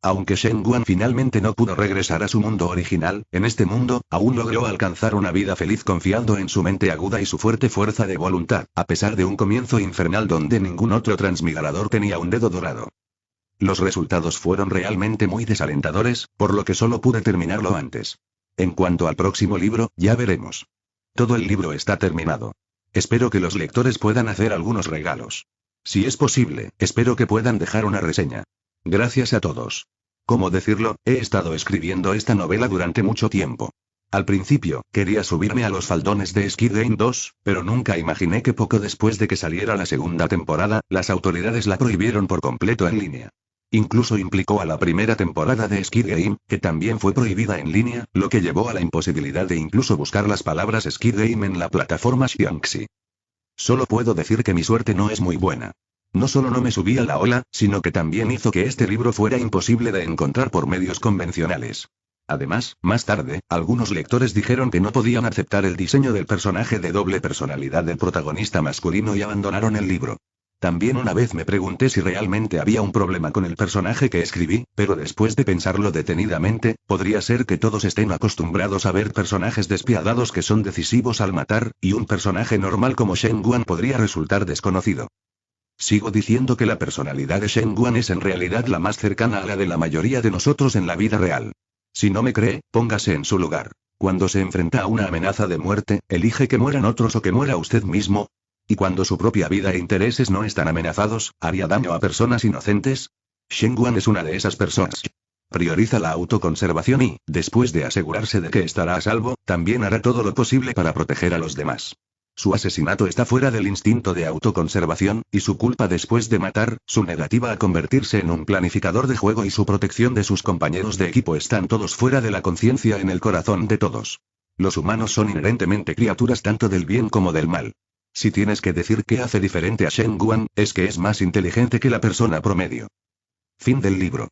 Speaker 1: Aunque Shen Guan finalmente no pudo regresar a su mundo original, en este mundo, aún logró alcanzar una vida feliz confiando en su mente aguda y su fuerte fuerza de voluntad, a pesar de un comienzo infernal donde ningún otro transmigrador tenía un dedo dorado. Los resultados fueron realmente muy desalentadores, por lo que solo pude terminarlo antes. En cuanto al próximo libro, ya veremos. Todo el libro está terminado. Espero que los lectores puedan hacer algunos regalos. Si es posible, espero que puedan dejar una reseña. Gracias a todos. ¿Cómo decirlo? He estado escribiendo esta novela durante mucho tiempo. Al principio, quería subirme a los faldones de Squid Game 2, pero nunca imaginé que poco después de que saliera la segunda temporada, las autoridades la prohibieron por completo en línea. Incluso implicó a la primera temporada de Squid Game, que también fue prohibida en línea, lo que llevó a la imposibilidad de incluso buscar las palabras Squid Game en la plataforma Xiangxi. Solo puedo decir que mi suerte no es muy buena. No solo no me subí a la ola, sino que también hizo que este libro fuera imposible de encontrar por medios convencionales. Además, más tarde, algunos lectores dijeron que no podían aceptar el diseño del personaje de doble personalidad del protagonista masculino y abandonaron el libro. También una vez me pregunté si realmente había un problema con el personaje que escribí, pero después de pensarlo detenidamente, podría ser que todos estén acostumbrados a ver personajes despiadados que son decisivos al matar, y un personaje normal como Shen Guan podría resultar desconocido. Sigo diciendo que la personalidad de Shen Guan es en realidad la más cercana a la de la mayoría de nosotros en la vida real. Si no me cree, póngase en su lugar. Cuando se enfrenta a una amenaza de muerte, ¿elige que mueran otros o que muera usted mismo? ¿Y cuando su propia vida e intereses no están amenazados, haría daño a personas inocentes? Shen Guan es una de esas personas. Prioriza la autoconservación y, después de asegurarse de que estará a salvo, también hará todo lo posible para proteger a los demás. Su asesinato está fuera del instinto de autoconservación, y su culpa después de matar, su negativa a convertirse en un planificador de juego y su protección de sus compañeros de equipo están todos fuera de la conciencia en el corazón de todos. Los humanos son inherentemente criaturas tanto del bien como del mal. Si tienes que decir qué hace diferente a Shen Guan, es que es más inteligente que la persona promedio. Fin del libro.